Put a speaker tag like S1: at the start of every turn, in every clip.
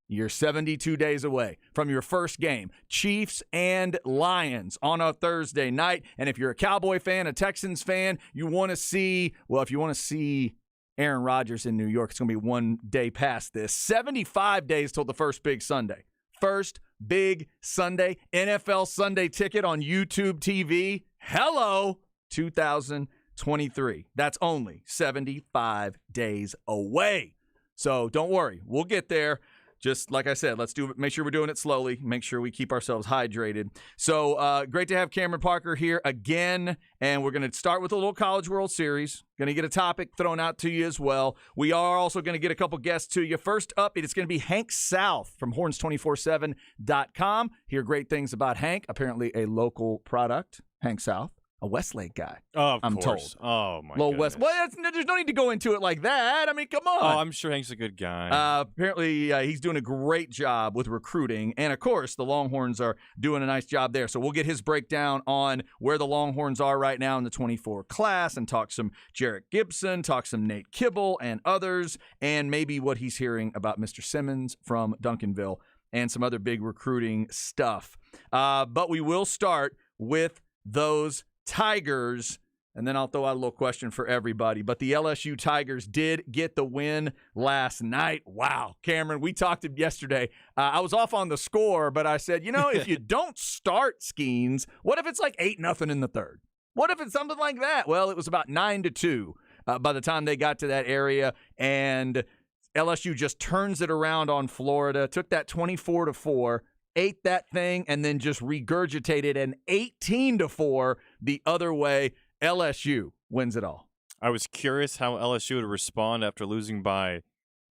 S1: You're 72 days away from your first game, Chiefs and Lions on a Thursday night. And if you're a Cowboy fan, a Texans fan, you want to see, well, if you want to see Aaron Rodgers in New York, it's going to be one day past this. 75 days till the first big Sunday. First big Sunday, NFL Sunday Ticket on YouTube TV. Hello, 2023. That's only 75 days away. So don't worry, we'll get there. Just like I said, let's make sure we're doing it slowly. Make sure we keep ourselves hydrated. So great to have Cameron Parker here again. And we're going to start with a little College World Series. Going to get a topic thrown out to you as well. We are also going to get a couple guests to you. First up, it's going to be Hank South from horns247.com. Hear great things about Hank. Apparently a local product, Hank South. A Westlake guy.
S2: Oh,
S1: I'm
S2: course.
S1: told.
S2: Oh, my
S1: Low
S2: goodness.
S1: West. Well, there's no need to go into it like that. I mean, come on.
S2: Oh, I'm sure Hank's a good guy.
S1: Apparently, he's doing a great job with recruiting. And, of course, the Longhorns are doing a nice job there. So we'll get his breakdown on where the Longhorns are right now in the 24 class and talk some Jarek Gibson, talk some Nate Kibble and others, and maybe what he's hearing about Mr. Simmons from Duncanville and some other big recruiting stuff. But we will start with those Tigers, and then I'll throw out a little question for everybody. But the LSU Tigers did get the win last night. Wow, Cameron, we talked yesterday. I was off on the score, but I said, if you don't start Skeens, what if it's like 8-0 in the third? What if it's something like that? Well, it was about 9-2 by the time they got to that area, and LSU just turns it around on Florida, took that 24-4, ate that thing, and then just regurgitated an 18-4 the other way. LSU wins it all.
S2: I was curious how LSU would respond after losing by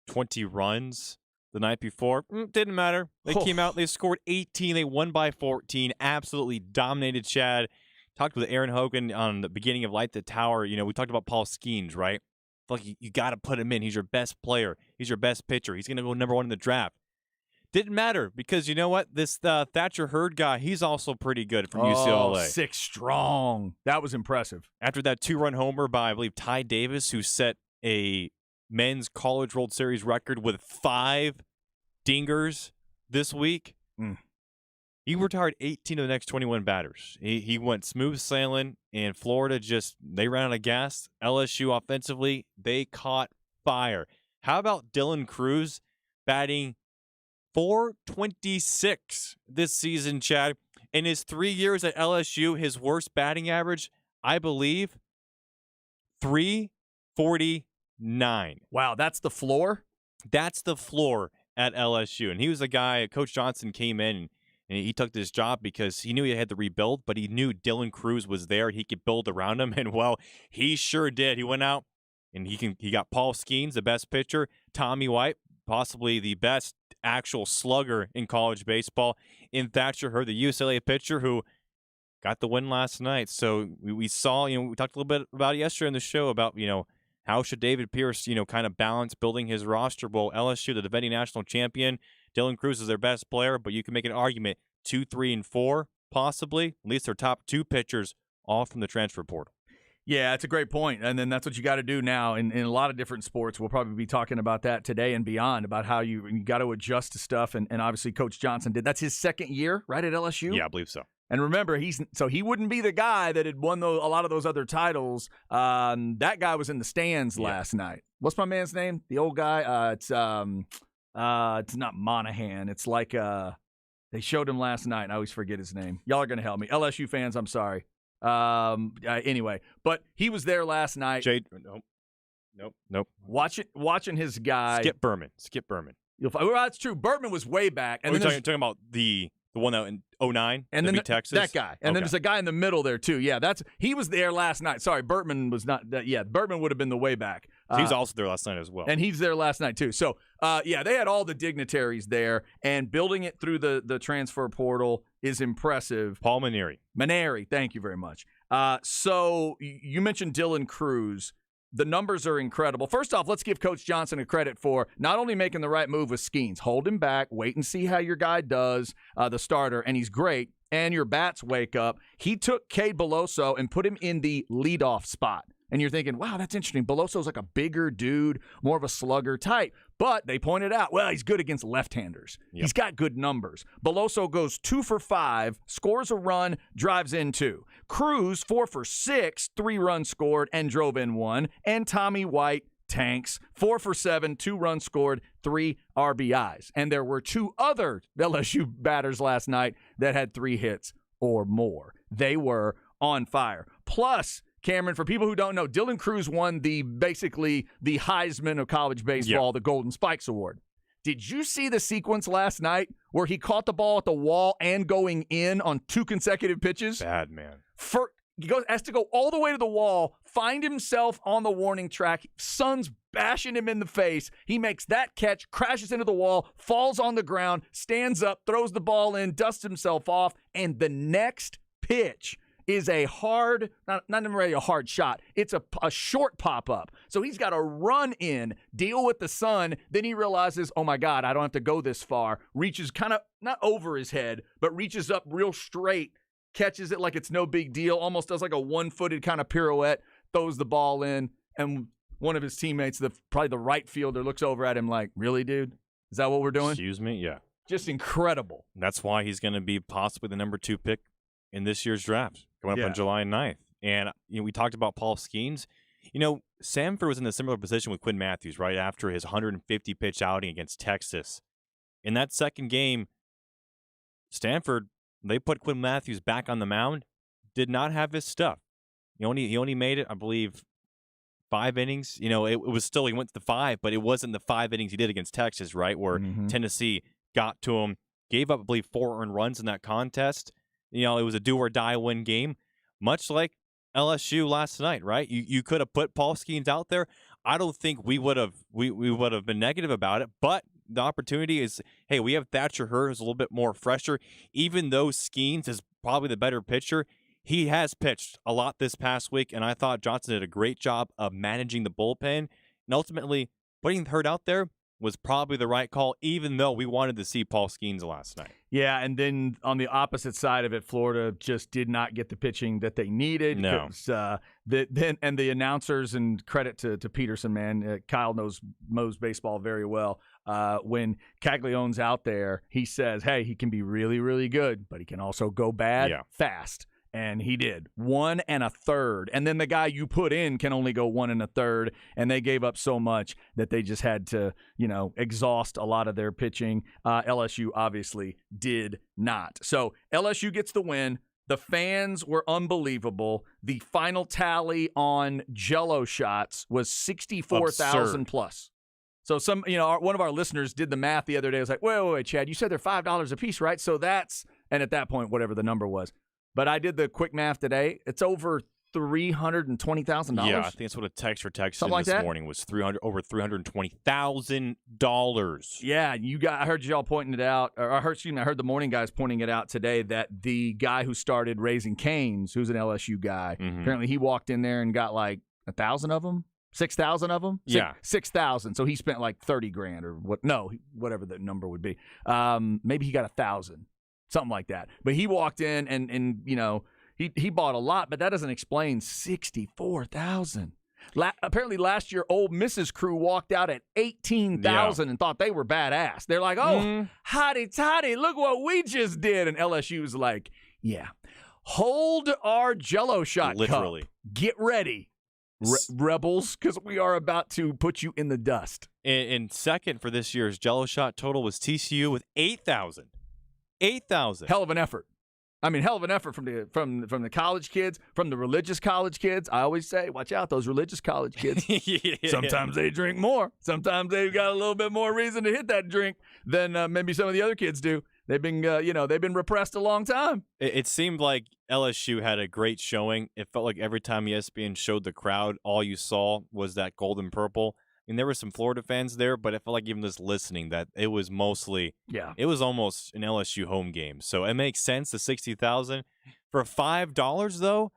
S2: 20 runs the night before. Didn't matter. They came out, they scored 18, they won by 14, absolutely dominated Chad. Talked with Aaron Hogan on the beginning of Light the Tower. We talked about Paul Skeens, right? Like, you got to put him in. He's your best player. He's your best pitcher. He's going to go number 1 in the draft. Didn't matter because you know what? This Thatcher Hurd guy, he's also pretty good from UCLA.
S1: 6 strong. That was impressive.
S2: After that 2-run homer by, I believe, Ty Davis, who set a men's College World Series record with 5 dingers this week. He retired 18 of the next 21 batters. He went smooth sailing, and Florida they ran out of gas. LSU offensively, they caught fire. How about Dylan Cruz batting .426 this season, Chad? In his 3 years at LSU, his worst batting average, I believe, .349.
S1: Wow, that's the floor?
S2: That's the floor at LSU. And he was a guy, Coach Johnson came in, and he took this job because he knew he had to rebuild, but he knew Dylan Cruz was there and he could build around him. And, well, he sure did. He went out, and he got Paul Skeens, the best pitcher, Tommy White, possibly the best actual slugger in college baseball, in Thatcher Hurd, the UCLA pitcher who got the win last night. So we saw, we talked a little bit about it yesterday in the show about, how should David Pierce, kind of balance building his roster. Well, LSU, the defending national champion, Dylan Cruz is their best player, but you can make an argument 2, 3, and 4, possibly, at least their top 2 pitchers, all from the transfer portal.
S1: Yeah, that's a great point. And then that's what you got to do now in a lot of different sports. We'll probably be talking about that today and beyond, about how you got to adjust to stuff. And obviously Coach Johnson did. That's his second year, right, at LSU?
S2: Yeah, I believe so.
S1: And remember, he wouldn't be the guy that had won a lot of those other titles. That guy was in the stands last night. What's my man's name? The old guy? It's not Monahan. It's like they showed him last night, and I always forget his name. Y'all are going to help me. LSU fans, I'm sorry. Anyway, but he was there last night.
S2: Nope.
S1: Watching his guy.
S2: Skip Berman.
S1: Well, that's true. Berman was way back. And
S2: then talking about the one that in 2009,
S1: and then
S2: Texas.
S1: That guy. And then there's a guy in the middle there too. Yeah, he was there last night. Sorry, Bertman was not. Bertman would have been the way back.
S2: He was also there last night as well.
S1: And he's there last night too. So, they had all the dignitaries there, and building it through the transfer portal is impressive.
S2: Paul Maneri.
S1: Thank you very much. So you mentioned Dylan Cruz. The numbers are incredible. First off, let's give Coach Johnson a credit for not only making the right move with Skeens, hold him back, wait and see how your guy does, the starter, and he's great, and your bats wake up. He took Cade Beloso and put him in the leadoff spot. And you're thinking, wow, that's interesting. Belosso's like a bigger dude, more of a slugger type. But they pointed out, well, he's good against left-handers. Yep. He's got good numbers. Beloso goes 2 for 5, scores a run, drives in 2. Cruz, 4 for 6, 3 runs scored, and drove in 1. And Tommy White tanks, 4 for 7, 2 runs scored, 3 RBIs. And there were 2 other LSU batters last night that had 3 hits or more. They were on fire. Plus, Cameron, for people who don't know, Dylan Cruz won basically the Heisman of college baseball, the Golden Spikes Award. Did you see the sequence last night where he caught the ball at the wall and going in on 2 consecutive pitches?
S2: Bad, man.
S1: He has to go all the way to the wall, find himself on the warning track. Sun's bashing him in the face. He makes that catch, crashes into the wall, falls on the ground, stands up, throws the ball in, dusts himself off, and the next pitch is a hard, not even really a hard shot. It's a short pop-up. So he's got to run in, deal with the sun. Then he realizes, oh, my God, I don't have to go this far. Reaches kind of, not over his head, but reaches up real straight, catches it like it's no big deal, almost does like a one-footed kind of pirouette, throws the ball in, and one of his teammates, probably the right fielder, looks over at him like, really, dude? Is that what we're doing?
S2: Excuse me? Yeah.
S1: Just incredible.
S2: That's why he's going to be possibly the number 2 pick in this year's draft, coming up on July 9th. And we talked about Paul Skeens. Samford was in a similar position with Quinn Matthews right after his 150-pitch outing against Texas. In that second game, Stanford, they put Quinn Matthews back on the mound, did not have his stuff. He only made it, I believe, 5 innings. It was still, he went to the 5, but it wasn't the 5 innings he did against Texas, right, where Tennessee got to him, gave up, I believe, 4 earned runs in that contest. It was a do-or-die win game, much like LSU last night, right? You could have put Paul Skeens out there. I don't think we would have been negative about it, but the opportunity is, hey, we have Thatcher Hurd, who's a little bit more fresher. Even though Skeens is probably the better pitcher, he has pitched a lot this past week, and I thought Johnson did a great job of managing the bullpen. And ultimately, putting Hurd out there was probably the right call, even though we wanted to see Paul Skeens last night.
S1: Yeah, and then on the opposite side of it, Florida just did not get the pitching that they needed.
S2: No.
S1: The announcers, and credit to Peterson, man. Kyle knows baseball very well. When Caglianone's out there, he says, hey, he can be really, really good, but he can also go bad fast. And he did 1 1/3. And then the guy you put in can only go 1 1/3. And they gave up so much that they just had to, exhaust a lot of their pitching. LSU obviously did not. So LSU gets the win. The fans were unbelievable. The final tally on Jell-O shots was 64,000 plus. So one of our listeners did the math the other day. I was like, wait, Chad, you said they're $5 a piece, right? So and at that point, whatever the number was. But I did the quick math today. It's over $320,000.
S2: Yeah, I think that's what a texter texted this morning was over $320,000.
S1: Yeah, I heard y'all pointing it out. I heard the morning guys pointing it out today that the guy who started Raising Cane's, who's an LSU guy, apparently he walked in there and got like 1,000 of them. 6,000 of them?
S2: Yeah.
S1: 6,000. So he spent like $30,000 or what? No, whatever the number would be. Maybe he got 1,000. Something like that. But he walked in and he bought a lot, but that doesn't explain 64,000. Apparently last year, Ole Miss's crew walked out at 18,000 and thought they were badass. They're like, oh, hotty toddy, look what we just did. And LSU's like, yeah, hold our Jell-O shot
S2: literally.
S1: Cup. Get ready, rebels, because we are about to put you in the dust.
S2: And second for this year's Jell-O shot total was TCU with 8,000. 8,000.
S1: Hell of an effort. I mean, hell of an effort from the college kids, from the religious college kids. I always say, watch out, those religious college kids. Sometimes they drink more. Sometimes they've got a little bit more reason to hit that drink than maybe some of the other kids do. They've been, they've been repressed a long time.
S2: It seemed like LSU had a great showing. It felt like every time ESPN showed the crowd, all you saw was that gold and purple. And there were some Florida fans there, but I felt like even just listening that it was mostly, it was almost an LSU home game. So it makes sense, the 60,000. For $5, though,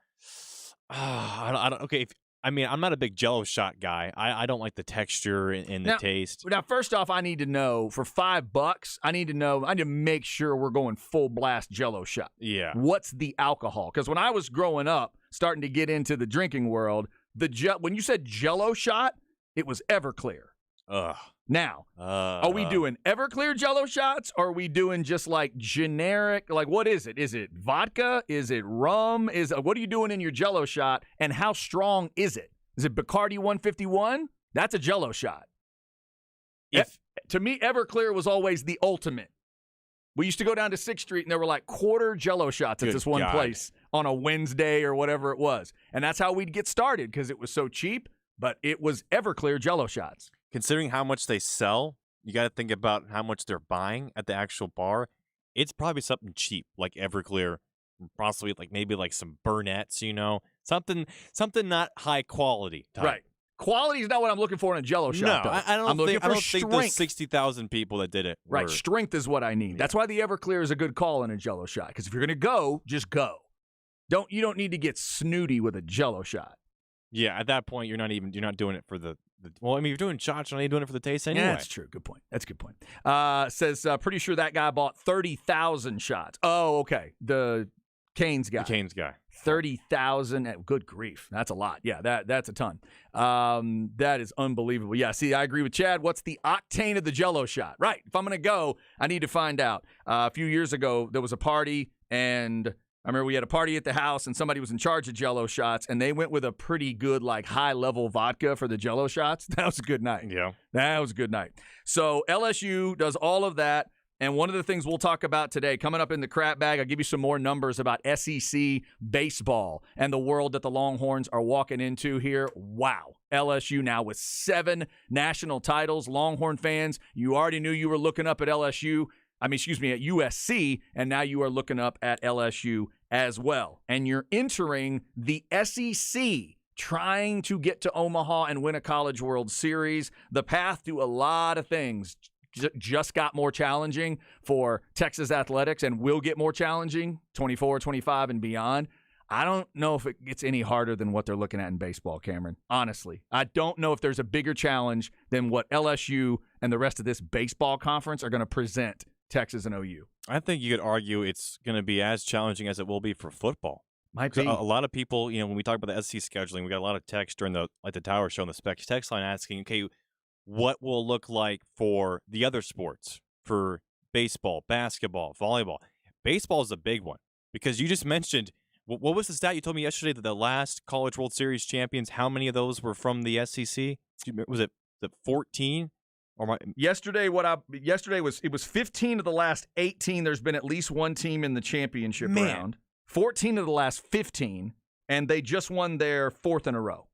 S2: I don't. Okay, I'm not a big Jell-O shot guy. I don't like the texture and the taste.
S1: Now, first off, I need to know, for $5, I need to make sure we're going full blast Jell-O shot.
S2: Yeah.
S1: What's the alcohol? Because when I was growing up, starting to get into the drinking world, when you said Jello shot, it was Everclear.
S2: Ugh.
S1: Now, are we doing Everclear Jello shots, or are we doing just like generic? Like, what is it? Is it vodka? Is it rum? What are you doing in your Jello shot, and how strong is it? Is it Bacardi 151? That's a Jello shot. To me, Everclear was always the ultimate. We used to go down to 6th Street, and there were like quarter Jello shots at this one place on a Wednesday or whatever it was. And that's how we'd get started because it was so cheap, but it was Everclear Jello shots.
S2: Considering how much they sell, you got to think about how much they're buying at the actual bar. It's probably something cheap like Everclear, possibly maybe some Burnett's, something not high quality type.
S1: Right. Quality is not what I'm looking for in a Jello shot.
S2: No, I don't think the 60,000 people that did it.
S1: Right, strength is what I need. Yeah. That's why the Everclear is a good call in a Jello shot. Because if you're going to go, just go. You don't need to get snooty with a Jello shot.
S2: Yeah, at that point, you're not doing it for the. Well, I mean, you're doing shots, you're not even doing it for the taste anyway.
S1: Yeah, that's true. Good point. That's a good point. Says, pretty sure that guy bought 30,000 shots. Oh, okay. The Canes guy. 30,000. Good grief. That's a lot. Yeah, that's a ton. That is unbelievable. Yeah, see, I agree with Chad. What's the octane of the Jello shot? Right. If I'm going to go, I need to find out. A few years ago, there was a party, and I remember we had a party at the house, and somebody was in charge of Jello shots, and they went with a pretty good, high-level vodka for the Jello shots. That was a good night.
S2: Yeah.
S1: That was a good night. So LSU does all of that. And one of the things we'll talk about today, coming up in the crap bag, I'll give you some more numbers about SEC baseball and the world that the Longhorns are walking into here. Wow. LSU now with 7 national titles. Longhorn fans, you already knew you were looking up at at USC, and now you are looking up at LSU as well. And you're entering the SEC, trying to get to Omaha and win a College World Series. The path to a lot of things just got more challenging for Texas athletics and will get more challenging 24, 25, and beyond. I don't know if it gets any harder than what they're looking at in baseball, Cameron. Honestly, I don't know if there's a bigger challenge than what LSU and the rest of this baseball conference are going to present Texas and OU.
S2: I think you could argue it's going to be as challenging as it will be for football.
S1: Might be.
S2: A lot of people, when we talk about the SEC scheduling, we got a lot of text during the Tower Show on the Specs text line asking, okay, what will it look like for the other sports, for baseball, basketball, volleyball? Baseball is a big one because you just mentioned, what was the stat you told me yesterday that the last College World Series champions, how many of those were from the SEC? Was it 14?
S1: Yesterday was 15 of the last 18. There's been at least one team in the championship round. 14 of the last 15, and they just won their 4th in a row.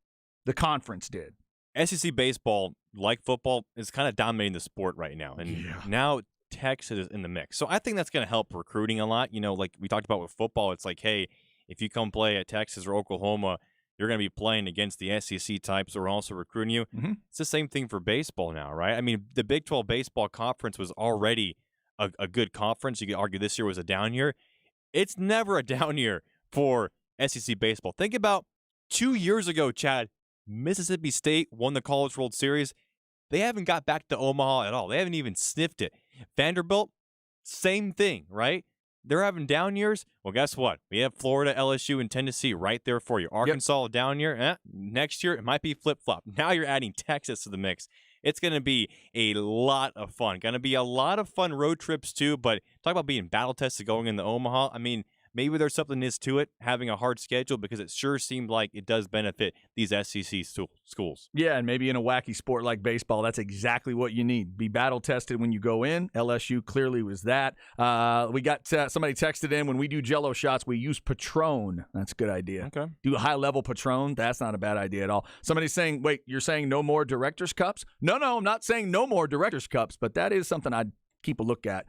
S1: The conference did.
S2: SEC baseball, like football, is kind of dominating the sport right now. And now Texas is in the mix. So I think that's going to help recruiting a lot. Like we talked about with football, it's like, hey, if you come play at Texas or Oklahoma, you're going to be playing against the SEC types who are also recruiting you. Mm-hmm. It's the same thing for baseball now, right? I mean, the Big 12 baseball conference was already a good conference. You could argue this year was a down year. It's never a down year for SEC baseball. Think about 2 years ago, Chad, Mississippi State won the College World Series. They haven't got back to Omaha at all. They haven't even sniffed it. Vanderbilt, same thing, right? They're having down years. Well, guess what? We have Florida, LSU, and Tennessee right there for you. Arkansas, down year. Next year, it might be flip-flop. Now you're adding Texas to the mix. It's going to be a lot of fun. Going to be a lot of fun road trips, too. But talk about being battle-tested going into Omaha. I mean, maybe there's something to it, having a hard schedule, because it sure seemed like it does benefit these SEC schools.
S1: Yeah, and maybe in a wacky sport like baseball, that's exactly what you need. Be battle-tested when you go in. LSU clearly was that. We got somebody texted in, when we do Jello shots, we use Patron. That's a good idea.
S2: Okay.
S1: Do a high-level Patron. That's not a bad idea at all. Somebody's saying, wait, you're saying no more Director's Cups? No, I'm not saying no more Director's Cups, but that is something I'd keep a look at.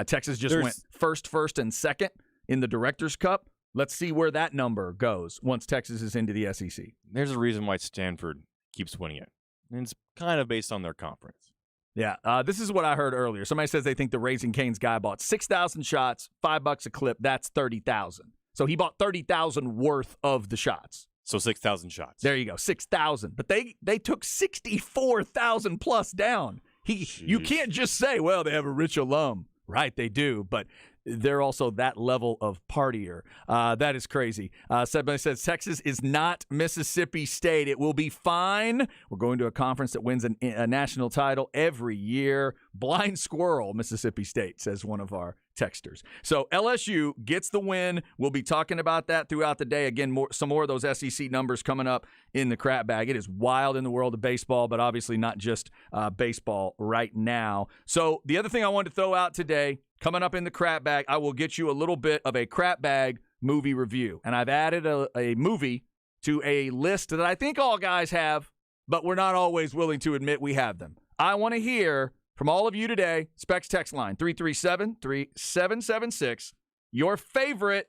S1: Texas just went first, and second in the Director's Cup. Let's see where that number goes once Texas is into the SEC.
S2: There's a reason why Stanford keeps winning it. And it's kind of based on their conference.
S1: Yeah, this is what I heard earlier. Somebody says they think the Raising Cane's guy bought 6,000 shots, $5 a clip. That's 30,000. So he bought 30,000 worth of the shots.
S2: So 6,000 shots.
S1: There you go, 6,000. But they took 64,000 plus down. You can't just say, well, they have a rich alum. Right, they do. But they're also that level of partier. That is crazy. Somebody says, Texas is not Mississippi State. It will be fine. We're going to a conference that wins a national title every year. Blind squirrel, Mississippi State, says one of our texters. So LSU gets the win. We'll be talking about that throughout the day. Again, some more of those SEC numbers coming up in the crap bag. It is wild in the world of baseball, but obviously not just baseball right now. So the other thing I wanted to throw out today, coming up in the crap bag, I will get you a little bit of a crap bag movie review. And I've added a movie to a list that I think all guys have, but we're not always willing to admit we have them. I want to hear from all of you today, Specs text line 337-3776, your favorite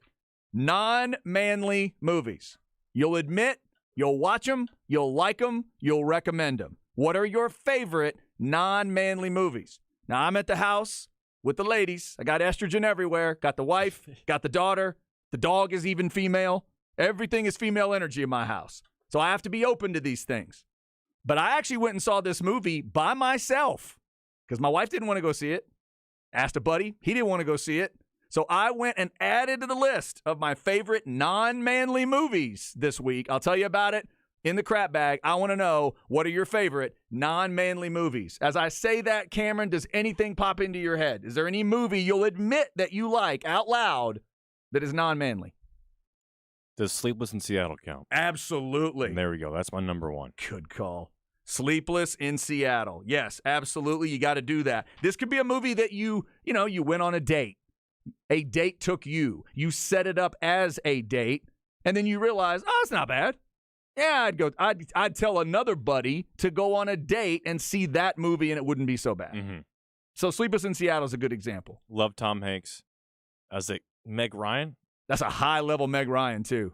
S1: non-manly movies. You'll admit, you'll watch them, you'll like them, you'll recommend them. What are your favorite non-manly movies? Now, I'm at the house with the ladies. I got estrogen everywhere. Got the wife, got the daughter. The dog is even female. Everything is female energy in my house. So I have to be open to these things. But I actually went and saw this movie by myself because my wife didn't want to go see it. Asked a buddy. He didn't want to go see it. So I went and added to the list of my favorite non-manly movies this week. I'll tell you about it in the crap bag. I want to know, what are your favorite non-manly movies? As I say that, Cameron, does anything pop into your head? Is there any movie you'll admit that you like out loud that is non-manly?
S2: Does Sleepless in Seattle count?
S1: Absolutely.
S2: And there we go. That's my number one.
S1: Good call. Sleepless in Seattle. Yes, absolutely. You got to do that. This could be a movie that you went on a date. A date took you. You set it up as a date, and then you realize, oh, it's not bad. Yeah, I'd tell another buddy to go on a date and see that movie, and it wouldn't be so bad. Mm-hmm. So Sleepless in Seattle is a good example.
S2: Love Tom Hanks. As Meg Ryan.
S1: That's a high-level Meg Ryan, too.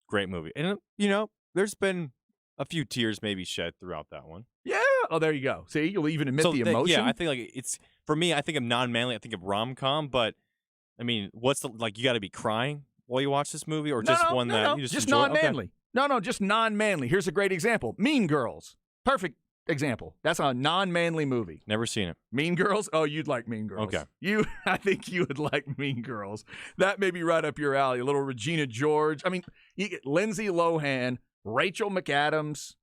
S2: Great movie. And, there's been a few tears maybe shed throughout that one.
S1: Yeah. Oh, there you go. See, you'll even admit the emotion.
S2: Yeah, I think it's for me. I think of non-manly. I think of rom-com. But I mean, what's you got to be crying while you watch this movie, or just one that you just enjoy?
S1: Non-manly.
S2: Okay.
S1: No, just non-manly. Here's a great example: Mean Girls. Perfect example. That's a non-manly movie.
S2: Never seen it.
S1: Mean Girls. Oh, you'd like Mean Girls.
S2: Okay.
S1: I think you would like Mean Girls. That may be right up your alley. A little Regina George. I mean, you get Lindsay Lohan, Rachel McAdams,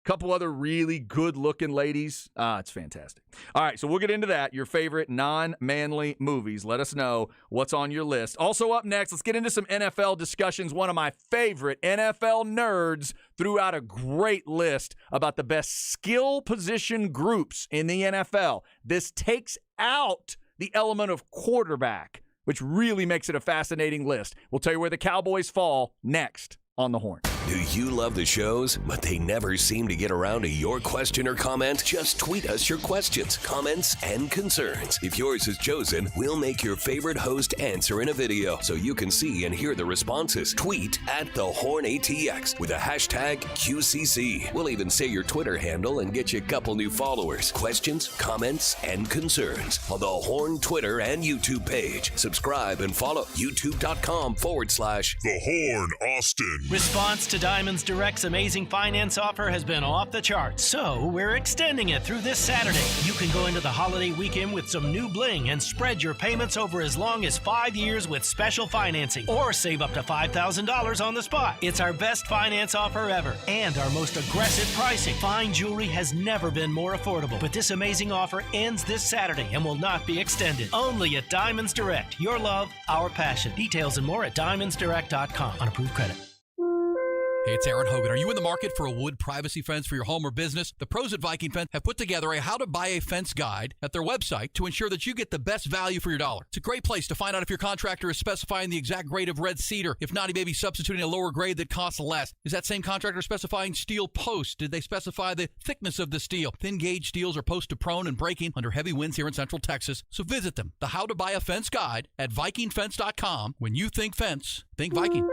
S1: a couple other really good-looking ladies. It's fantastic. All right, so we'll get into that. Your favorite non-manly movies. Let us know what's on your list. Also up next, let's get into some NFL discussions. One of my favorite NFL nerds threw out a great list about the best skill position groups in the NFL. This takes out the element of quarterback, which really makes it a fascinating list. We'll tell you where the Cowboys fall next on The Horn.
S3: Do you love the shows, but they never seem to get around to your question or comment? Just tweet us your questions, comments, and concerns. If yours is chosen, we'll make your favorite host answer in a video so you can see and hear the responses. Tweet at The Horn ATX with a hashtag QCC. We'll even say your Twitter handle and get you a couple new followers. Questions, comments, and concerns on The Horn Twitter and YouTube page. Subscribe and follow youtube.com/The Horn Austin.
S4: Response to Diamonds Direct's amazing finance offer has been off the charts, so we're extending it through this Saturday. You can go into the holiday weekend with some new bling and spread your payments over as long as 5 years with special financing, or save up to $5,000 on the spot. It's our best finance offer ever and our most aggressive pricing. Fine jewelry has never been more affordable, but this amazing offer ends this Saturday and will not be extended. Only at Diamonds Direct. Your love, our passion. Details and more at diamondsdirect.com on approved credit.
S5: Hey, it's Aaron Hogan. Are you in the market for a wood privacy fence for your home or business? The pros at Viking Fence have put together a how to buy a fence guide at their website to ensure that you get the best value for your dollar. It's a great place to find out if your contractor is specifying the exact grade of red cedar. If not, he may be substituting a lower grade that costs less. Is that same contractor specifying steel posts? Did they specify the thickness of the steel? Thin gauge steels are post to prone and breaking under heavy winds here in Central Texas. So visit them. The How to Buy a Fence guide at VikingFence.com. When you think fence, think Viking.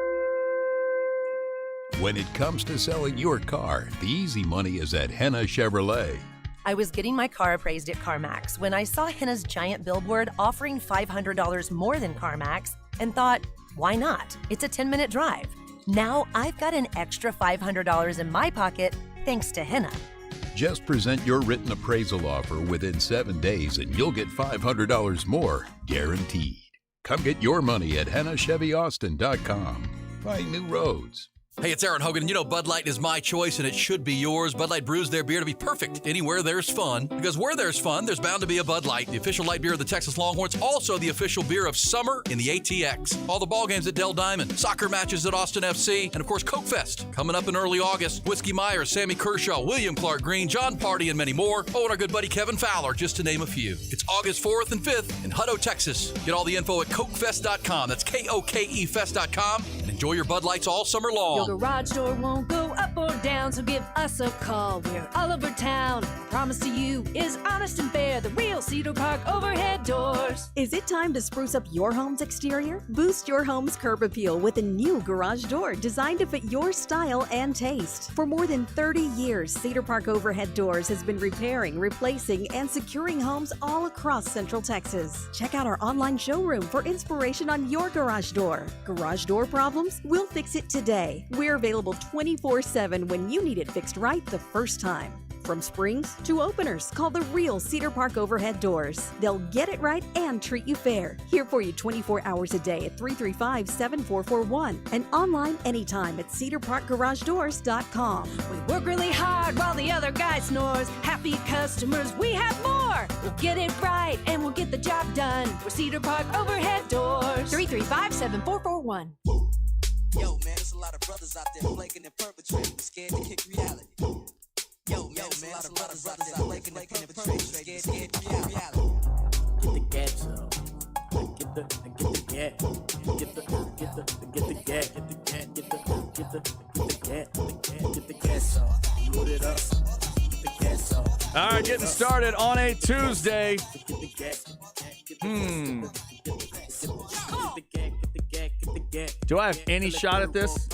S6: When it comes to selling your car, the easy money is at Henna Chevrolet.
S7: I was getting my car appraised at CarMax when I saw Henna's giant billboard offering $500 more than CarMax and thought, why not? It's a 10-minute drive. Now I've got an extra $500 in my pocket thanks to Henna.
S6: Just present your written appraisal offer within 7 days and you'll get $500 more guaranteed. Come get your money at HannahChevyAustin.com. Find new roads.
S5: Hey, it's Aaron Hogan. You know Bud Light is my choice, and it should be yours. Bud Light brews their beer to be perfect anywhere there's fun. Because where there's fun, there's bound to be a Bud Light. The official light beer of the Texas Longhorns, also the official beer of summer in the ATX. All the ball games at Dell Diamond, soccer matches at Austin FC, and of course Coke Fest coming up in early August. Whiskey Myers, Sammy Kershaw, William Clark Green, John Party, and many more. Oh, and our good buddy Kevin Fowler, just to name a few. It's August 4th and 5th in Hutto, Texas. Get all the info at CokeFest.com. That's KOKEFest.com. And enjoy your Bud Lights all summer long.
S8: Your garage door won't go up or down, so give us a call. We're all over town. Promise to you is honest and fair. The real Cedar Park overhead doors.
S9: Is it time to spruce up your home's exterior? Boost your home's curb appeal with a new garage door designed to fit your style and taste. For more than 30 years, Cedar Park Overhead Doors has been repairing, replacing, and securing homes all across Central Texas. Check out our online showroom for inspiration on your garage door. Garage door problems? We'll fix it today. We're available 24/7 when you need it fixed right the first time. From springs to openers, call the real Cedar Park Overhead Doors. They'll get it right and treat you fair. Here for you 24 hours a day at 335-7441 and online anytime at cedarparkgaragedoors.com.
S8: We work really hard while the other guy snores. Happy customers, we have more. We'll get it right and we'll get the job done. We're Cedar Park Overhead Doors. 335-7441.
S10: Yo, man, there's a lot of brothers out there flaking and perpetrating, scared to kick reality. Yo, man, there's a lot of brothers out there flaking and perpetrating, scared to kick reality.
S11: Get the gas up. Get the gas. Get the gas. Get the gas up. Load it up. Get the gas up.
S1: All right, getting started on a Tuesday. Do I have any shot at this?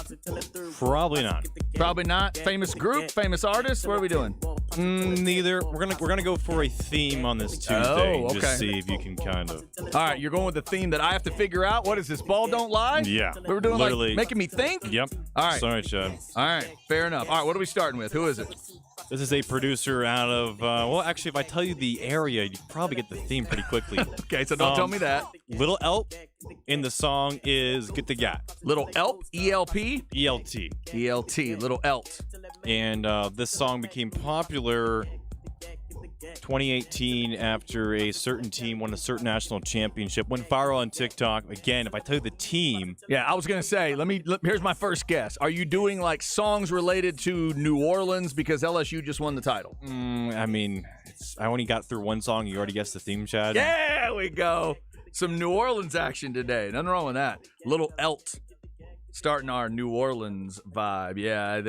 S2: Probably not.
S1: Probably not. Famous group, famous artist. What are we doing?
S2: Neither. We're gonna go for a theme on this Tuesday.
S1: Oh, okay.
S2: Just see if you can kind of.
S1: All right, you're going with the theme that I have to figure out. What is this? Ball don't lie?
S2: Yeah.
S1: We were doing
S2: literally
S1: like making me think?
S2: Yep.
S1: All right.
S2: Sorry, Chad.
S1: All right. Fair enough. All right. What are we starting with? Who is it?
S2: This is a producer out of, well, actually, if I tell you the area, you probably get the theme pretty quickly.
S1: Okay, so don't tell me that.
S2: Little Elp in the song is Get the Gat.
S1: Little Elp? E-L-P?
S2: E-L-T.
S1: E-L-T. Little Elt.
S2: And this song became popular 2018 after a certain team won a certain national championship. Went viral on TikTok. Again, if I tell you the team.
S1: Yeah, I was going to say, here's my first guess. Are you doing like songs related to New Orleans because LSU just won the title?
S2: I mean, I only got through one song. You already guessed the theme, Chad.
S1: There we go. Some New Orleans action today. Nothing wrong with that. Little Elt starting our New Orleans vibe. Yeah,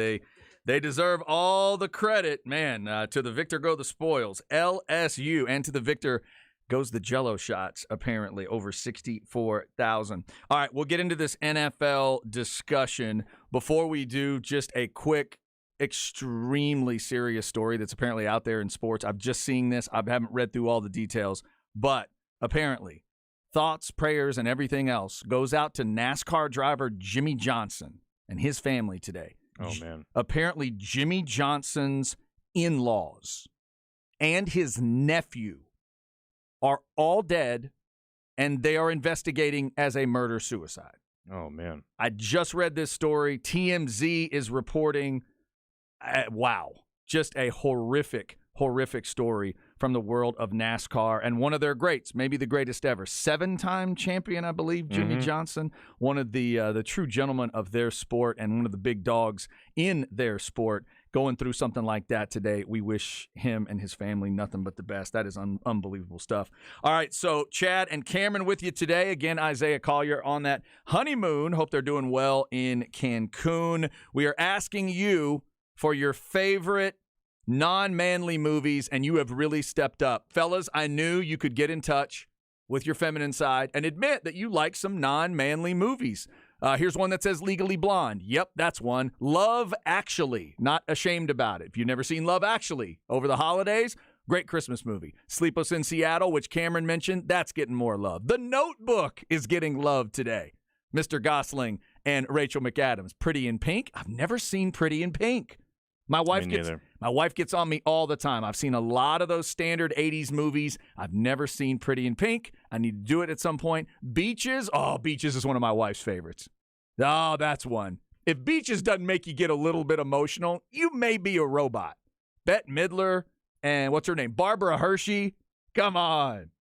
S1: They deserve all the credit, man. To the victor go the spoils, LSU, and to the victor goes the Jell-O shots, apparently, over 64,000. All right, we'll get into this NFL discussion. Before we do, just a quick, extremely serious story that's apparently out there in sports. I've just seen this. I haven't read through all the details, but apparently, thoughts, prayers, and everything else goes out to NASCAR driver Jimmy Johnson and his family today.
S2: Oh, man.
S1: Apparently, Jimmy Johnson's in-laws and his nephew are all dead, and they are investigating as a murder-suicide.
S2: Oh, man.
S1: I just read this story. TMZ is reporting, wow, just a horrific story from the world of NASCAR, and one of their greats, maybe the greatest ever, 7-time champion, I believe, Jimmy Johnson, one of the true gentlemen of their sport and one of the big dogs in their sport, going through something like that today. We wish him and his family nothing but the best. That is unbelievable stuff. All right, so Chad and Cameron with you today. Again, Isaiah Collier on that honeymoon. Hope they're doing well in Cancun. We are asking you for your favorite non-manly movies, and you have really stepped up. Fellas, I knew you could get in touch with your feminine side and admit that you like some non-manly movies. Here's one that says Legally Blonde. Yep, that's one. Love Actually. Not ashamed about it. If you've never seen Love Actually over the holidays, great Christmas movie. Sleepless in Seattle, which Cameron mentioned, that's getting more love. The Notebook is getting love today. Mr. Gosling and Rachel McAdams. Pretty in Pink. I've never seen Pretty in Pink. My wife
S2: Me
S1: gets
S2: neither.
S1: my wife gets on me all the time. I've seen a lot of those standard 80s movies. I've never seen Pretty in Pink. I need to do it at some point. Beaches. Oh, Beaches is one of my wife's favorites. Oh, that's one. If Beaches doesn't make you get a little bit emotional, you may be a robot. Bette Midler and what's her name? Barbara Hershey. Come on.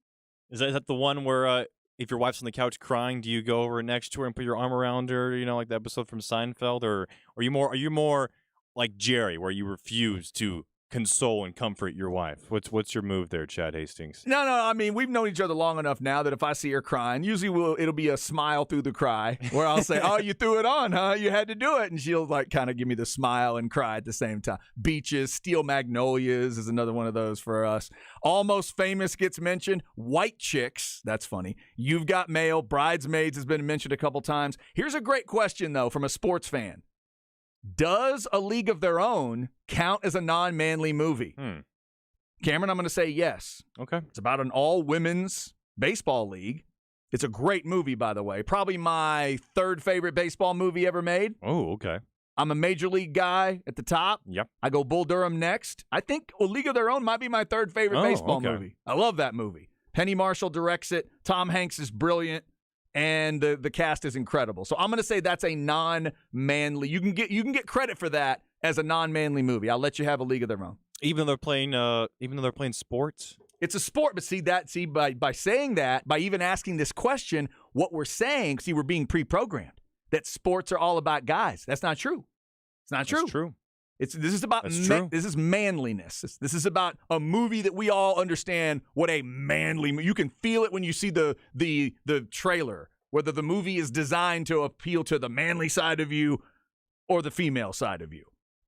S2: Is that the one where if your wife's on the couch crying, do you go over next to her and put your arm around her? Like the episode from Seinfeld, or are you more like Jerry, where you refuse to console and comfort your wife? What's your move there, Chad Hastings?
S1: No. I mean, we've known each other long enough now that if I see her crying, usually it'll be a smile through the cry, where I'll say, "Oh, you threw it on, huh? You had to do it," and she'll like kind of give me the smile and cry at the same time. Beaches, Steel Magnolias is another one of those for us. Almost Famous gets mentioned. White Chicks, that's funny. You've Got Mail. Bridesmaids has been mentioned a couple times. Here's a great question though from a sports fan. Does A League of Their Own count as a non-manly movie? Cameron, I'm going to say yes.
S2: Okay.
S1: It's about an all-women's baseball league. It's a great movie, by the way. Probably my third favorite baseball movie ever made.
S2: Oh, okay.
S1: I'm a Major League guy at the top.
S2: Yep.
S1: I go Bull Durham next. I think A League of Their Own might be my third favorite baseball movie. I love that movie. Penny Marshall directs it. Tom Hanks is brilliant. And the cast is incredible. So I'm going to say that's a non-manly. You can get credit for that as a non-manly movie. I'll let you have A League of Their Own.
S2: Even though they're playing sports?
S1: It's a sport, but by saying that, by even asking this question, what we're saying, we're being pre-programmed that sports are all about guys. That's not true. It's not true.
S2: That's true.
S1: This is about
S2: This
S1: is manliness. This is about a movie that we all understand what a manly. You can feel it when you see the trailer, whether the movie is designed to appeal to the manly side of you or the female side of you.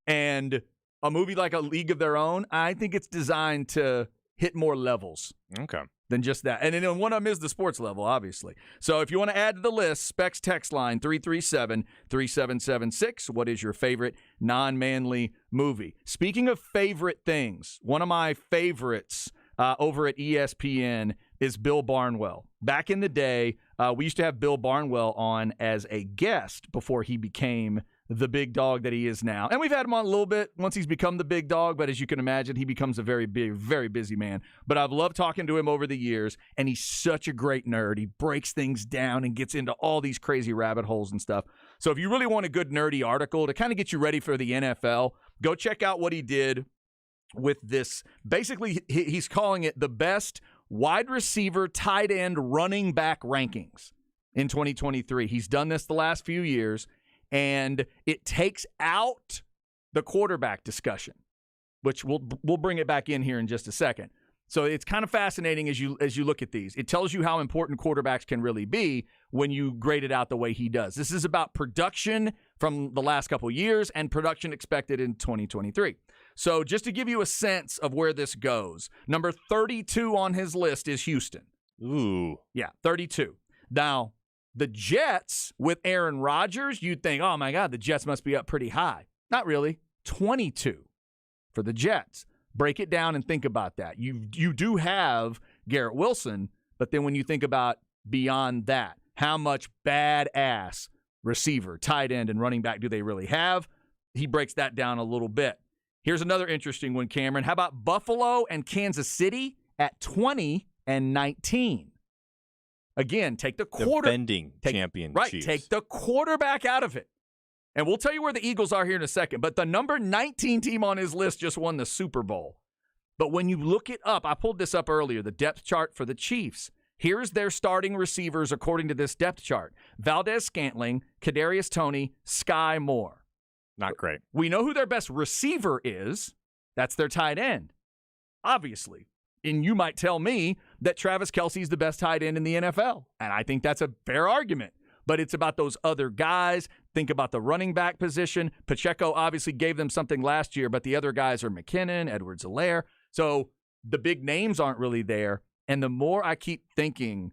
S1: And a movie like A League of Their Own, I think it's designed to hit more levels.
S2: Okay.
S1: Than just that. And then one of them is the sports level, obviously. So if you want to add to the list, Specs text line 337-3776. What is your favorite non-manly movie? Speaking of favorite things, one of my favorites over at ESPN is Bill Barnwell. Back in the day, we used to have Bill Barnwell on as a guest before he became the big dog that he is now. And we've had him on a little bit once he's become the big dog, but as you can imagine, he becomes a very big, very busy man. But I've loved talking to him over the years, and he's such a great nerd. He breaks things down and gets into all these crazy rabbit holes and stuff. So if you really want a good nerdy article to kind of get you ready for the NFL, go check out what he did with this. Basically, he's calling it the best wide receiver, tight end, running back rankings in 2023. He's done this the last few years. And it takes out the quarterback discussion, which we'll bring it back in here in just a second. So it's kind of fascinating as you look at these. It tells you how important quarterbacks can really be when you grade it out the way he does. This is about production from the last couple of years and production expected in 2023. So just to give you a sense of where this goes, number 32 on his list is Houston.
S2: Ooh.
S1: Yeah, 32. Now, the Jets with Aaron Rodgers, you'd think, oh, my God, the Jets must be up pretty high. Not really. 22 for the Jets. Break it down and think about that. You do have Garrett Wilson, but then when you think about beyond that, how much badass receiver, tight end, and running back do they really have? He breaks that down a little bit. Here's another interesting one, Cameron. How about Buffalo and Kansas City at 20 and 19? Again, take the
S2: defending champion.
S1: Right,
S2: Chiefs.
S1: take the quarterback out of it. And we'll tell you where the Eagles are here in a second. But the number 19 team on his list just won the Super Bowl. But when you look it up, I pulled this up earlier, the depth chart for the Chiefs. Here's their starting receivers according to this depth chart. Valdez-Scantling, Kadarius Toney, Sky Moore.
S2: Not great.
S1: We know who their best receiver is. That's their tight end, obviously. And you might tell me that Travis Kelce is the best tight end in the NFL. And I think that's a fair argument. But it's about those other guys. Think about the running back position. Pacheco obviously gave them something last year, but the other guys are McKinnon, Edwards-Helaire. So the big names aren't really there. And the more I keep thinking,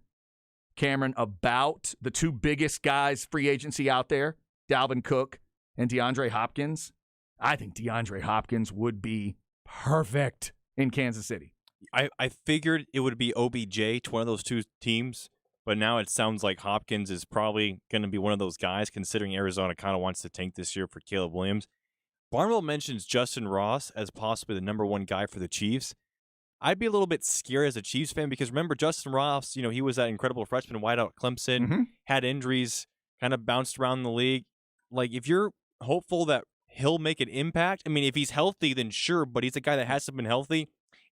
S1: Cameron, about the two biggest guys free agency out there, Dalvin Cook and DeAndre Hopkins, I think DeAndre Hopkins would be perfect in Kansas City.
S2: I figured it would be OBJ to one of those two teams, but now it sounds like Hopkins is probably going to be one of those guys, considering Arizona kind of wants to tank this year for Caleb Williams. Barnwell mentions Justin Ross as possibly the number one guy for the Chiefs. I'd be a little bit scared as a Chiefs fan because remember Justin Ross, he was that incredible freshman wideout at Clemson, had injuries, kind of bounced around the league. Like, if you're hopeful that he'll make an impact, I mean, if he's healthy, then sure, but he's a guy that hasn't been healthy.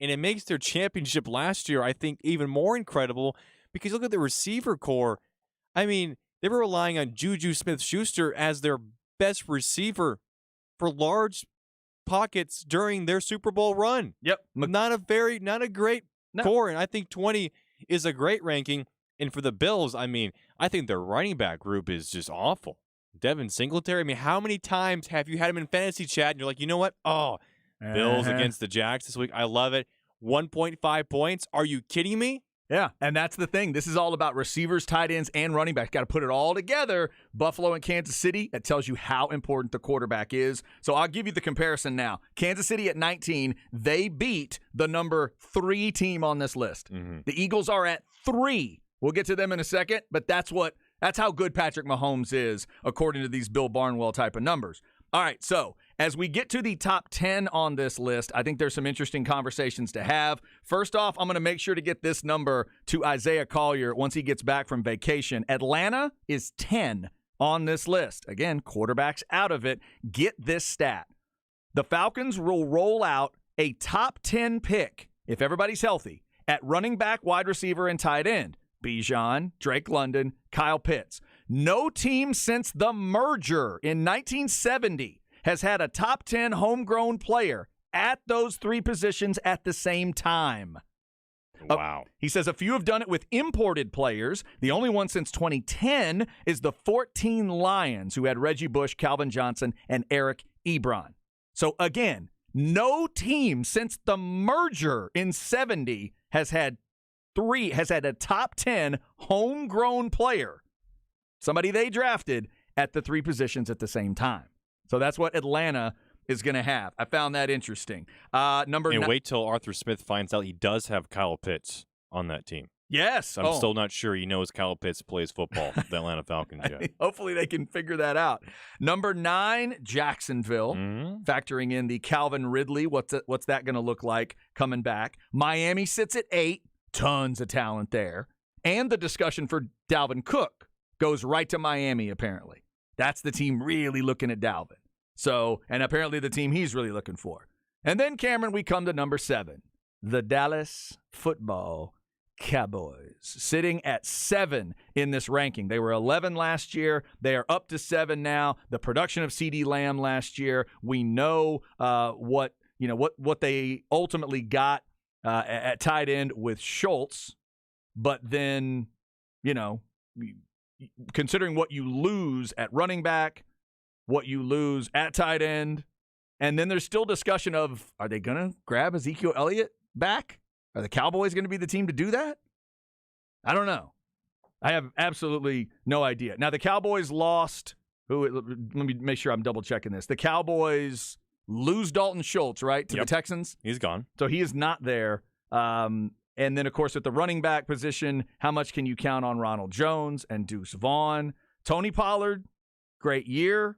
S2: And it makes their championship last year, I think, even more incredible because look at the receiver core. I mean, they were relying on Juju Smith-Schuster as their best receiver for large pockets during their Super Bowl run.
S1: Yep.
S2: Not a great core, and I think 20 is a great ranking. And for the Bills, I mean, I think their running back group is just awful. Devin Singletary, I mean, how many times have you had him in fantasy chat and you're like, you know what? Oh, Bills against the Jags this week. I love it. 1.5 points. Are you kidding me?
S1: Yeah, and that's the thing. This is all about receivers, tight ends, and running backs. Got to put it all together. Buffalo and Kansas City, that tells you how important the quarterback is. So I'll give you the comparison now. Kansas City at 19, they beat the number 3 team on this list. The Eagles are at 3. We'll get to them in a second, but that's how good Patrick Mahomes is, according to these Bill Barnwell type of numbers. All right, so as we get to the top 10 on this list, I think there's some interesting conversations to have. First off, I'm going to make sure to get this number to Isaiah Collier once he gets back from vacation. Atlanta is 10 on this list. Again, quarterbacks out of it. Get this stat. The Falcons will roll out a top 10 pick, if everybody's healthy, at running back, wide receiver, and tight end. Bijan, Drake London, Kyle Pitts. No team since the merger in 1970 has had a top 10 homegrown player at those 3 positions at the same time.
S2: Wow.
S1: He says a few have done it with imported players. The only one since 2010 is the 14 Lions, who had Reggie Bush, Calvin Johnson, and Eric Ebron. So again, no team since the merger in 70 has had a top 10 homegrown player, somebody they drafted, at the 3 positions at the same time. So that's what Atlanta is going to have. I found that interesting.
S2: Wait till Arthur Smith finds out he does have Kyle Pitts on that team.
S1: Yes.
S2: I'm still not sure he knows Kyle Pitts plays football, the Atlanta Falcons yet.
S1: Hopefully they can figure that out. Number 9, Jacksonville, factoring in the Calvin Ridley. What's that going to look like coming back? Miami sits at 8. Tons of talent there. And the discussion for Dalvin Cook goes right to Miami, apparently. That's the team really looking at Dalvin. So, and apparently the team he's really looking for. And then, Cameron, we come to number 7, the Dallas Football Cowboys, sitting at 7 in this ranking. They were 11 last year. They are up to 7 now. The production of CeeDee Lamb last year, we know what they ultimately got at tight end with Schultz, but then, considering what you lose at running back, what you lose at tight end, and then there's still discussion of, are they going to grab Ezekiel Elliott back? Are the Cowboys going to be the team to do that? I don't know. I have absolutely no idea. Now, the Cowboys lost, let me make sure I'm double-checking this. The Cowboys lose Dalton Schultz, right, to the Texans?
S2: He's gone.
S1: So he is not there. And then, of course, at the running back position, how much can you count on Ronald Jones and Deuce Vaughn? Tony Pollard, great year.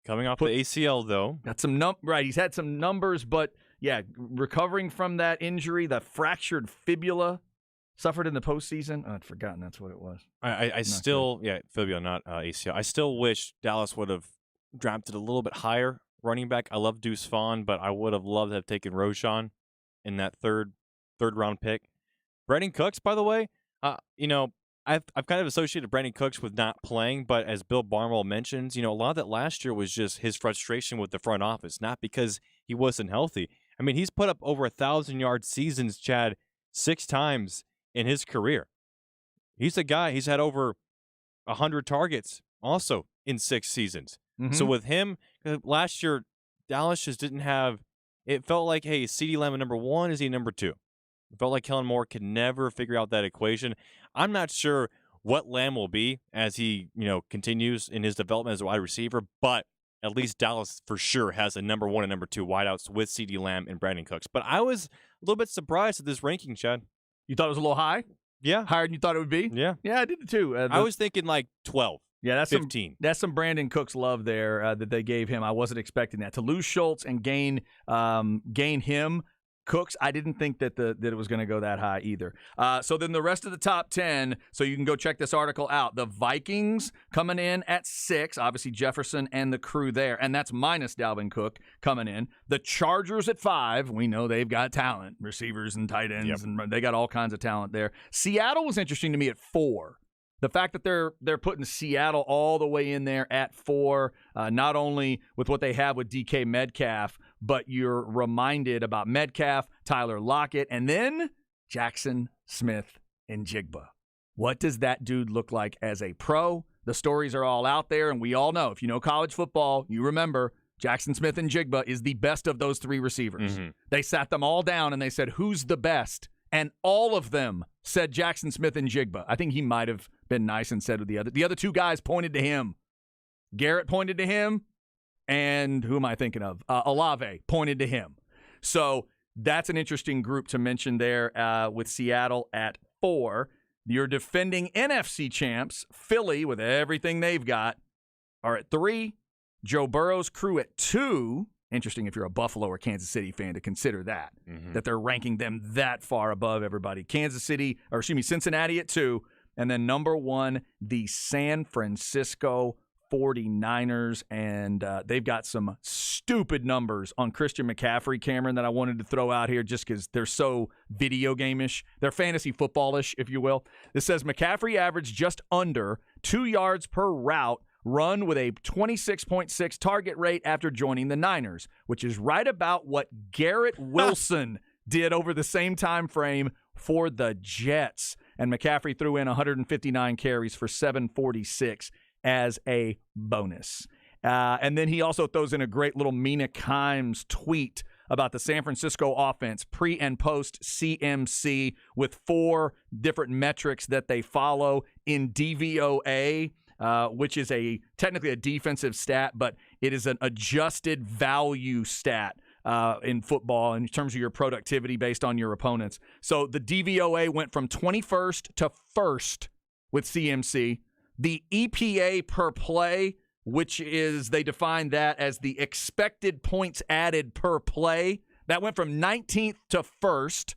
S2: Coming off the ACL, though.
S1: Got some right, he's had some numbers, but, yeah, recovering from that injury, the fractured fibula suffered in the postseason. I'd forgotten that's what it was.
S2: I still, fibula, not ACL. I still wish Dallas would have drafted a little bit higher running back. I love Deuce Vaughn, but I would have loved to have taken Roshan in that third round pick. Brandon Cooks, by the way, I've kind of associated Brandon Cooks with not playing, but as Bill Barnwell mentions, a lot of that last year was just his frustration with the front office, not because he wasn't healthy. I mean, he's put up over 1,000-yard seasons, Chad, 6 times in his career. He's a guy, he's had over 100 targets also in 6 seasons. So with him, last year, Dallas just didn't have, it felt like, hey, is CeeDee Lamb number 1? Is he number 2? It felt like Kellen Moore could never figure out that equation. I'm not sure what Lamb will be as he, continues in his development as a wide receiver, but at least Dallas for sure has a number 1 and number 2 wideouts with CeeDee Lamb and Brandon Cooks. But I was a little bit surprised at this ranking, Chad.
S1: You thought it was a little high?
S2: Yeah.
S1: Higher than you thought it would be?
S2: Yeah.
S1: Yeah, I did too.
S2: I was thinking like 12.
S1: Yeah, that's
S2: 15.
S1: That's some Brandon Cooks love there that they gave him. I wasn't expecting that. To lose Schultz and gain him, Cooks, I didn't think that it was going to go that high either. So then the rest of the top 10, so you can go check this article out. The Vikings coming in at 6, obviously Jefferson and the crew there, and that's minus Dalvin Cook coming in. The Chargers at 5, we know they've got talent, receivers and tight ends, and they got all kinds of talent there. Seattle was interesting to me at 4. The fact that they're putting Seattle all the way in there at 4, not only with what they have with DK Metcalf, but you're reminded about Metcalf, Tyler Lockett, and then Jackson Smith and Jigba. What does that dude look like as a pro? The stories are all out there, and we all know, if you know college football, you remember Jackson Smith and Jigba is the best of those 3 receivers. Mm-hmm. They sat them all down, and they said, who's the best? And all of them said Jackson Smith and Jigba. I think he might have been nice and said with the other 2 guys pointed to him. Garrett pointed to him, and who am I thinking of? Olave pointed to him. So that's an interesting group to mention there with Seattle at 4. Your defending NFC champs, Philly, with everything they've got, are at 3. Joe Burrow's crew at 2. Interesting if you're a Buffalo or Kansas City fan to consider that, that they're ranking them that far above everybody. Cincinnati at 2. And then number 1, the San Francisco 49ers, and they've got some stupid numbers on Christian McCaffrey, Cameron, that I wanted to throw out here just because they're so video game-ish. They're fantasy football-ish, if you will. This says McCaffrey averaged just under 2 yards per route run with a 26.6 target rate after joining the Niners, which is right about what Garrett Wilson did over the same time frame for the Jets. And McCaffrey threw in 159 carries for 746 as a bonus. And then he also throws in a great little Mina Kimes tweet about the San Francisco offense, pre and post CMC, with 4 different metrics that they follow in DVOA, which is technically a defensive stat, but it is an adjusted value stat in football in terms of your productivity based on your opponents. So the DVOA went from 21st to 1st with CMC. The EPA per play, which is, they define that as the expected points added per play, that went from 19th to 1st.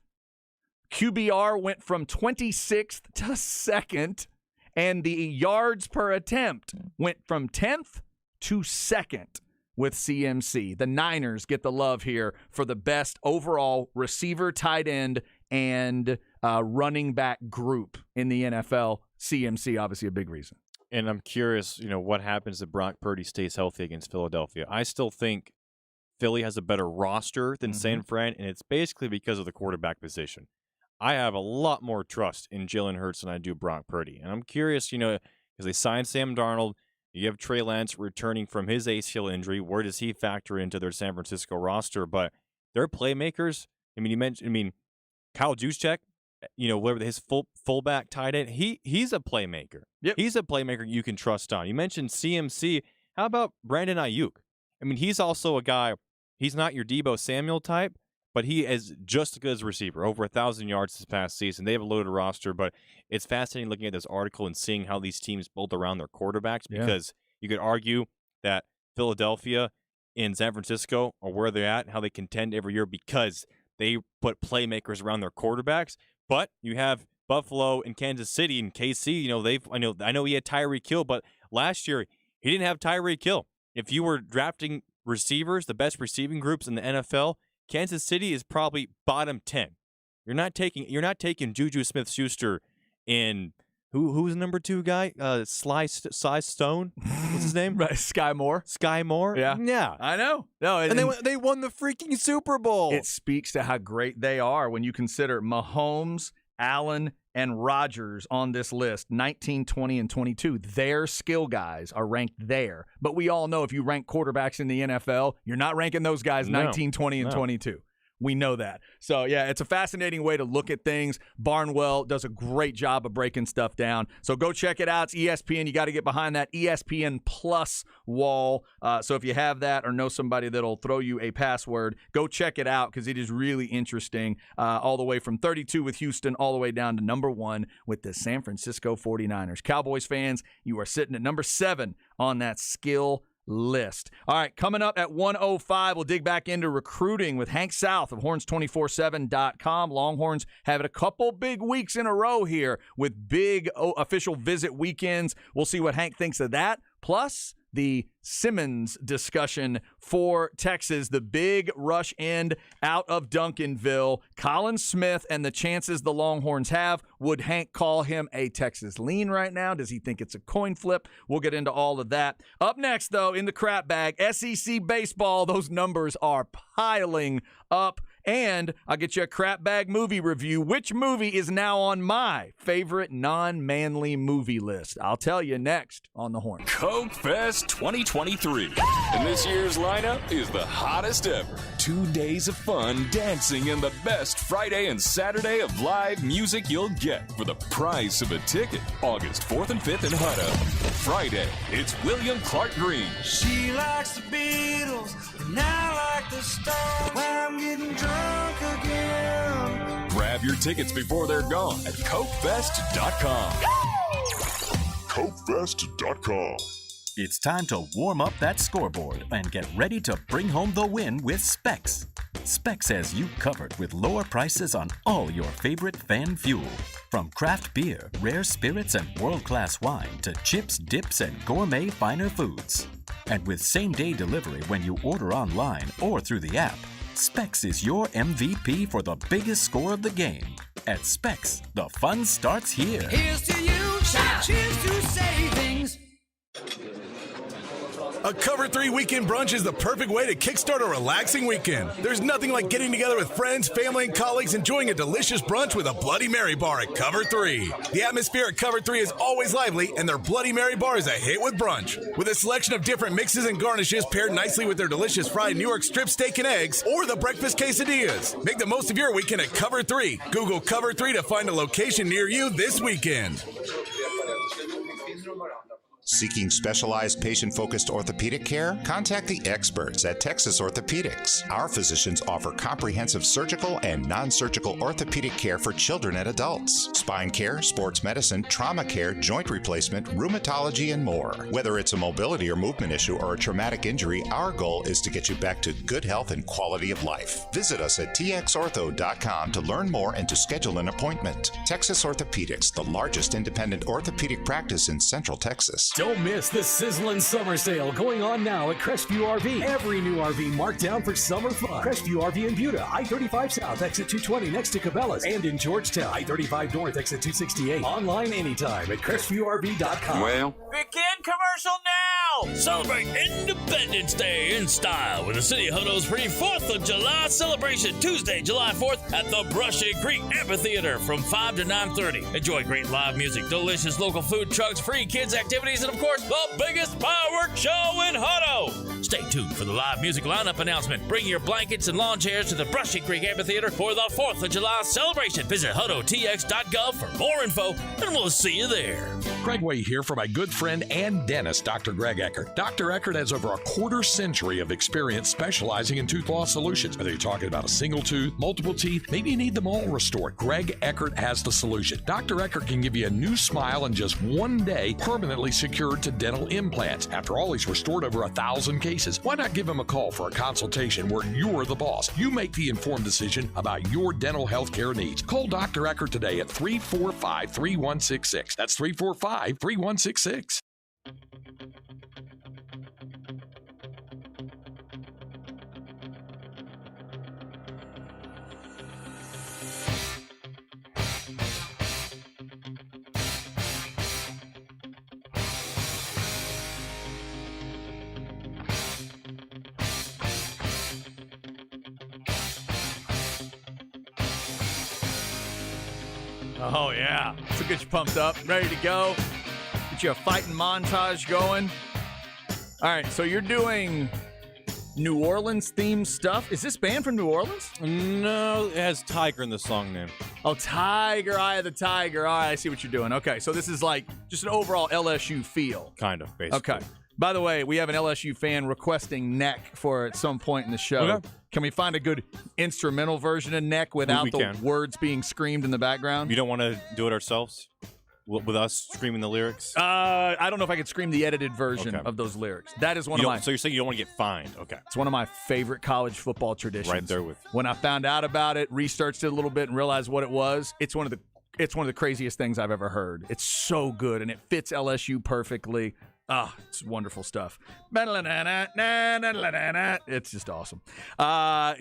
S1: QBR went from 26th to 2nd. And the yards per attempt went from 10th to 2nd with CMC. The Niners get the love here for the best overall receiver, tight end, and running back group in the NFL. CMC, obviously a big reason.
S2: And I'm curious, what happens if Brock Purdy stays healthy against Philadelphia. I still think Philly has a better roster than San Fran, and it's basically because of the quarterback position. I have a lot more trust in Jalen Hurts than I do Brock Purdy. And I'm curious, because they signed Sam Darnold. You have Trey Lance returning from his ACL injury. Where does he factor into their San Francisco roster? But their playmakers, Kyle Juszczyk, whatever his fullback tight end, he's a playmaker.
S1: Yep.
S2: He's a playmaker you can trust on. You mentioned CMC. How about Brandon Ayuk? He's also a guy, he's not your Deebo Samuel type, but he is just as good as a receiver, over 1,000 yards this past season. They have a loaded roster, but it's fascinating looking at this article and seeing how these teams build around their quarterbacks, because you could argue that Philadelphia and San Francisco are where they're at and how they contend every year because they put playmakers around their quarterbacks. But you have Buffalo and Kansas City and KC. I know he had Tyreek Hill, but last year he didn't have Tyreek Hill. If you were drafting receivers, the best receiving groups in the NFL, Kansas City is probably bottom 10. You're not taking Juju Smith-Schuster in who's the number 2 guy? Sly Stone. What's his name?
S1: Right, Sky Moore.
S2: Sky Moore.
S1: Yeah. I know. No,
S2: and they won the freaking Super Bowl.
S1: It speaks to how great they are when you consider Mahomes, Allen, and Rodgers on this list, 19, 20, and 22. Their skill guys are ranked there. But we all know if you rank quarterbacks in the NFL, you're not ranking those guys 19, 20, and 22. We know that. So, yeah, it's a fascinating way to look at things. Barnwell does a great job of breaking stuff down. So go check it out. It's ESPN. You got to get behind that ESPN Plus wall. So if you have that or know somebody that'll throw you a password, go check it out because it is really interesting. All the way from 32 with Houston all the way down to number 1 with the San Francisco 49ers. Cowboys fans, you are sitting at number 7 on that skill list. All right, coming up at 1:05, we'll dig back into recruiting with Hank South of horns247.com. Longhorns having a couple big weeks in a row here with big official visit weekends. We'll see what Hank thinks of that. Plus, the Simmons discussion for Texas, the big rush end out of Duncanville, Colin Smith and the chances the Longhorns have. Would Hank call him a Texas lean right now? Does he think it's a coin flip? We'll get into all of that. Up next, though, in the crap bag, SEC baseball, those numbers are piling up. And I'll get you a crap bag movie review. Which movie is now on my favorite non-manly movie list? I'll tell you next on The Horn.
S12: Coke Fest 2023. And this year's lineup is the hottest ever. 2 days of fun, dancing, and the best Friday and Saturday of live music you'll get for the price of a ticket. August 4th and 5th in Hutto. Friday, it's William Clark Green.
S10: She likes the Beatles, and I like the Stones. I'm getting drunk again.
S12: Grab your tickets before they're gone at CokeFest.com.
S13: CokeFest.com.
S14: It's time to warm up that scoreboard and get ready to bring home the win with Specs. Specs has you covered with lower prices on all your favorite fan fuel. From craft beer, rare spirits, and world-class wine to chips, dips, and gourmet finer foods. And with same-day delivery when you order online or through the app, Specs is your MVP for the biggest score of the game. At Specs, the fun starts here.
S10: Here's to you, cheers to savings.
S15: A Cover 3 weekend brunch is the perfect way to kickstart a relaxing weekend. There's nothing like getting together with friends, family, and colleagues enjoying a delicious brunch with a Bloody Mary bar at Cover 3. The atmosphere at Cover 3 is always lively, and their Bloody Mary bar is a hit with brunch. With a selection of different mixes and garnishes paired nicely with their delicious fried New York strip steak and eggs, or the breakfast quesadillas. Make the most of your weekend at Cover 3. Google Cover 3 to find a location near you this weekend.
S16: Seeking specialized patient-focused orthopedic care? Contact the experts at Texas Orthopedics. Our physicians offer comprehensive surgical and non-surgical orthopedic care for children and adults, spine care, sports medicine, trauma care, joint replacement, rheumatology, and more. Whether it's a mobility or movement issue or a traumatic injury, our goal is to get you back to good health and quality of life. Visit us at txortho.com to learn more and to schedule an appointment. Texas Orthopedics, the largest independent orthopedic practice in Central Texas.
S17: Don't miss the sizzling summer sale going on now at Crestview RV. Every new RV marked down for summer fun. Crestview RV in Buda, I-35 South, exit 220 next to Cabela's. And in Georgetown, I-35 North, exit 268. Online anytime at CrestviewRV.com.
S12: Well,
S18: begin commercial now! Celebrate Independence Day in style with the City of Hutto's free 4th of July celebration Tuesday, July 4th at the Brushy Creek Amphitheater from 5 to 9:30. Enjoy great live music, delicious local food trucks, free kids activities, and of course, the biggest fireworks show in Hutto. Stay tuned for the live music lineup announcement. Bring your blankets and lawn chairs to the Brushy Creek Amphitheater for the 4th of July celebration. Visit HuttoTX.gov for more info, and we'll see you there.
S19: Greg Way here for my good friend and dentist, Dr. Greg Eckert. Dr. Eckert has over a quarter-century of experience specializing in tooth loss solutions. Whether you're talking about a single tooth, multiple teeth, maybe you need them all restored, Greg Eckert has the solution. Dr. Eckert can give you a new smile in just 1 day, permanently secured to dental implants. After all, he's restored over 1,000 cases. Why not give him a call for a consultation where you're the boss? You make the informed decision about your dental health care needs. Call Dr. Eckert today at 345-3166. That's 345-3166.
S1: Oh, yeah. So get you pumped up, ready to go. Get you a fighting montage going. All right, so you're doing New Orleans themed stuff. Is this band from New Orleans?
S2: No, it has Tiger in the song name.
S1: Oh, Tiger, Eye of the Tiger. All right, I see what you're doing. Okay, so this is like just an overall LSU feel.
S2: Kind of, basically.
S1: Okay. By the way, we have an LSU fan requesting Neck for at some point in the show.
S2: Okay.
S1: Can we find a good instrumental version of Neck without the words being screamed in the background?
S2: You don't want to do it ourselves? With us screaming the lyrics?
S1: I don't know if I could scream the edited version of those lyrics. That is one of my...
S2: So you're saying you don't want to get fined? Okay.
S1: It's one of my favorite college football traditions.
S2: Right there with...
S1: When I found out about it, researched it a little bit, and realized what it was, it's one of the craziest things I've ever heard. It's so good, and it fits LSU perfectly. It's wonderful stuff. It's just awesome.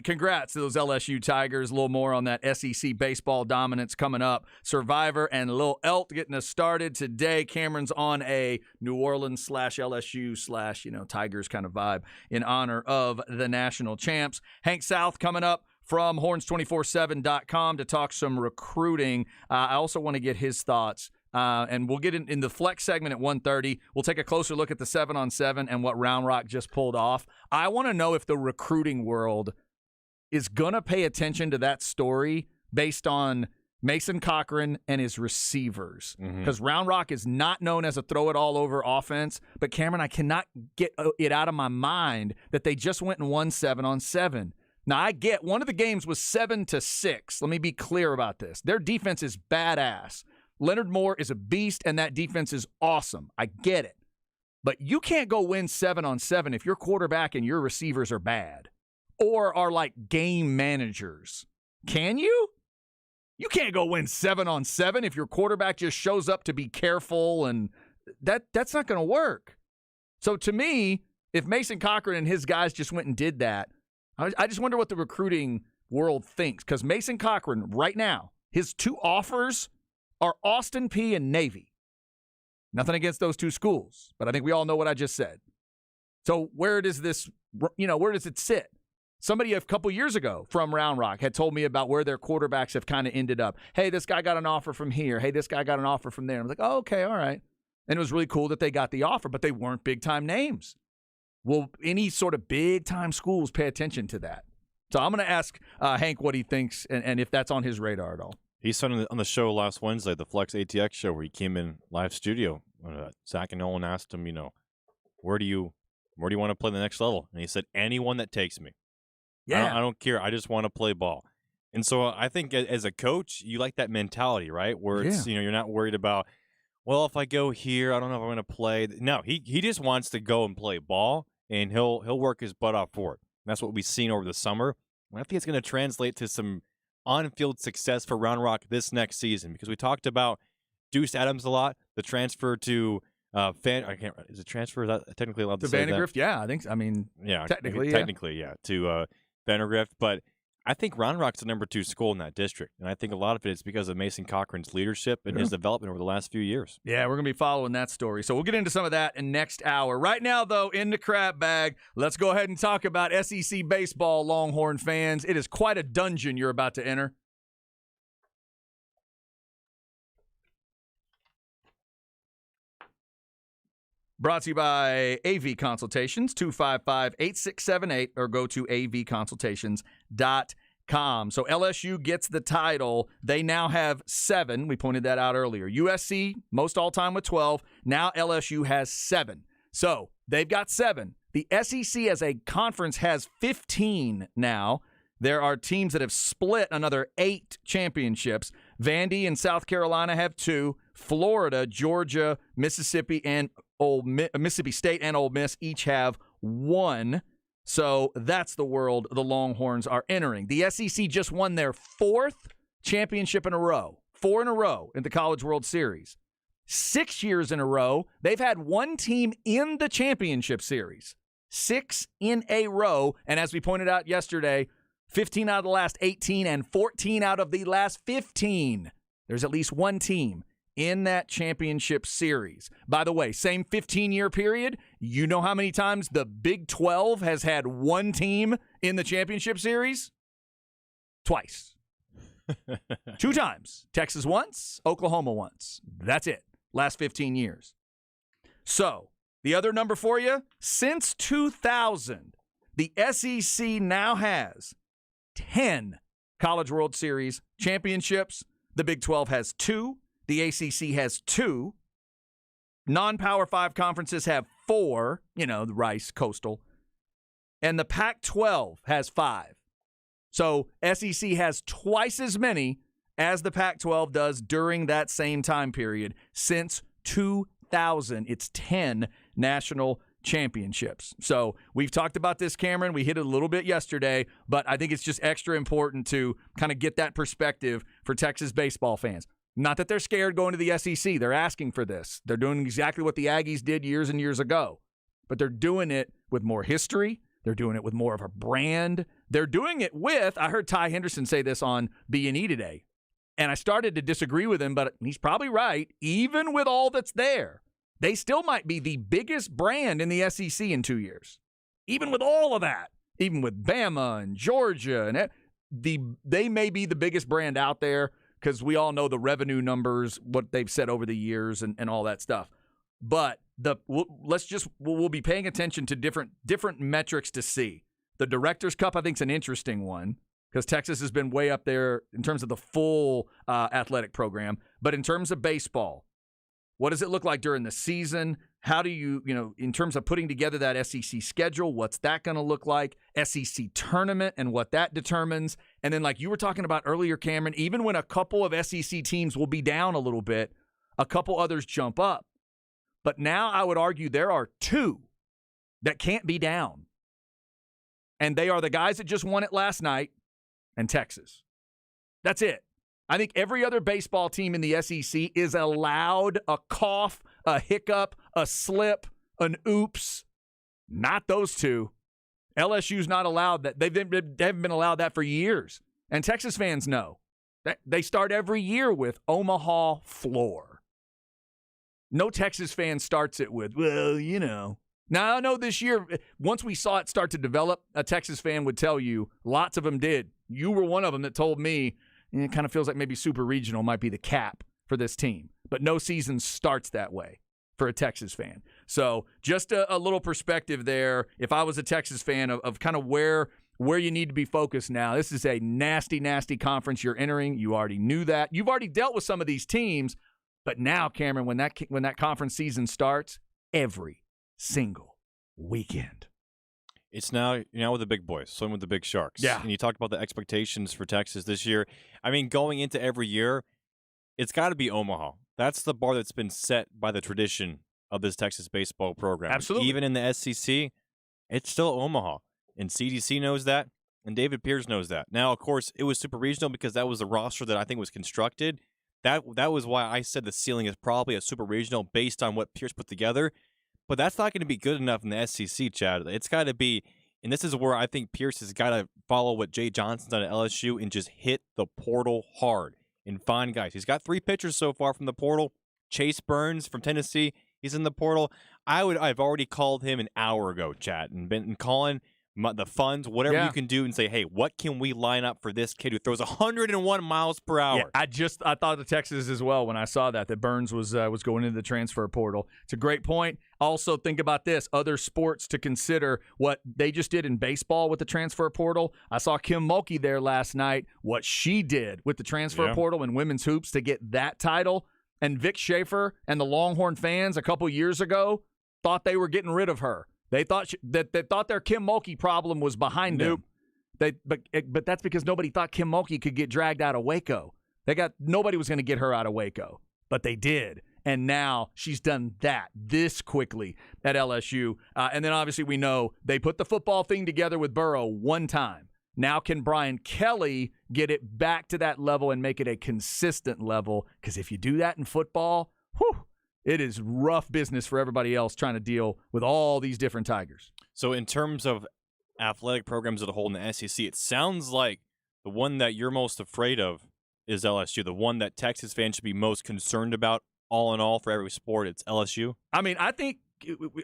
S1: Congrats to those LSU Tigers. A little more on that SEC baseball dominance coming up. Survivor and Lil Elt getting us started today. Cameron's on a New Orleans / LSU / Tigers kind of vibe in honor of the national champs. Hank South coming up from horns247.com to talk some recruiting. I also want to get his thoughts. And we'll get in the flex segment at 1:30. We'll take a closer look at the 7-on-7 and what Round Rock just pulled off. I want to know if the recruiting world is going to pay attention to that story based on Mason Cochran and his receivers. Because Round Rock is not known as a throw-it-all-over offense. But, Cameron, I cannot get it out of my mind that they just went and won 7-on-7. Now, I get one of the games was 7-6. Let me be clear about this. Their defense is badass. Leonard Moore is a beast, and that defense is awesome. I get it. But you can't go win 7-on-7 if your quarterback and your receivers are bad or are like game managers. Can you? You can't go win 7-on-7 if your quarterback just shows up to be careful, and that's not going to work. So to me, if Mason Cochran and his guys just went and did that, I just wonder what the recruiting world thinks. Because Mason Cochran, right now, his two offers are Austin Peay and Navy. Nothing against those two schools, but I think we all know what I just said. So where does it sit? Somebody a couple years ago from Round Rock had told me about where their quarterbacks have kind of ended up. Hey, this guy got an offer from here. Hey, this guy got an offer from there. I'm like, oh, okay, all right. And it was really cool that they got the offer, but they weren't big-time names. Will any sort of big-time schools pay attention to that? So I'm going to ask Hank what he thinks and if that's on his radar at all.
S2: He said on the show last Wednesday, the Flex ATX show, where he came in live studio. Zach and Nolan asked him, where do you want to play the next level? And he said, anyone that takes me.
S1: Yeah,
S2: I don't care. I just want to play ball. And so I think as a coach, you like that mentality, right? Where it's you're not worried about, well, if I go here, I don't know if I'm going to play. No, he just wants to go and play ball, and he'll work his butt off for it. And that's what we've seen over the summer. And I think it's going to translate to some on-field success for Round Rock this next season, because we talked about Deuce Adams a lot, the transfer to is it transfer? Is that technically allowed to say
S1: Vandergrift?
S2: that?
S1: Yeah, I think. Technically,
S2: to Vandergrift. But I think Round Rock's the number 2 school in that district, and I think a lot of it is because of Mason Cochran's leadership and his development over the last few years.
S1: Yeah, we're going to be following that story. So we'll get into some of that in next hour. Right now, though, in the crab bag, let's go ahead and talk about SEC baseball, Longhorn fans. It is quite a dungeon you're about to enter. Brought to you by AV Consultations, 255-8678, or go to avconsultations.com. So LSU gets the title. They now have 7. We pointed that out earlier. USC, most all-time with 12. Now LSU has 7. So they've got 7. The SEC as a conference has 15 now. There are teams that have split another 8 championships. Vandy and South Carolina have 2. Florida, Georgia, Mississippi, and Mississippi State and Ole Miss each have 1. So that's the world the Longhorns are entering. The SEC just won their 4th championship in a row. 4 in a row in the College World Series. 6 years in a row, they've had 1 team in the championship series. 6 in a row. And as we pointed out yesterday, 15 out of the last 18 and 14 out of the last 15. There's at least 1 team in that championship series. By the way, same 15-year period, you know how many times the Big 12 has had 1 team in the championship series? Twice. 2 times. Texas once, Oklahoma once. That's it. Last 15 years. So, the other number for you, since 2000, The SEC now has 10 College World Series championships. The Big 12 has 2. The ACC has 2. Non-Power 5 conferences have 4, the Rice, Coastal. And the Pac-12 has 5. So SEC has twice as many as the Pac-12 does during that same time period. Since 2000, it's 10 national championships. So we've talked about this, Cameron. We hit it a little bit yesterday, but I think it's just extra important to kind of get that perspective for Texas baseball fans. Not that they're scared going to the SEC. They're asking for this. They're doing exactly what the Aggies did years and years ago, but they're doing it with more history. They're doing it with more of a brand. They're doing it with, I heard Ty Henderson say this on B&E today, and I started to disagree with him, but he's probably right. Even with all that's there, they still might be the biggest brand in the SEC in 2 years. Even with all of that, even with Bama and Georgia, and they may be the biggest brand out there because we all know the revenue numbers, what they've said over the years and all that stuff. But we'll be paying attention to different metrics to see. The Directors Cup, I think, is an interesting one because Texas has been way up there in terms of the full athletic program. But in terms of baseball, what does it look like during the season? How do you, in terms of putting together that SEC schedule, what's that going to look like? SEC tournament and what that determines. And then like you were talking about earlier, Cameron, even when a couple of SEC teams will be down a little bit, a couple others jump up. But now I would argue there are 2 that can't be down. And they are the guys that just won it last night and Texas. That's it. I think every other baseball team in the SEC is allowed a cough, a hiccup, a slip, an oops. Not those 2. LSU's not allowed that. They haven't been allowed that for years. And Texas fans know. They start every year with Omaha floor. No Texas fan starts it with, Now, I know this year, once we saw it start to develop, a Texas fan would tell you, lots of them did. You were one of them that told me, it kind of feels like maybe Super Regional might be the cap for this team. But no season starts that way for a Texas fan. So just a little perspective there. If I was a Texas fan of kind of where you need to be focused now. This is a nasty, nasty conference you're entering. You already knew that. You've already dealt with some of these teams. But now, Cameron, when that conference season starts, every single weekend.
S2: It's now with the big boys, swimming with the big sharks.
S1: Yeah.
S2: And you talked about the expectations for Texas this year. I mean, going into every year, it's got to be Omaha. That's the bar that's been set by the tradition of this Texas baseball program.
S1: Absolutely.
S2: Even in the SEC, it's still Omaha. And CDC knows that, and David Pierce knows that. Now, of course, it was super regional because that was the roster that I think was constructed. That was why I said the ceiling is probably a super regional based on what Pierce put together. But that's not going to be good enough in the SEC, Chad. It's got to be, and this is where I think Pierce has got to follow what Jay Johnson's done at LSU and just hit the portal hard and find guys. He's got 3 pitchers so far from the portal. Chase Burns from Tennessee, he's in the portal. I've already called him an hour ago, Chad, and been calling the funds, whatever you can do, and say, hey, what can we line up for this kid who throws 101 miles per hour?
S1: Yeah, I thought of Texas as well when I saw that Burns was going into the transfer portal. It's a great point. Also, think about this. Other sports to consider what they just did in baseball with the transfer portal. I saw Kim Mulkey there last night, what she did with the transfer portal in women's hoops to get that title. And Vic Schaefer and the Longhorn fans a couple years ago thought they were getting rid of her. They thought they thought their Kim Mulkey problem was behind them. But that's because nobody thought Kim Mulkey could get dragged out of Waco. Nobody was going to get her out of Waco, but they did. And now she's done that this quickly at LSU. And then obviously we know they put the football thing together with Burrow one time. Now can Brian Kelly get it back to that level and make it a consistent level? Because if you do that in football, it is rough business for everybody else trying to deal with all these different Tigers.
S2: So in terms of athletic programs as a whole in the SEC, it sounds like the one that you're most afraid of is LSU, the one that Texas fans should be most concerned about all in all for every sport. It's LSU.
S1: I mean, I think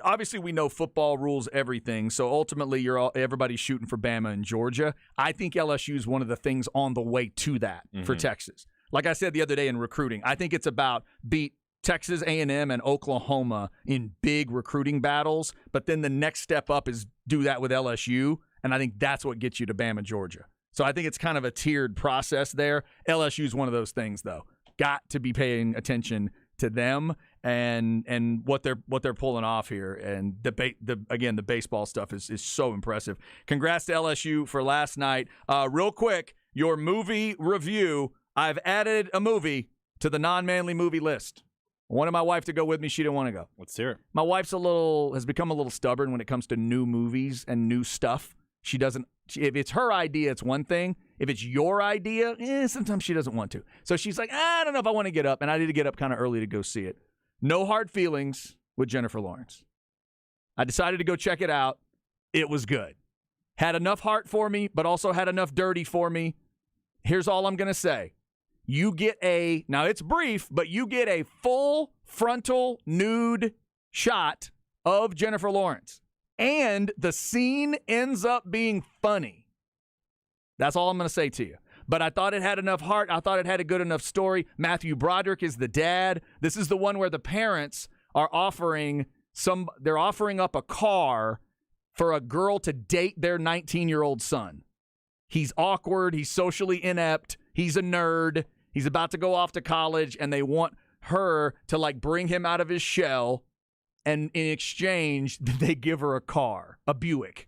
S1: obviously we know football rules everything, so ultimately everybody's shooting for Bama and Georgia. I think LSU is one of the things on the way to that for Texas. Like I said the other day in recruiting, I think it's about beat Texas A&M and Oklahoma in big recruiting battles, but then the next step up is do that with LSU, and I think that's what gets you to Bama, Georgia. So I think it's kind of a tiered process there. LSU is one of those things, though. Got to be paying attention to them and what they're pulling off here. And the baseball stuff is so impressive. Congrats to LSU for last night. Real quick, your movie review. I've added a movie to the non-manly movie list. I wanted my wife to go with me. She didn't want to go.
S2: Let's hear it.
S1: My wife's has become a little stubborn when it comes to new movies and new stuff. She doesn't. If it's her idea, it's one thing. If it's your idea, sometimes she doesn't want to. So she's like, I don't know if I want to get up, and I need to get up kind of early to go see it. No Hard Feelings with Jennifer Lawrence. I decided to go check it out. It was good. Had enough heart for me, but also had enough dirty for me. Here's all I'm going to say. You get now it's brief, but you get a full frontal nude shot of Jennifer Lawrence. And the scene ends up being funny. That's all I'm going to say to you. But I thought it had enough heart. I thought it had a good enough story. Matthew Broderick is the dad. This is the one where the parents are offering up a car for a girl to date their 19-year-old son. He's awkward. He's socially inept. He's a nerd. He's about to go off to college, and they want her to, bring him out of his shell. And in exchange, they give her a car, a Buick.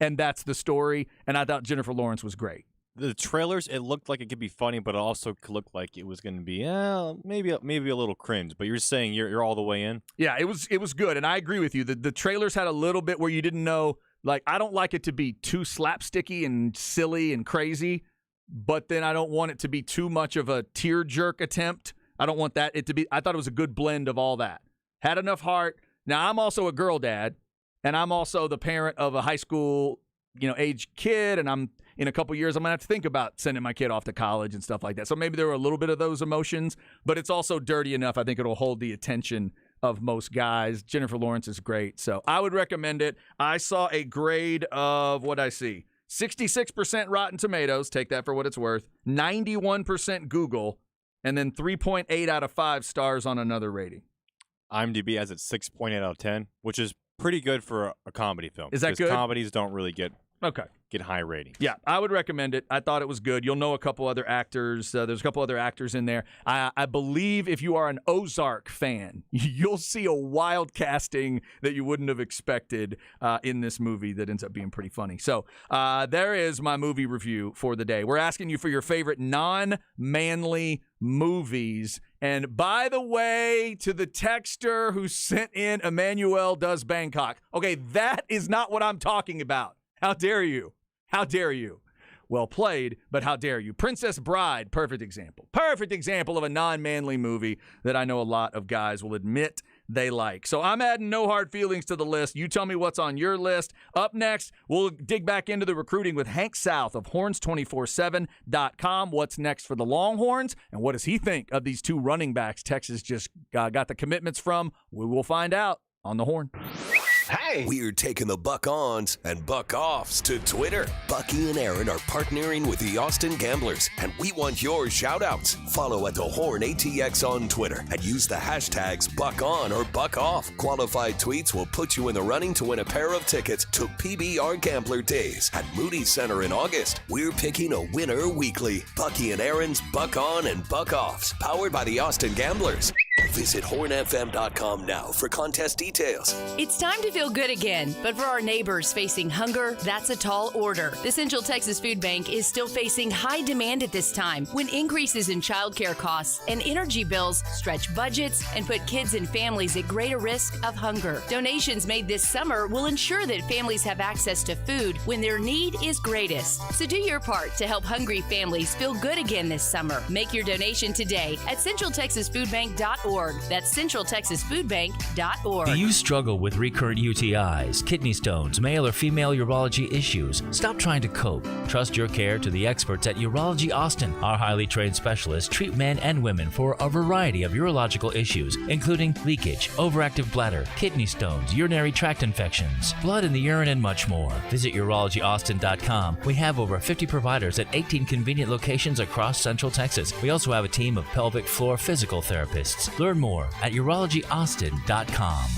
S1: And that's the story. And I thought Jennifer Lawrence was great.
S2: The trailers, it looked like it could be funny, but it also could look like it was going to be maybe a little cringe. But you're saying you're all the way in?
S1: Yeah, it was good. And I agree with you. The trailers had a little bit where you didn't know. I don't like it to be too slapsticky and silly and crazy. But then I don't want it to be too much of a tear-jerk attempt. I don't want it to be. I thought it was a good blend of all that. Had enough heart. Now, I'm also a girl dad, and I'm also the parent of a high school, age kid, and in a couple years, I'm going to have to think about sending my kid off to college and stuff like that. So maybe there were a little bit of those emotions, but it's also dirty enough. I think it'll hold the attention of most guys. Jennifer Lawrence is great, so I would recommend it. I saw a grade of, what'd I see? 66% Rotten Tomatoes, take that for what it's worth, 91% Google, and then 3.8 out of 5 stars on another rating.
S2: IMDb has it 6.8 out of 10, which is pretty good for a comedy film.
S1: Is that good?
S2: Comedies don't really get high ratings.
S1: Yeah, I would recommend it. I thought it was good. You'll know a couple other actors. There's a couple other actors in there. I believe if you are an Ozark fan, you'll see a wild casting that you wouldn't have expected in this movie that ends up being pretty funny. So there is my movie review for the day. We're asking you for your favorite non-manly movies. And by the way, to the texter who sent in Emmanuel Does Bangkok. Okay, that is not what I'm talking about. How dare you? How dare you? Well played, but how dare you? Princess Bride, perfect example. Perfect example of a non-manly movie that I know a lot of guys will admit they like. So I'm adding No Hard Feelings to the list. You tell me what's on your list. Up next, we'll dig back into the recruiting with Hank South of horns247.com. What's next for the Longhorns, and what does he think of these two running backs Texas just got the commitments from? We will find out on the Horn.
S3: Hey! We're taking the buck-ons and buck-offs to Twitter. Bucky and Aaron are partnering with the Austin Gamblers, and we want your shout-outs. Follow at The Horn ATX on Twitter and use the hashtags buck-on or buck-off. Qualified tweets will put you in the running to win a pair of tickets to PBR Gambler Days at Moody Center in August. We're picking a winner weekly. Bucky and Aaron's Buck-On and Buck-Offs, powered by the Austin Gamblers. Visit hornfm.com now for contest details.
S13: It's time to feel good again, but for our neighbors facing hunger, that's a tall order. The Central Texas Food Bank is still facing high demand at this time when increases in childcare costs and energy bills stretch budgets and put kids and families at greater risk of hunger. Donations made this summer will ensure that families have access to food when their need is greatest. So do your part to help hungry families feel good again this summer. Make your donation today at centraltexasfoodbank.org. That's centraltexasfoodbank.org.
S20: Do you struggle with recurrent UTIs, kidney stones, male or female urology issues? Stop trying to cope. Trust your care to the experts at Urology Austin. Our highly trained specialists treat men and women for a variety of urological issues, including leakage, overactive bladder, kidney stones, urinary tract infections, blood in the urine, and much more. Visit urologyaustin.com. We have over 50 providers at 18 convenient locations across Central Texas. We also have a team of pelvic floor physical therapists. Learn Learn more at urologyaustin.com.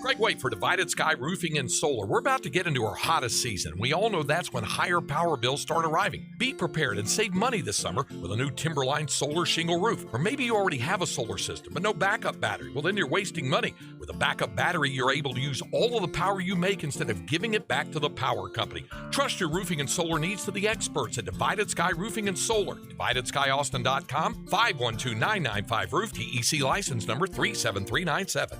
S19: Greg White for Divided Sky Roofing and Solar. We're about to get into our hottest season. We all know that's when higher power bills start arriving. Be prepared and save money this summer with a new Timberline solar shingle roof. Or maybe you already have a solar system but no backup battery. Well, then you're wasting money. With a backup battery, you're able to use all of the power you make instead of giving it back to the power company. Trust your roofing and solar needs to the experts at Divided Sky Roofing and Solar. DividedSkyAustin.com, 512-995-ROOF, TEC license number 37397.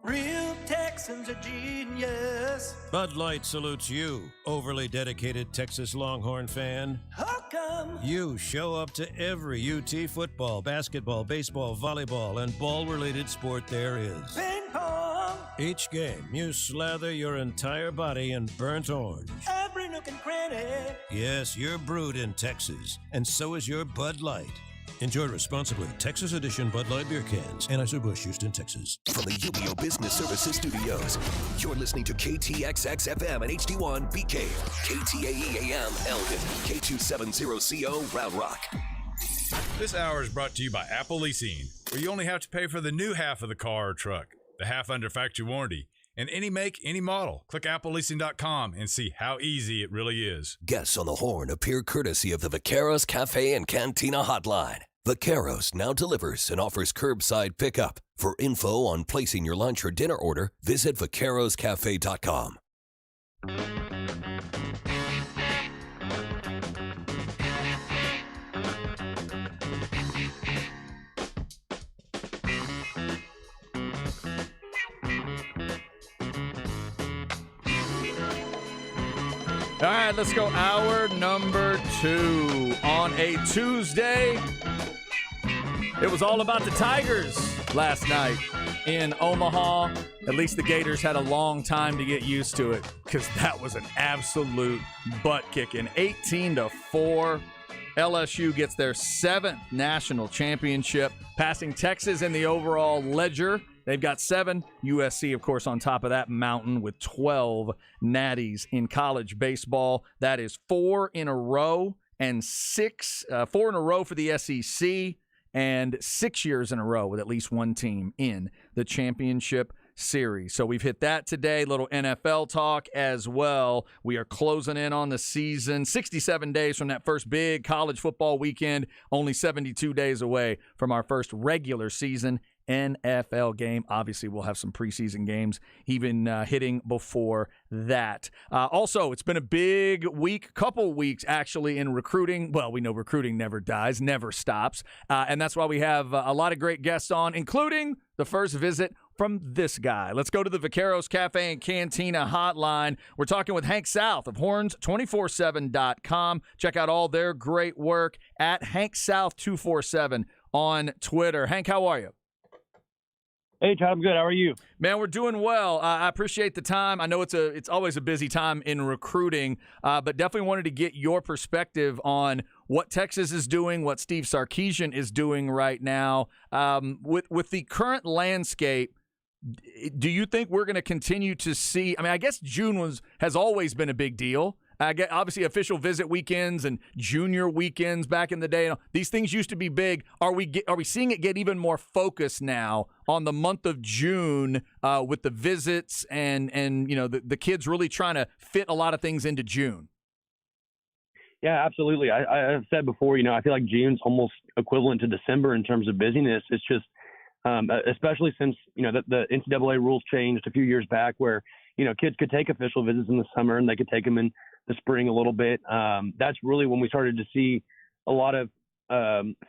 S10: Real Texans are genius.
S21: Bud Light salutes you, overly dedicated Texas Longhorn fan.
S10: How come?
S21: You show up to every UT football, basketball, baseball, volleyball, and ball-related sport there is.
S10: Ping pong.
S21: Each game, you slather your entire body in burnt orange.
S10: Every nook and cranny.
S21: Yes, you're brewed in Texas, and so is your Bud Light. Enjoy responsibly. Texas Edition Bud Light beer cans. Anheuser-Busch, Houston, Texas.
S3: From the UBO Business Services Studios, you're listening to KTXX-FM and HD1 BK, KTAE-AM Elgin, K270CO Round Rock.
S22: This hour is brought to you by Apple Leasing, where you only have to pay for the new half of the car or truck, the half under factory warranty, and any make, any model. Click appleleasing.com and see how easy it really is.
S3: Guests on the Horn appear courtesy of the Vaqueros Cafe and Cantina Hotline. Vaqueros now delivers and offers curbside pickup. For info on placing your lunch or dinner order, visit vaqueroscafe.com.
S1: All right, let's go hour number 2 on a Tuesday. It was all about the Tigers last night in Omaha. At least the Gators had a long time to get used to it because that was an absolute butt-kicking. 18-4. LSU gets their 7th national championship, passing Texas in the overall ledger. They've got 7. USC, of course, on top of that mountain with 12 natties in college baseball. That is 4 in a row and 4 in a row for the SEC and 6 years in a row with at least one team in the championship series. So we've hit that today. Little NFL talk as well. We are closing in on the season. 67 days from that first big college football weekend. Only 72 days away from our first regular season NFL game. Obviously, we'll have some preseason games even hitting before that. Also, it's been a big week, couple weeks actually in recruiting. Well, we know recruiting never dies, never stops. And that's why we have a lot of great guests on, including the first visit from this guy. Let's go to the Vaqueros Cafe and Cantina hotline. We're talking with Hank South of Horns247.com. Check out all their great work at HankSouth247 on Twitter. Hank, how are you?
S23: Hey, Chad, I'm good. How are you?
S1: Man, we're doing well. I appreciate the time. I know it's always a busy time in recruiting, but definitely wanted to get your perspective on what Texas is doing, what Steve Sarkisian is doing right now. With the current landscape, do you think we're going to continue to see – I mean, I guess June has always been a big deal. Obviously, official visit weekends and junior weekends back in the day. These things used to be big. Are we seeing it get even more focused now on the month of June with the visits and the kids really trying to fit a lot of things into June?
S23: Yeah, absolutely. I have said before, I feel like June's almost equivalent to December in terms of busyness. It's just, especially since, the NCAA rules changed a few years back where, kids could take official visits in the summer and they could take them in the spring a little bit. That's really when we started to see a lot of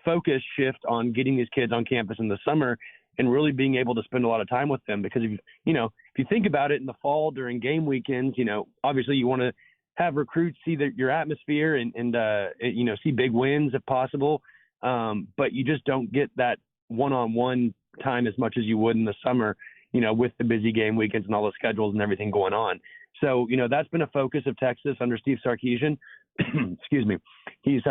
S23: focus shift on getting these kids on campus in the summer and really being able to spend a lot of time with them. Because if you think about it in the fall during game weekends, obviously you want to have recruits see your atmosphere and see big wins if possible. But you just don't get that one-on-one time as much as you would in the summer, with the busy game weekends and all the schedules and everything going on. So, that's been a focus of Texas under Steve Sarkisian. Excuse me. He's,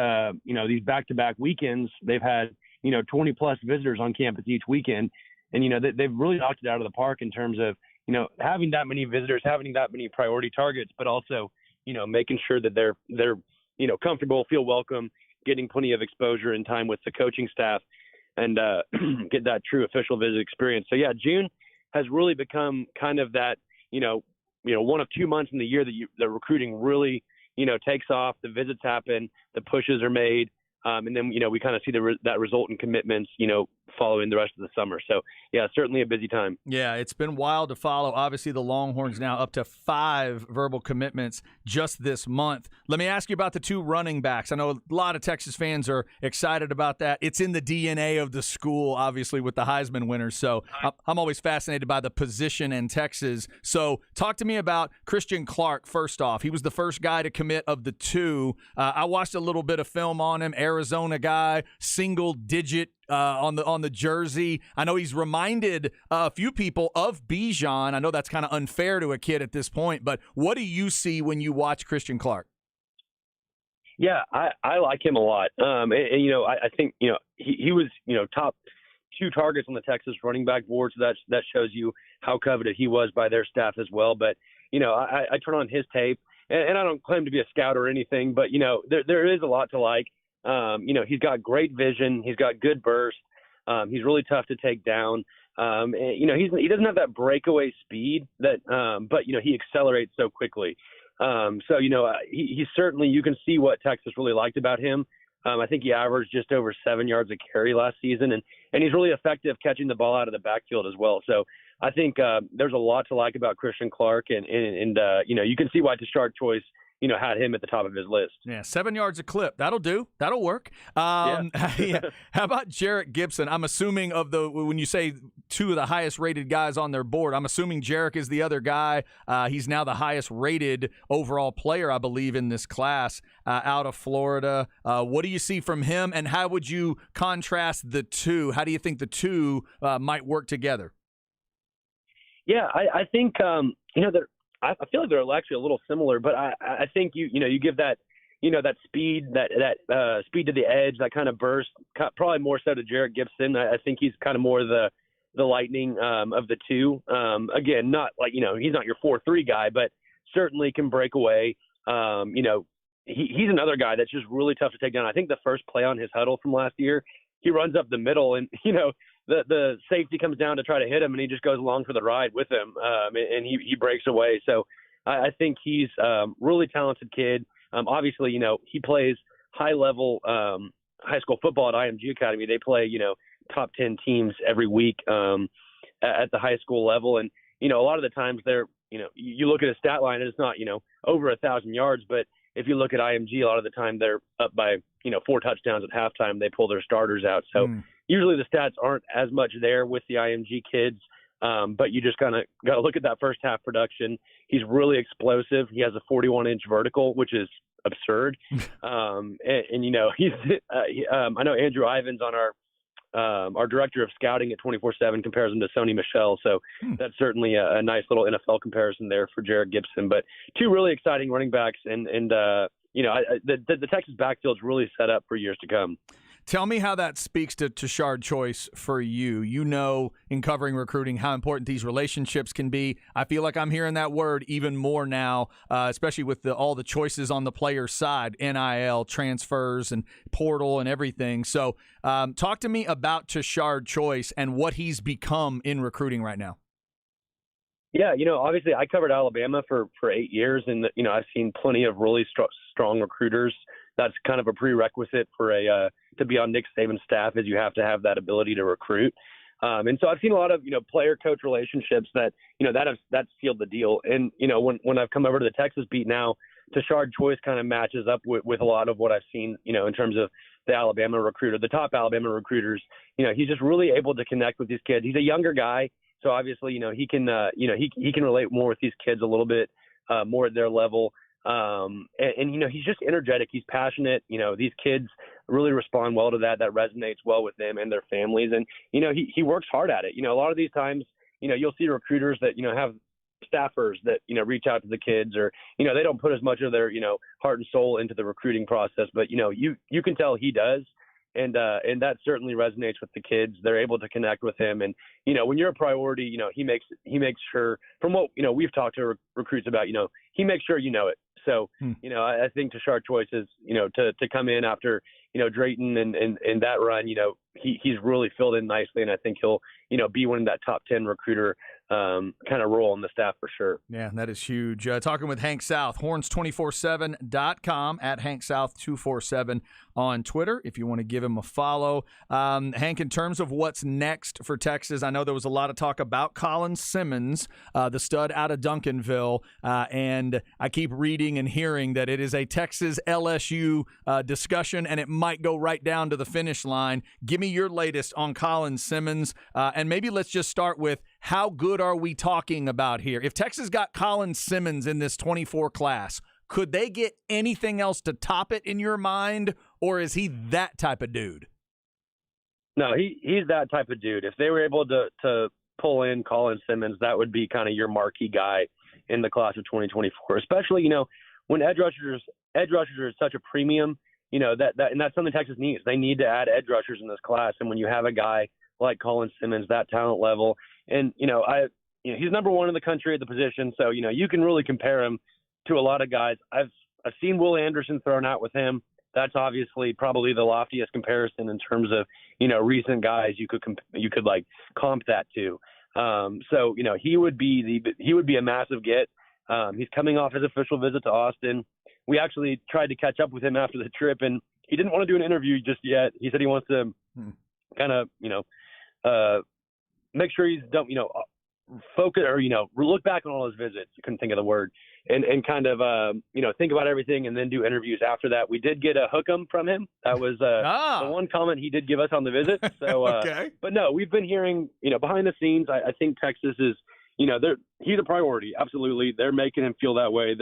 S23: these back-to-back weekends, they've had, 20-plus visitors on campus each weekend. And, they've really knocked it out of the park in terms of, having that many visitors, having that many priority targets, but also, making sure that they're comfortable, feel welcome, getting plenty of exposure and time with the coaching staff. and get that true official visit experience. So yeah, June has really become kind of that, one of 2 months in the year that the recruiting really, takes off. The visits happen, the pushes are made, and then we kind of see that result in commitments, following the rest of the summer. So yeah, certainly a busy time.
S1: Yeah, it's been wild to follow. Obviously, the Longhorns now up to 5 verbal commitments just this month. Let me ask you about the 2 running backs. I know a lot of Texas fans are excited about that. It's in the DNA of the school, obviously, with the Heisman winners. So I'm always fascinated by the position in Texas. So talk to me about Christian Clark first off. He was the first guy to commit of the 2. I watched a little bit of film on him. Arizona guy, single digit on the jersey. I know he's reminded a few people of Bijan. I know that's kind of unfair to a kid at this point, but what do you see when you watch Christian Clark?
S23: Yeah, I like him a lot. I think he was top 2 targets on the Texas running back board, so that shows you how coveted he was by their staff as well. But I turn on his tape, and I don't claim to be a scout or anything, but there is a lot to like. He's got great vision. He's got good burst. He's really tough to take down. He doesn't have that breakaway speed but he accelerates so quickly. He's certainly, you can see what Texas really liked about him. I think he averaged just over 7 yards a carry last season, and he's really effective catching the ball out of the backfield as well. So I think there's a lot to like about Christian Clark, and you can see why Tashard Choice had him at the top of his list.
S1: Yeah, 7 yards a clip. That'll do. That'll work. Yeah. How about Jarek Gibson? I'm assuming when you say 2 of the highest rated guys on their board, I'm assuming Jarek is the other guy. He's now the highest rated overall player, I believe, in this class out of Florida. What do you see from him, and how would you contrast the 2? How do you think the 2 might work together?
S23: Yeah, I think, I feel like they're actually a little similar, but I think you give that that speed, that speed to the edge, that kind of burst, probably more so to Jarek Gibson. I think he's kind of more the lightning of the 2. Again, not like he's not your 4.3 guy, but certainly can break away. He's another guy that's just really tough to take down. I think the first play on his huddle from last year, he runs up the middle, and the safety comes down to try to hit him, and he just goes along for the ride with him, and he breaks away. So I think he's really talented kid. Obviously, he plays high-level high school football at IMG Academy. They play, top 10 teams every week at the high school level. And, a lot of the times they're, you look at a stat line and it's not, over 1,000 yards. But if you look at IMG, a lot of the time they're up by, 4 touchdowns at halftime. They pull their starters out. So usually the stats aren't as much there with the IMG kids. But you just kind of got to look at that first half production. He's really explosive. He has a 41-inch vertical, which is absurd. He's I know Andrew Ivins on our director of scouting at 24/7 compares him to Sony Michel. So that's certainly a nice little NFL comparison there for Jarek Gibson. But 2 really exciting running backs, and the Texas backfield's really set up for years to come.
S1: Tell me how that speaks to Tashard Choice for you. In covering recruiting, how important these relationships can be. I feel like I'm hearing that word even more now, especially with all the choices on the player side, NIL, transfers, and portal and everything. So talk to me about Tashard Choice and what he's become in recruiting right now.
S23: Yeah, obviously I covered Alabama for 8 years, and, I've seen plenty of really strong recruiters. That's kind of a prerequisite for to be on Nick Saban's staff, is you have to have that ability to recruit. And so I've seen a lot of, player-coach relationships that that's sealed the deal. And, when I've come over to the Texas beat now, Tashard Choice kind of matches up with a lot of what I've seen, in terms of the Alabama recruiter, the top Alabama recruiters. He's just really able to connect with these kids. He's a younger guy, so obviously, he can relate more with these kids a little bit more at their level. He's just energetic. He's passionate. These kids really respond well to that. That resonates well with them and their families. And, he works hard at it. A lot of these times, you'll see recruiters that, have staffers that, reach out to the kids, or, they don't put as much of their, heart and soul into the recruiting process, but, you can tell he does. And that certainly resonates with the kids. They're able to connect with him. And, when you're a priority, he makes sure, from what, we've talked to recruits about, he makes sure it. So, I think Tashard Choice is, to come in after, Drayton and that run, he's really filled in nicely, and I think he'll, be one of that top 10 recruiter kind of role on the staff for sure.
S1: Yeah, that is huge. Talking with Hank South, horns247.com, at Hank South 247 on Twitter if you want to give him a follow. Hank, in terms of what's next for Texas, I know there was a lot of talk about Colin Simmons, the stud out of Duncanville, and I keep reading and hearing that it is a Texas LSU discussion, and it might go right down to the finish line. Give me your latest on Colin Simmons, and maybe let's just start with how good are we talking about here? If Texas got Colin Simmons in this 24 class, could they get anything else to top it in your mind, or is he that type of dude?
S23: No, he's that type of dude. If they were able to pull in Colin Simmons, that would be kind of your marquee guy in the class of 2024, especially, when edge rushers are such a premium, that and that's something Texas needs. They need to add edge rushers in this class. And when you have a guy like Colin Simmons, that talent level, and, he's number one in the country at the position. So, you can really compare him to a lot of guys. I've seen Will Anderson thrown out with him. That's obviously probably the loftiest comparison in terms of, recent guys you could like comp that to. So, he would be a massive get. He's coming off his official visit to Austin. We actually tried to catch up with him after the trip, and he didn't want to do an interview just yet. He said he wants to kind of, make sure he's done, focus or, look back on all his visits. I couldn't think of the word, and kind of, think about everything and then do interviews after that. We did get a hook'em from him. That was the one comment he did give us on the visit. So,
S1: okay.
S23: But no, we've been hearing, behind the scenes, I think Texas is, he's a priority. Absolutely. They're making him feel that way.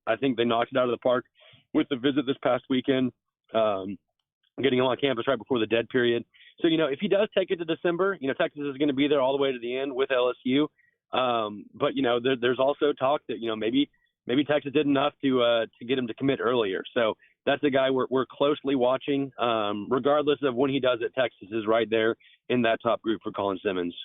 S23: I think they knocked it out of the park with the visit this past weekend, getting him on campus right before the dead period. So, if he does take it to December, Texas is going to be there all the way to the end with LSU. But, there's also talk that, maybe Texas did enough to get him to commit earlier. So that's a guy we're closely watching, regardless of when he does it. Texas is right there in that top group for Colin Simmons.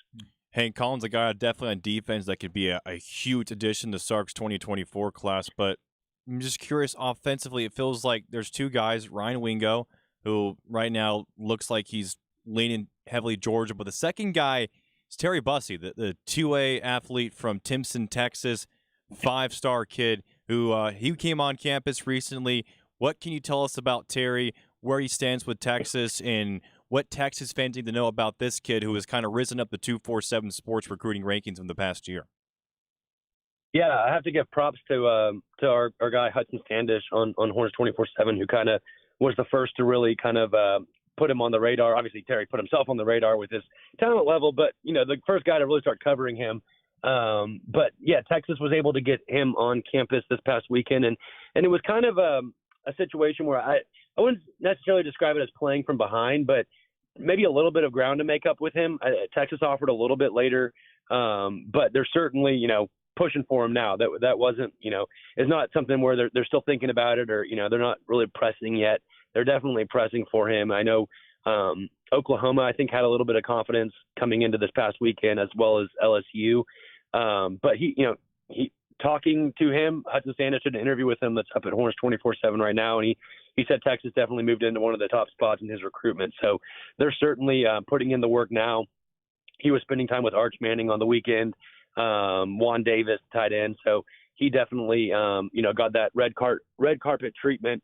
S2: Hank, Colin's a guy definitely on defense that could be a huge addition to Sark's 2024 class. But I'm just curious, offensively, it feels like there's two guys, Ryan Wingo, who right now looks like he's leaning heavily Georgia. But the second guy is Terry Bussey, the 2A athlete from Timpson, Texas, 5-star kid who he came on campus recently. What can you tell us about Terry, where he stands with Texas, and what Texas fans need to know about this kid who has kind of risen up the 247 sports recruiting rankings in the past year?
S23: Yeah, I have to give props to our guy Hudson Standish on Horns 24/7, who kind of was the first to really kind of put him on the radar. Obviously, Terry put himself on the radar with his talent level, but the first guy to really start covering him. But yeah, Texas was able to get him on campus this past weekend, and it was kind of a situation where I wouldn't necessarily describe it as playing from behind, but maybe a little bit of ground to make up with him. Texas offered a little bit later, but they're certainly, pushing for him now. That wasn't, is not something where they're still thinking about it, or, they're not really pressing yet. They're definitely pressing for him. I know Oklahoma, I think, had a little bit of confidence coming into this past weekend, as well as LSU. But he talking to him, Hudson Standish did an interview with him that's up at Horns 24/7 right now, and he said Texas definitely moved into one of the top spots in his recruitment. So they're certainly putting in the work now. He was spending time with Arch Manning on the weekend, Juan Davis, tight end. So he definitely, got that red carpet treatment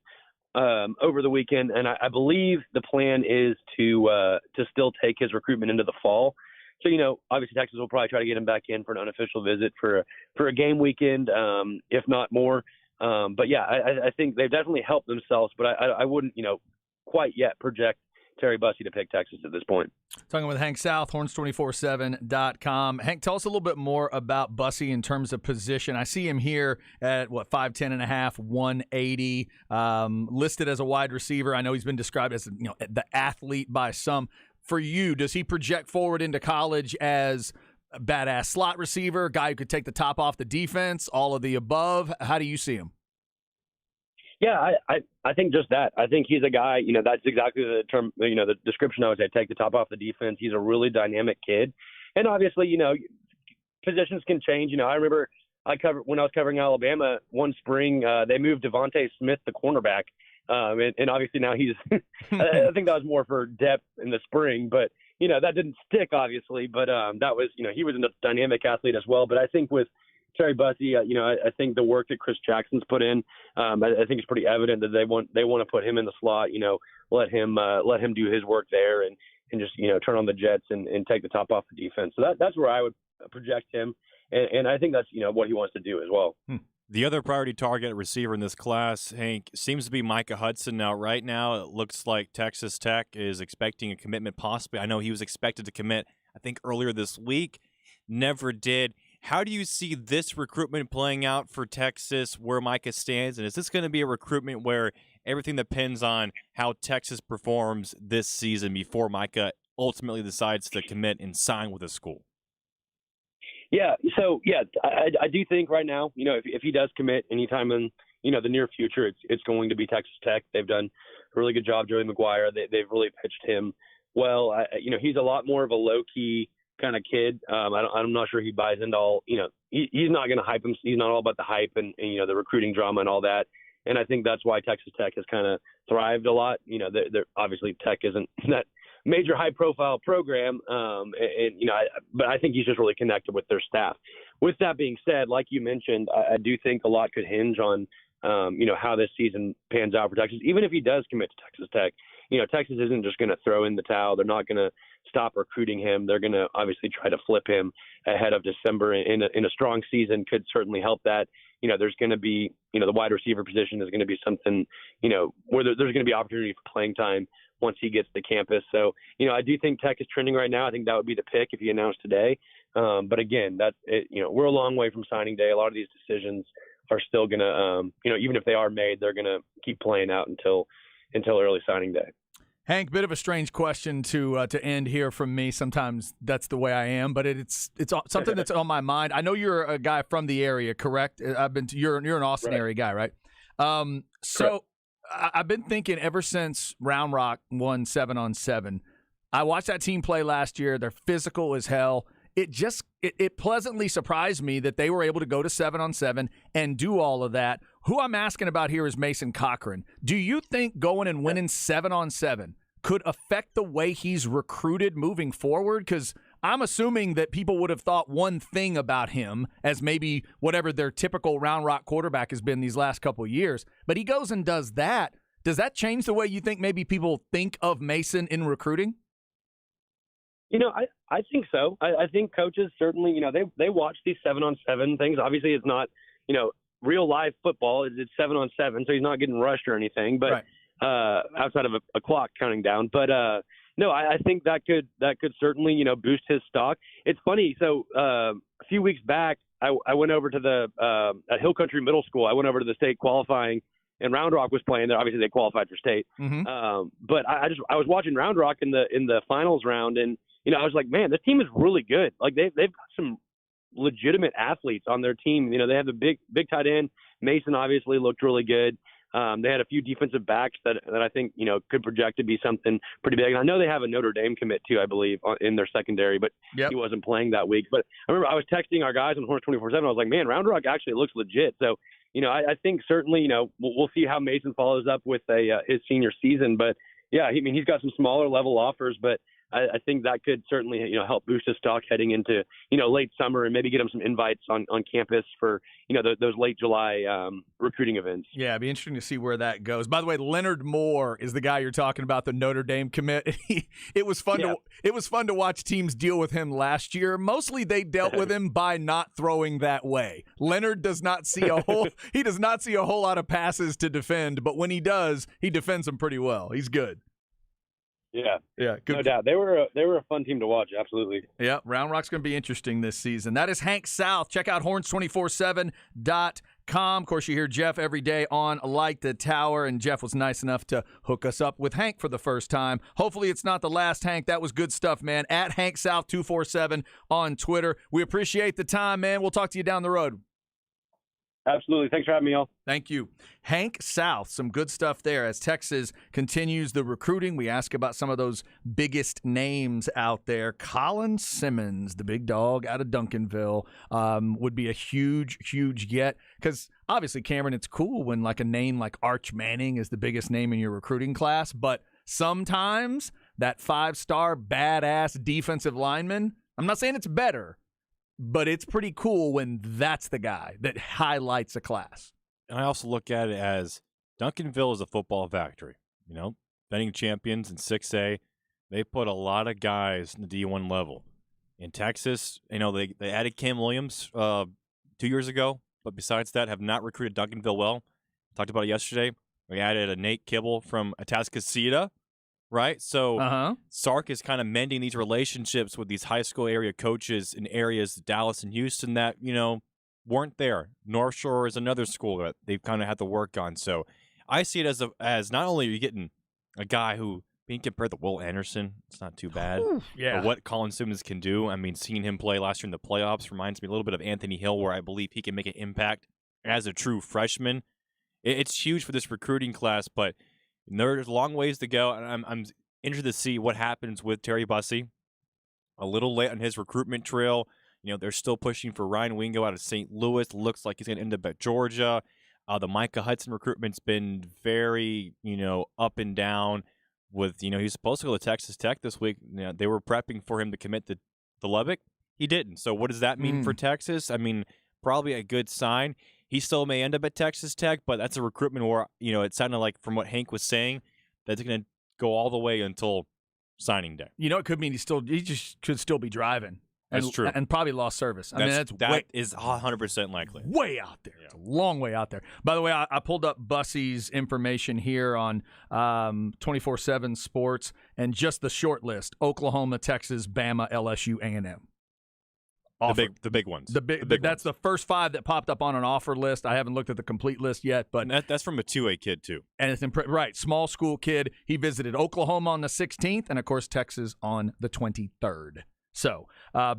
S23: over the weekend. And I believe the plan is to still take his recruitment into the fall. So, obviously Texas will probably try to get him back in for an unofficial visit for a game weekend, if not more. But yeah, I think they've definitely helped themselves, but I wouldn't, quite yet project Terry Bussey to pick Texas at this point.
S1: Talking with Hank South, horns247.com. Hank, tell us a little bit more about Bussey in terms of position. I see him here at 5'10 and a half, 180, listed as a wide receiver. I know he's been described as the athlete by some. For you, does he project forward into college as a badass slot receiver, guy who could take the top off the defense, all of the above? How do you see him?
S23: Yeah, I think just that. I think he's a guy, that's exactly the term, the description I would say, take the top off the defense. He's a really dynamic kid. And obviously, positions can change. I remember when I was covering Alabama one spring, they moved Devontae Smith, the cornerback, And obviously now he's I think that was more for depth in the spring, but that didn't stick obviously, but that was he was a dynamic athlete as well. But I think with Terry Bussey, I think the work that Chris Jackson's put in, I think it's pretty evident that they want to put him in the slot, let him do his work there and just turn on the jets and take the top off the defense. So that's where I would project him, and I think that's what he wants to do as well.
S2: The other priority target receiver in this class, Hank, seems to be Micah Hudson. Now, right now, it looks like Texas Tech is expecting a commitment possibly. I know he was expected to commit, I think, earlier this week. Never did. How do you see this recruitment playing out for Texas, where Micah stands? And is this going to be a recruitment where everything depends on how Texas performs this season before Micah ultimately decides to commit and sign with a school?
S23: Yeah. So I do think right now, if he does commit anytime in the near future, it's going to be Texas Tech. They've done a really good job. Joey McGuire, they've really pitched him well. He's a lot more of a low key kind of kid. I'm not sure he buys into all. He's not going to hype him. He's not all about the hype and the recruiting drama and all that. And I think that's why Texas Tech has kind of thrived a lot. They're obviously Tech isn't that major high-profile program, but I think he's just really connected with their staff. With that being said, like you mentioned, I do think a lot could hinge on, how this season pans out for Texas. Even if he does commit to Texas Tech, Texas isn't just going to throw in the towel. They're not going to stop recruiting him. They're going to obviously try to flip him ahead of December. In a strong season could certainly help that. There's going to be, the wide receiver position is going to be something, where there's going to be opportunity for playing time once he gets to campus. So, I do think Tech is trending right now. I think that would be the pick if he announced today. But again, that's it. We're a long way from signing day. A lot of these decisions are still going to, even if they are made, they're going to keep playing out until early signing day.
S1: Hank, bit of a strange question to end here from me. Sometimes that's the way I am, but it's something that's on my mind. I know you're a guy from the area, correct? You're an Austin area guy, right? So I've been thinking ever since Round Rock won 7-on-7. I watched that team play last year. They're physical as hell. It pleasantly surprised me that they were able to go to 7-on-7 and do all of that. Who I'm asking about here is Mason Cochran. Do you think going and winning 7-on-7 could affect the way he's recruited moving forward? Because I'm assuming that people would have thought one thing about him as maybe whatever their typical Round Rock quarterback has been these last couple of years. But he goes and does that. Does that change the way you think maybe people think of Mason in recruiting?
S23: I think so. I think coaches certainly, they watch these 7-on-7 things. Obviously, it's not, real live football. It's 7-on-7, so he's not getting rushed or anything. But outside of a clock counting down. But no, I think that could certainly boost his stock. It's funny. So a few weeks back, I went over to the at Hill Country Middle School. I went over to the state qualifying, and Round Rock was playing there. Obviously, they qualified for state. But I was watching Round Rock in the finals round, and I was like, man, this team is really good. Like they've got some legitimate athletes on their team. They have the big tight end. Mason obviously looked really good. They had a few defensive backs that I think could project to be something pretty big. And I know they have a Notre Dame commit too, I believe, in their secondary, but he wasn't playing that week. But I remember I was texting our guys on Horns 24/7. I was like, man, Round Rock actually looks legit. So I think certainly we'll see how Mason follows up with his senior season. But yeah, he's got some smaller level offers, but I think that could certainly, help boost his stock heading into, late summer and maybe get him some invites on campus for, those late July recruiting events.
S1: Yeah, it'd be interesting to see where that goes. By the way, Leonard Moore is the guy you're talking about, the Notre Dame commit. It was fun to watch teams deal with him last year. Mostly they dealt with him by not throwing that way. Leonard does not see a whole lot of passes to defend, but when he does, he defends them pretty well. He's good.
S23: Yeah,
S1: good.
S23: No doubt. They were a fun team to watch, absolutely.
S1: Yeah, Round Rock's going to be interesting this season. That is Hank South. Check out horns247.com. Of course, you hear Jeff every day on Light the Tower, and Jeff was nice enough to hook us up with Hank for the first time. Hopefully it's not the last, Hank. That was good stuff, man. At Hank South 247 on Twitter. We appreciate the time, man. We'll talk to you down the road.
S23: Absolutely. Thanks for having me on.
S1: Thank you. Hank South, some good stuff there. As Texas continues the recruiting, we ask about some of those biggest names out there. Colin Simmons, the big dog out of Duncanville, would be a huge, huge get. Because obviously, Cameron, it's cool when like a name like Arch Manning is the biggest name in your recruiting class. But sometimes that 5-star badass defensive lineman, I'm not saying it's better, but it's pretty cool when that's the guy that highlights a class.
S2: And I also look at it as Duncanville is a football factory. Defending champions in 6A, they put a lot of guys in the D1 level. In Texas, they added Cam Williams 2 years ago, but besides that, have not recruited Duncanville well. Talked about it yesterday. We added a Nate Kibble from Atascocita. Right? So Sark is kind of mending these relationships with these high school area coaches in areas, Dallas and Houston, that, weren't there. North Shore is another school that they've kind of had to work on. So I see it as not only are you getting a guy who, being compared to Will Anderson, it's not too bad.
S1: Yeah.
S2: But what Colin Simmons can do, I mean, seeing him play last year in the playoffs reminds me a little bit of Anthony Hill, where I believe he can make an impact as a true freshman. It's huge for this recruiting class, but there's long ways to go, and I'm interested to see what happens with Terry Bussey. A little late on his recruitment trail. They're still pushing for Ryan Wingo out of St. Louis. Looks like he's going to end up at Georgia. The Micah Hudson recruitment's been very, up and down. With he's supposed to go to Texas Tech this week. They were prepping for him to commit to Lubbock. He didn't. So what does that mean for Texas? I mean, probably a good sign. He still may end up at Texas Tech, but that's a recruitment where, it sounded like from what Hank was saying, that's going to go all the way until signing day.
S1: It could mean he just could still be driving.
S2: That's true.
S1: And probably lost service.
S2: That is 100% likely.
S1: Way out there. Yeah. It's a long way out there. By the way, I pulled up Bussey's information here on 24/7 Sports, and just the short list: Oklahoma, Texas, Bama, LSU, A&M.
S2: The big ones.
S1: That's the first 5 that popped up on an offer list. I haven't looked at the complete list yet, but
S2: that's from a 2A kid too.
S1: And it's right, small school kid. He visited Oklahoma on the 16th, and of course Texas on the 23rd. So,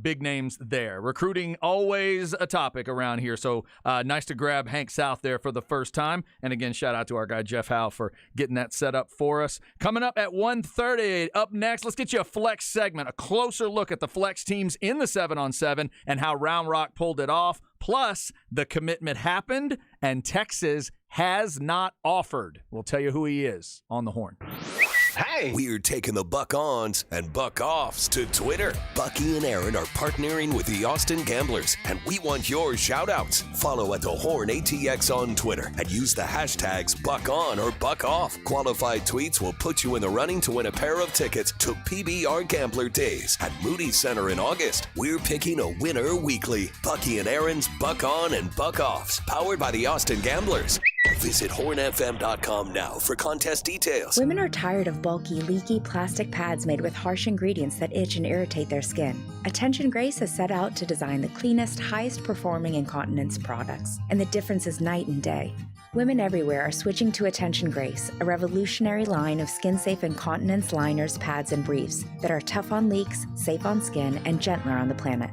S1: big names there. Recruiting, always a topic around here. So, nice to grab Hank South there for the first time. And again, shout out to our guy, Jeff Howe, for getting that set up for us. Coming up at 1:30, up next, let's get you a flex segment, a closer look at the flex teams in the 7-on-7 and how Round Rock pulled it off. Plus, the commitment happened, and Texas has not offered. We'll tell you who he is on the horn.
S3: Hey! We're taking the buck-ons and buck-offs to Twitter. Bucky and Aaron are partnering with the Austin Gamblers, and we want your shout-outs. Follow at The Horn ATX on Twitter and use the hashtags #BuckOn or #BuckOff. Qualified tweets will put you in the running to win a pair of tickets to PBR Gambler Days at Moody Center in August. We're picking a winner weekly. Bucky and Aaron's Buck-On and Buck-Offs, powered by the Austin Gamblers. Visit hornfm.com now for contest details.
S4: Women are tired of bulky, leaky plastic pads made with harsh ingredients that itch and irritate their skin. Attention Grace has set out to design the cleanest, highest performing incontinence products, and the difference is night and day. Women everywhere are switching to Attention Grace, a revolutionary line of skin-safe incontinence liners, pads, and briefs that are tough on leaks, safe on skin, and gentler on the planet.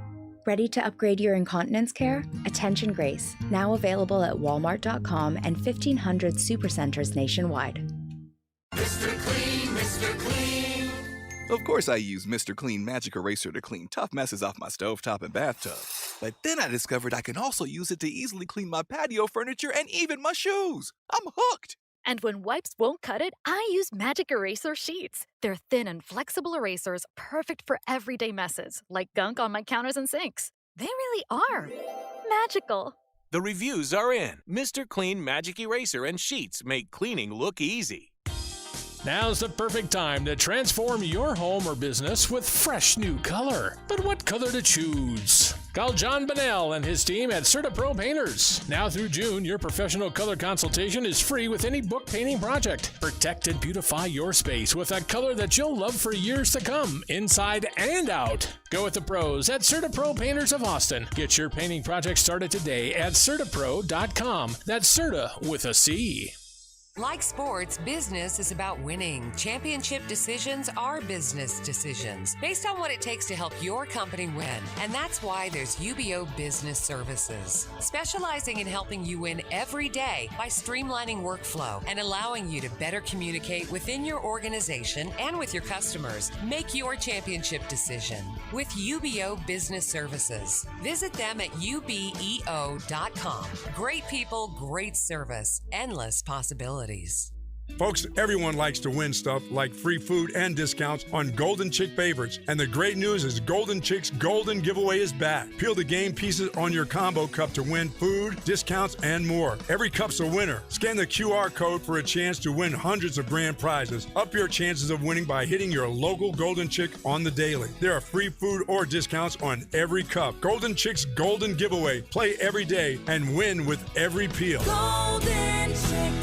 S4: Ready to upgrade your incontinence care? Attention Grace, now available at walmart.com and 1,500 supercenters nationwide.
S6: Mr. Clean, Mr. Clean. Of course I use Mr. Clean Magic Eraser to clean tough messes off my stovetop and bathtub. But then I discovered I can also use it to easily clean my patio furniture and even my shoes. I'm hooked.
S7: And when wipes won't cut it, I use Magic Eraser Sheets. They're thin and flexible erasers, perfect for everyday messes, like gunk on my counters and sinks. They really are magical.
S24: The reviews are in. Mr. Clean Magic Eraser and Sheets make cleaning look easy.
S19: Now's the perfect time to transform your home or business with fresh new color. But what color to choose? Call John Bonnell and his team at CertaPro Painters. Now through June, your professional color consultation is free with any book painting project. Protect and beautify your space with a color that you'll love for years to come, inside and out. Go with the pros at CertaPro Painters of Austin. Get your painting project started today at CertaPro.com. That's Certa with a C.
S5: Like sports, business is about winning. Championship decisions are business decisions based on what it takes to help your company win. And that's why there's UBO Business Services, specializing in helping you win every day by streamlining workflow and allowing you to better communicate within your organization and with your customers. Make your championship decision with UBO Business Services. Visit them at ubeo.com. Great people, great service, endless possibilities.
S8: Folks, everyone likes to win stuff like free food and discounts on Golden Chick favorites. And the great news is Golden Chick's Golden Giveaway is back. Peel the game pieces on your combo cup to win food, discounts, and more. Every cup's a winner. Scan the QR code for a chance to win hundreds of grand prizes. Up your chances of winning by hitting your local Golden Chick on the daily. There are free food or discounts on every cup. Golden Chick's Golden Giveaway. Play every day and win with every peel.
S10: Golden Chick.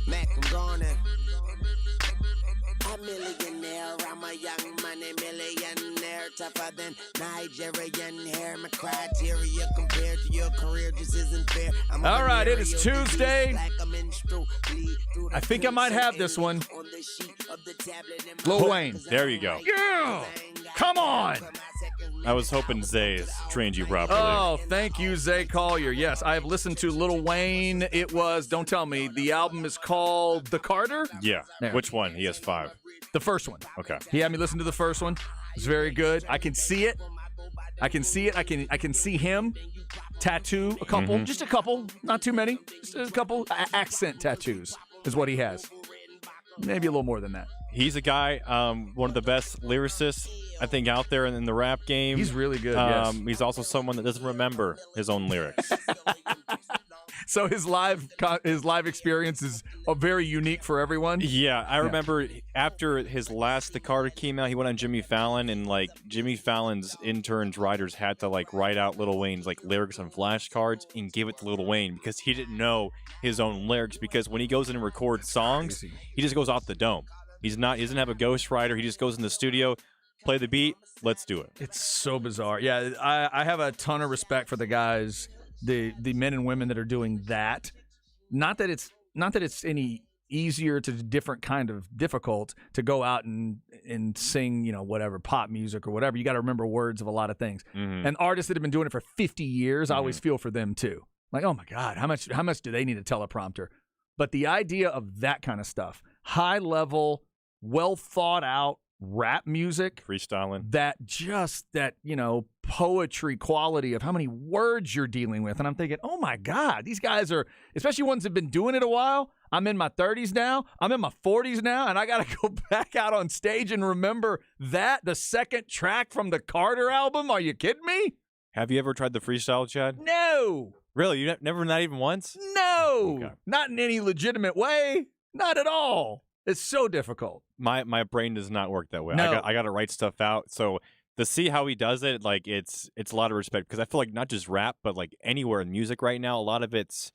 S9: Mac, I'm gone in. A millionaire, I'm a young money millionaire, tougher than Nigerian hair. My criteria compared to your career just isn't fair.
S1: All right, it is Tuesday. I think I might have this one. Lil Wayne.
S2: There you go.
S1: Yeah! Come on!
S2: I was hoping Zay's trained you properly.
S1: Oh, thank you, Zay Collier. Yes, I have listened to Lil Wayne. It was, don't tell me, the album is called The Carter?
S2: Yeah.
S1: There.
S2: Which one? He has 5.
S1: The first one.
S2: Okay.
S1: He had me listen to the first one. It's very good. I can see it. I can see see him tattoo a couple, just a couple, not too many, just a couple accent tattoos is what he has. Maybe a little more than that.
S2: He's a guy, one of the best lyricists, I think, out there in the rap game.
S1: He's really good, yes.
S2: He's also someone that doesn't remember his own lyrics.
S1: So his live experience is very unique for everyone.
S2: Yeah, I remember after his last The Carter came out, he went on Jimmy Fallon, and like Jimmy Fallon's interns, writers had to like write out Lil Wayne's like lyrics on flashcards and give it to Lil Wayne because he didn't know his own lyrics. Because when he goes in and records songs, he just goes off the dome. He doesn't have a ghostwriter. He just goes in the studio, play the beat, let's do it.
S1: It's so bizarre. Yeah, I have a ton of respect for the guys, the men and women that are doing that. Not that it's any easier to different kind of difficult to go out and sing, whatever, pop music or whatever. You got to remember words of a lot of things.
S2: Mm-hmm.
S1: And artists that have been doing it for 50 years, I always feel for them too. Like, oh my God, how much do they need a teleprompter? But the idea of that kind of stuff, high level, well thought out rap music,
S2: freestyling,
S1: that poetry quality of how many words you're dealing with. And I'm thinking, oh my God, these guys are, especially ones that have been doing it a while. I'm in my 30s now. I'm in my 40s now. And I got to go back out on stage and remember the second track from the Carter album. Are you kidding me?
S2: Have you ever tried the freestyle, Chad?
S1: No.
S2: Really? You never, not even once?
S1: No.
S2: Okay.
S1: Not in any legitimate way. Not at all. It's so difficult.
S2: My brain does not work that way.
S1: No.
S2: I got to write stuff out. So to see how he does it, like it's a lot of respect because I feel like not just rap, but like anywhere in music right now, a lot of it's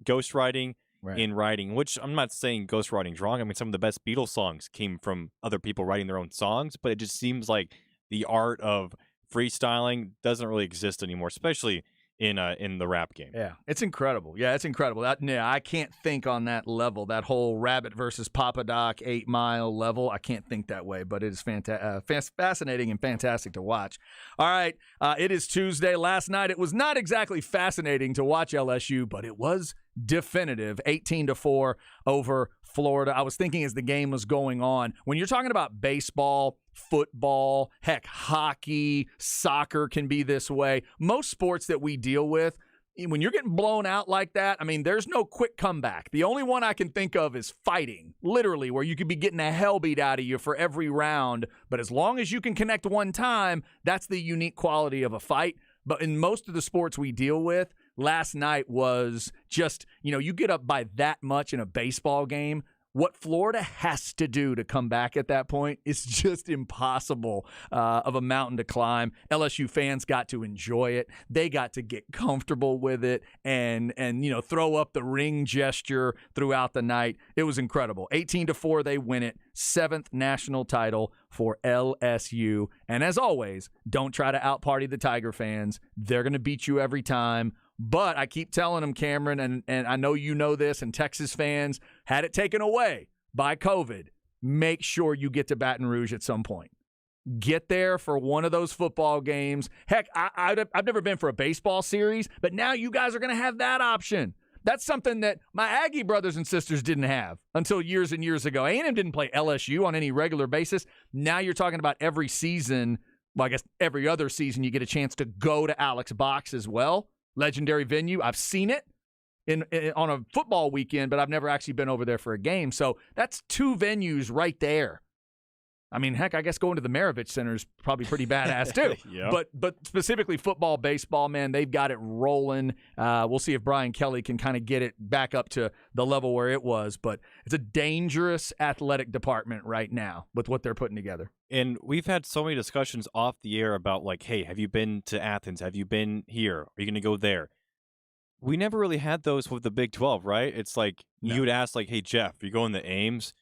S2: ghostwriting in writing. Which I'm not saying ghostwriting's wrong. I mean, some of the best Beatles songs came from other people writing their own songs, but it just seems like the art of freestyling doesn't really exist anymore, especially in the rap game.
S1: Yeah, it's incredible. Yeah, it's incredible. I can't think on that level, that whole Rabbit versus Papa Doc 8 Mile level. I can't think that way, but it is fascinating and fantastic to watch. All right, it is Tuesday. Last night, it was not exactly fascinating to watch LSU, but it was definitive, 18-4 over Florida. I was thinking as the game was going on, when you're talking about baseball, football, heck, hockey, soccer can be this way. Most sports that we deal with, when you're getting blown out like that, I mean, there's no quick comeback. The only one I can think of is fighting, literally, where you could be getting a hell beat out of you for every round. But as long as you can connect one time, that's the unique quality of a fight. But in most of the sports we deal with, last night was just, you get up by that much in a baseball game. what Florida has to do to come back at that point is just impossible of a mountain to climb. LSU fans got to enjoy it. They got to get comfortable with it and throw up the ring gesture throughout the night. It was incredible. 18-4, they win it. 7th national title for LSU. And as always, don't try to out-party the Tiger fans. They're going to beat you every time. But I keep telling them, Cameron, and I know you know this, and Texas fans had it taken away by COVID. Make sure you get to Baton Rouge at some point. Get there for one of those football games. Heck, I've never been for a baseball series, but now you guys are going to have that option. That's something that my Aggie brothers and sisters didn't have until years and years ago. A&M didn't play LSU on any regular basis. Now you're talking about every season, well, I guess every other season, you get a chance to go to Alex Box as well. Legendary venue. I've seen it on a football weekend, but I've never actually been over there for a game. So that's 2 venues right there. I mean, heck, I guess going to the Maravich Center is probably pretty badass too.
S2: Yep.
S1: But specifically football, baseball, man, they've got it rolling. We'll see if Brian Kelly can kind of get it back up to the level where it was. But it's a dangerous athletic department right now with what they're putting together.
S2: And we've had so many discussions off the air about, like, hey, have you been to Athens? Have you been here? Are you going to go there? We never really had those with the Big 12, right? It's like you would ask, like, hey, Jeff, you going to Ames?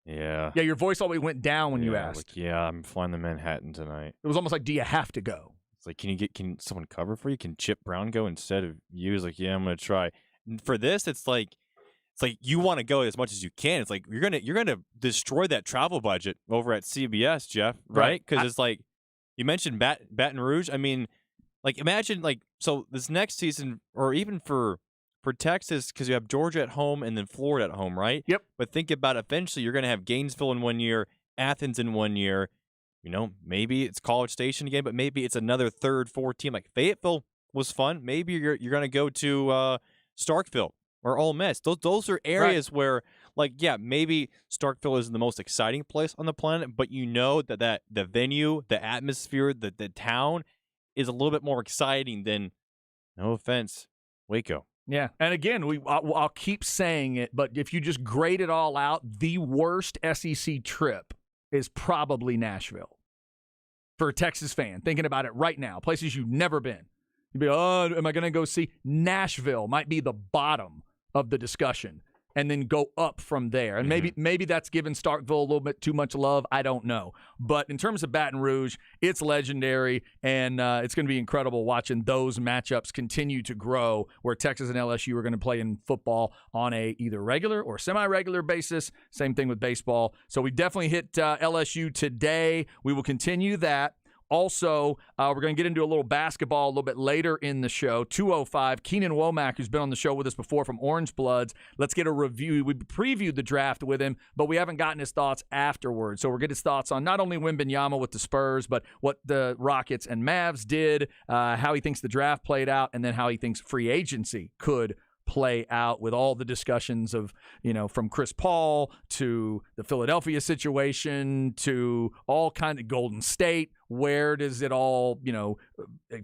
S2: Yeah.
S1: Yeah, your voice always went down when you asked.
S2: Like, yeah, I'm flying to Manhattan tonight.
S1: It was almost like, do you have to go?
S2: It's like, can someone cover for you? Can Chip Brown go instead of you? It's like, yeah, I'm going to try. And for this, it's like you want to go as much as you can. It's like you're gonna destroy that travel budget over at CBS, Jeff, right? Because it's like you mentioned Baton Rouge. I mean, like imagine so this next season, or even for Texas, because you have Georgia at home and then Florida at home, right?
S1: Yep.
S2: But think about eventually you're going to have Gainesville in 1 year, Athens in 1 year. Maybe it's College Station again, but maybe it's another 3rd, 4th team. Like Fayetteville was fun. Maybe you're going to go to Starkville or Ole Miss. Those are areas where, maybe Starkville isn't the most exciting place on the planet, but that the venue, the atmosphere, the town is a little bit more exciting than, no offense, Waco.
S1: Yeah, and again, I'll keep saying it, but if you just grade it all out, the worst SEC trip is probably Nashville. For a Texas fan, thinking about it right now, places you've never been. You'd be, am I going to go see? Nashville might be the bottom of the discussion, and then go up from there. And maybe that's giving Starkville a little bit too much love. I don't know. But in terms of Baton Rouge, it's legendary, and it's going to be incredible watching those matchups continue to grow, where Texas and LSU are going to play in football on a either regular or semi-regular basis. Same thing with baseball. So we definitely hit LSU today. We will continue that. Also, we're going to get into a little basketball a little bit later in the show. 2:05, Keenan Womack, who's been on the show with us before from Orange Bloods. Let's get a review. We previewed the draft with him, but we haven't gotten his thoughts afterwards. So we'll get his thoughts on not only Wembanyama with the Spurs, but what the Rockets and Mavs did, how he thinks the draft played out, and then how he thinks free agency could play out with all the discussions of, from Chris Paul to the Philadelphia situation to all kind of Golden State. Where does it all,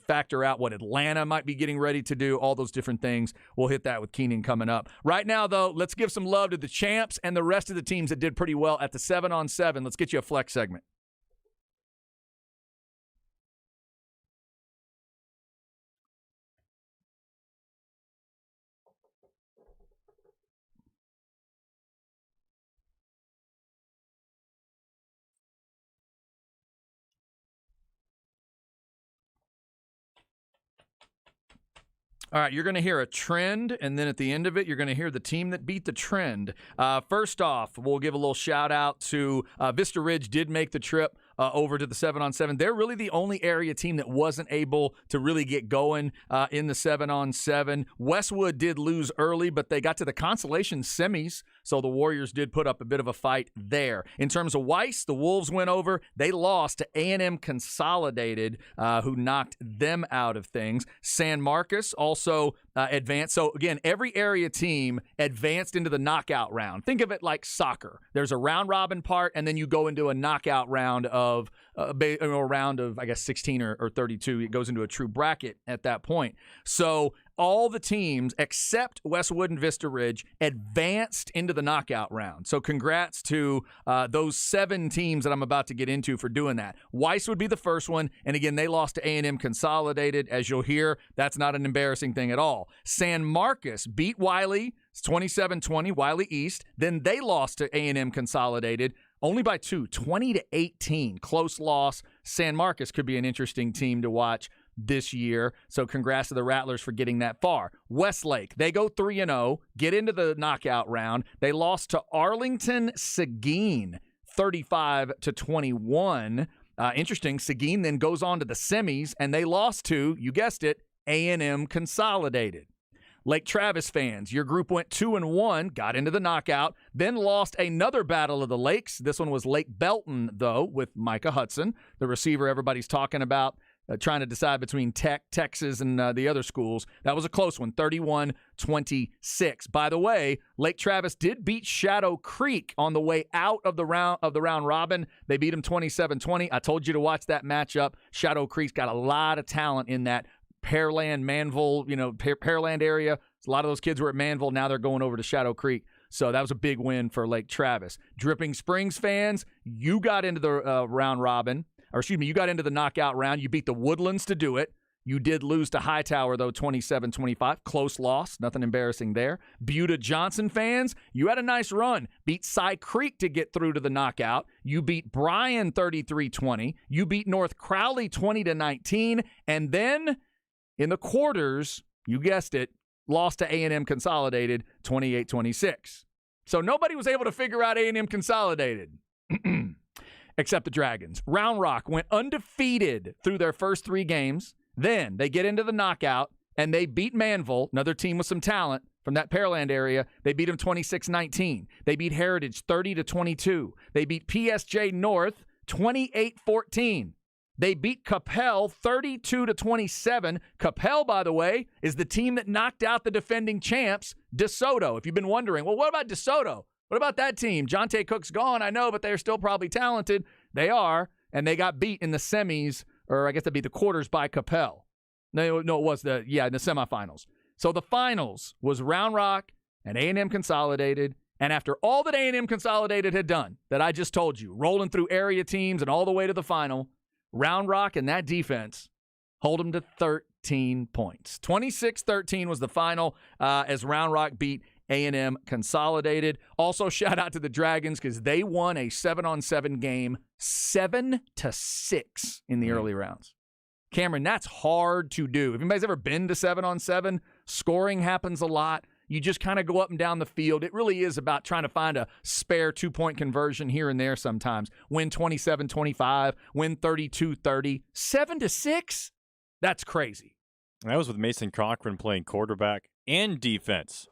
S1: factor out what Atlanta might be getting ready to do, all those different things. We'll hit that with Keenan coming up. Right now, though, let's give some love to the champs and the rest of the teams that did pretty well at the 7-on-7. Let's get you a flex segment. All right, you're going to hear a trend, and then at the end of it, you're going to hear the team that beat the trend. First off, we'll give a little shout-out to Vista Ridge did make the trip over to the 7-on-7. They're really the only area team that wasn't able to really get going in the 7-on-7. Westwood did lose early, but they got to the consolation semis, so the Warriors did put up a bit of a fight there. In terms of Weiss, the Wolves went over. They lost to A&M Consolidated, who knocked them out of things. San Marcos also advanced. So, again, every area team advanced into the knockout round. Think of it like soccer. There's a round-robin part, and then you go into a knockout round of a round of, I guess, 16 or 32. It goes into a true bracket at that point. So all the teams except Westwood and Vista Ridge advanced into the knockout round. So congrats to those 7 teams that I'm about to get into for doing that. Weiss would be the first one, and again, they lost to A&M Consolidated. As you'll hear, that's not an embarrassing thing at all. San Marcos beat Wiley. It's 27-20, Wiley East. Then they lost to A&M Consolidated only by 2, 20-18. Close loss. San Marcos could be an interesting team to watch this year. So congrats to the Rattlers for getting that far. Westlake, they go 3-0, get into the knockout round. They lost to Arlington Seguin 35-21. Interesting. Seguin then goes on to the semis, and they lost to, you guessed it, A&M Consolidated. Lake Travis fans, your group went 2-1, got into the knockout, then lost another Battle of the Lakes. This one was Lake Belton, though, with Micah Hudson, the receiver everybody's talking about, trying to decide between Tech, Texas, and the other schools. That was a close one, 31-26. By the way, Lake Travis did beat Shadow Creek on the way out of the round robin. They beat them 27-20. I told you to watch that matchup. Shadow Creek's got a lot of talent in that Pearland, Manville, Pearland area. A lot of those kids were at Manville. Now they're going over to Shadow Creek. So that was a big win for Lake Travis. Dripping Springs fans, you got into the you got into the knockout round. You beat the Woodlands to do it. You did lose to Hightower, though, 27-25. Close loss. Nothing embarrassing there. Buda Johnson fans, you had a nice run. Beat Cy Creek to get through to the knockout. You beat Bryan 33-20. You beat North Crowley 20-19. And then in the quarters, you guessed it, lost to A&M Consolidated 28-26. So nobody was able to figure out A&M Consolidated except the Dragons. Round Rock went undefeated through their first 3 games. Then they get into the knockout, and they beat Manville, another team with some talent from that Pearland area. They beat them 26-19. They beat Heritage 30-22. They beat PSJ North 28-14. They beat Capel 32-27. Capel, by the way, is the team that knocked out the defending champs, DeSoto. If you've been wondering, well, what about DeSoto? What about that team? Jonte Cook's gone, I know, but they're still probably talented. They are, and they got beat in the semis, or I guess that'd be the quarters, by Capel. No, it was in the semifinals. So the finals was Round Rock and A&M Consolidated. And after all that A&M Consolidated had done, that I just told you, rolling through area teams and all the way to the final, Round Rock and that defense hold them to 13 points. 26-13 was the final as Round Rock beat A&M Consolidated. Also, shout out to the Dragons because they won a 7-on-7 game 7-6 in the early rounds. Cameron, that's hard to do. If anybody's ever been to 7-on-7, scoring happens a lot. You just kind of go up and down the field. It really is about trying to find a spare 2-point conversion here and there sometimes. Win 27-25, win 32-30. 7-6? That's crazy.
S2: That was with Mason Cochran playing quarterback and defense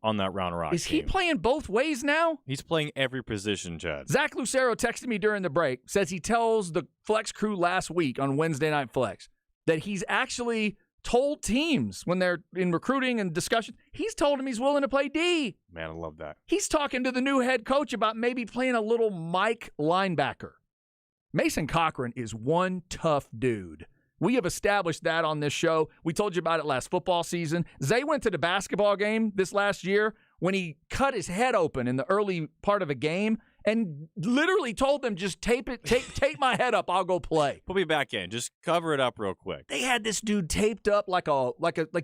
S2: on that Round Rock
S1: Is
S2: team.
S1: he playing both ways now?
S2: He's playing every position, Chad.
S1: Zach Lucero texted me during the break, says he tells the Flex crew last week on Wednesday Night Flex that he's actually told teams when they're in recruiting and discussion, he's told them he's willing to play D.
S2: Man, I love that.
S1: He's talking to the new head coach about maybe playing a little Mike linebacker. Mason Cochran is one tough dude. We have established that on this show. We told you about it last football season. Zay went to the basketball game this last year when he cut his head open in the early part of a game and literally told them, just tape my head up, I'll go play.
S2: Put me back in. Just cover it up real quick.
S1: They had this dude taped up like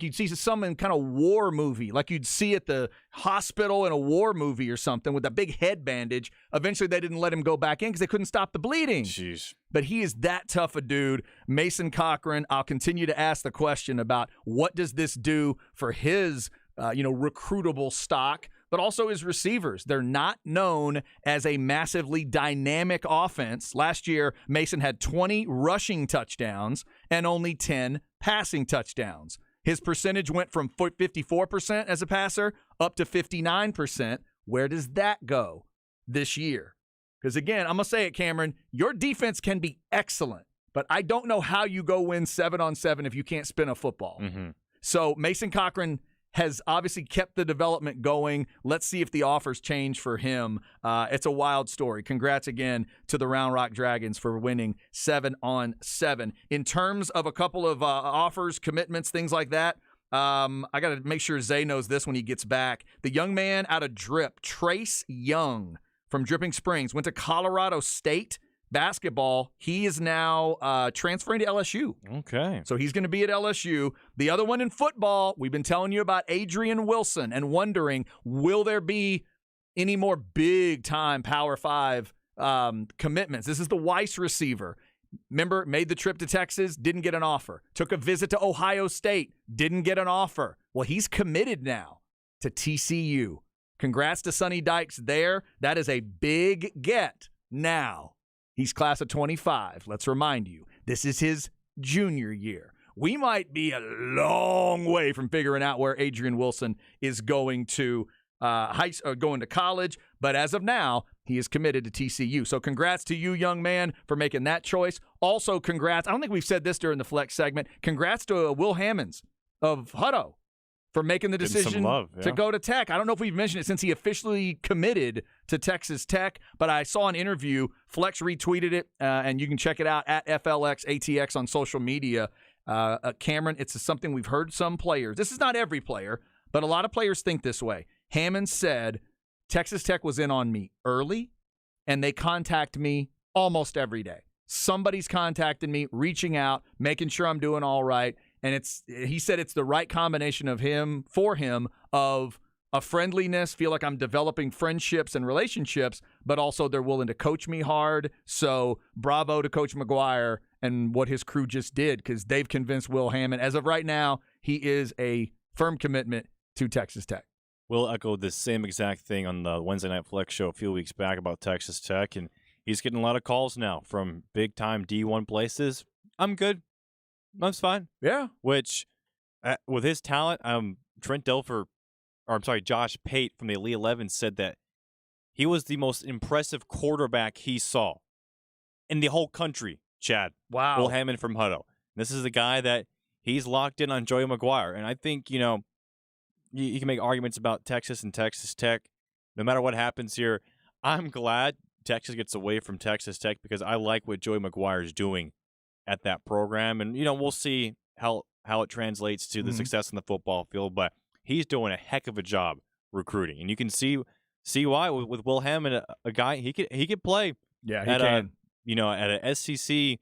S1: you'd see some kind of war movie, like you'd see at the hospital in a war movie or something with a big head bandage. Eventually, they didn't let him go back in because they couldn't stop the bleeding.
S2: Jeez.
S1: But he is that tough a dude. Mason Cochran, I'll continue to ask the question about what does this do for his recruitable stock, but also his receivers. They're not known as a massively dynamic offense. Last year, Mason had 20 rushing touchdowns and only 10 passing touchdowns. His percentage went from 54% as a passer up to 59%. Where does that go this year? Because again, I'm going to say it, Cameron, your defense can be excellent, but I don't know how you go win 7-on-7 if you can't spin a football.
S2: Mm-hmm.
S1: So Mason Cochran has obviously kept the development going. Let's see if the offers change for him. It's a wild story. Congrats again to the Round Rock Dragons for winning 7-on-7. In terms of a couple of offers, commitments, things like that, I got to make sure Zay knows this when he gets back. The young man out of Drip, Trace Young from Dripping Springs, went to Colorado State basketball. He is now transferring to LSU.
S2: Okay.
S1: So he's going to be at LSU. The other one in football, we've been telling you about Adrian Wilson and wondering, will there be any more big-time Power 5 commitments? This is the Weiss receiver. Remember, made the trip to Texas, didn't get an offer. Took a visit to Ohio State, didn't get an offer. Well, he's committed now to TCU. Congrats to Sonny Dykes there. That is a big get now. He's class of 25. Let's remind you, this is his junior year. We might be a long way from figuring out where Adrian Wilson is going to going to college, but as of now, he is committed to TCU. So congrats to you, young man, for making that choice. Also, congrats. I don't think we've said this during the Flex segment. Congrats to Will Hammonds of Hutto for making the decision to go to Tech. I don't know if we've mentioned it since he officially committed to Texas Tech, but I saw an interview. Flex retweeted it, and you can check it out at FLXATX on social media. Cameron, it's something we've heard some players. This is not every player, but a lot of players think this way. Hammond said, Texas Tech was in on me early, and they contact me almost every day. Somebody's contacting me, reaching out, making sure I'm doing all right. And he said it's the right combination of of a friendliness, feel like I'm developing friendships and relationships, but also they're willing to coach me hard. So bravo to Coach McGuire and what his crew just did, because they've convinced Will Hammond. As of right now, he is a firm commitment to Texas Tech.
S2: Will echoed the same exact thing on the Wednesday Night Flex show a few weeks back about Texas Tech, and he's getting a lot of calls now from big-time D1 places. I'm good. That's fine.
S1: Yeah.
S2: Which, with his talent, Josh Pate from the Elite 11 said that he was the most impressive quarterback he saw in the whole country, Chad.
S1: Wow.
S2: Will Hammond from Hutto. This is a guy that he's locked in on Joey McGuire, and I think, you can make arguments about Texas and Texas Tech. No matter what happens here, I'm glad Texas gets away from Texas Tech because I like what Joey McGuire is doing at that program. And, we'll see how it translates to the success in the football field. But he's doing a heck of a job recruiting. And you can see why with Will Hammond, a guy, he could play at an SEC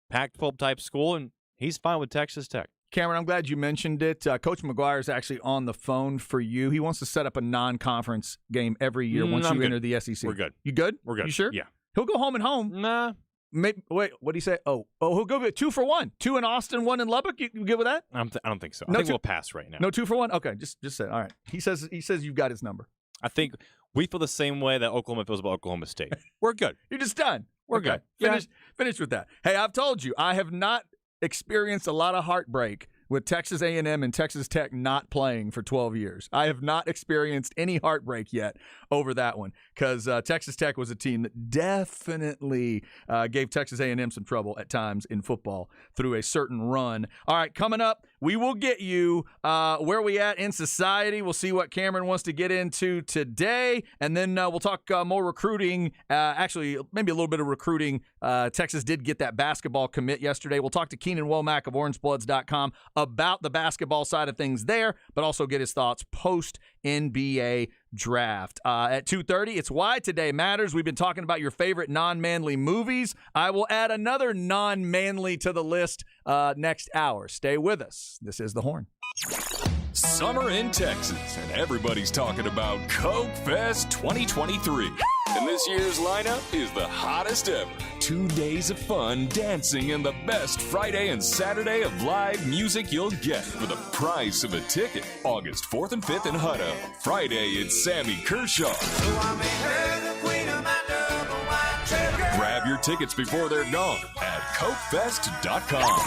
S2: Pac-12 type school, and he's fine with Texas Tech.
S1: Cameron, I'm glad you mentioned it. Coach McGuire is actually on the phone for you. He wants to set up a non-conference game every year once you enter the SEC.
S2: We're good.
S1: You good?
S2: We're good.
S1: You sure?
S2: Yeah.
S1: He'll go home and home.
S2: Nah.
S1: Wait, what do you say? Oh, he'll go get 2 for 1. 2 in Austin, 1 in Lubbock. You good with that?
S2: I don't think so. I think we'll pass right now.
S1: No 2 for 1? Okay, just say it. All right. He says you've got his number.
S2: I think we feel the same way that Oklahoma feels about Oklahoma State. We're good.
S1: You're just done.
S2: We're good.
S1: Finish with that. Hey, I've told you, I have not experienced a lot of heartbreak with Texas A&M and Texas Tech not playing for 12 years. I have not experienced any heartbreak yet over that one because Texas Tech was a team that definitely gave Texas A&M some trouble at times in football through a certain run. All right, coming up, we will get you where we at in society. We'll see what Cameron wants to get into today, and then we'll talk more recruiting. Actually, maybe a little bit of recruiting. Texas did get that basketball commit yesterday. We'll talk to Keenan Womack of OrangeBloods.com about the basketball side of things there, but also get his thoughts post-NBA draft. At 2:30, it's Why Today Matters. We've been talking about your favorite non-manly movies. I will add another non-manly to the list next hour. Stay with us. This is The Horn.
S12: Summer in Texas, and everybody's talking about Coke Fest 2023. And this year's lineup is the hottest ever. 2 days of fun, dancing, and the best Friday and Saturday of live music you'll get for the price of a ticket. August 4th and 5th in Hutto. Friday, it's Sammy Kershaw. Grab your tickets before they're gone at CokeFest.com.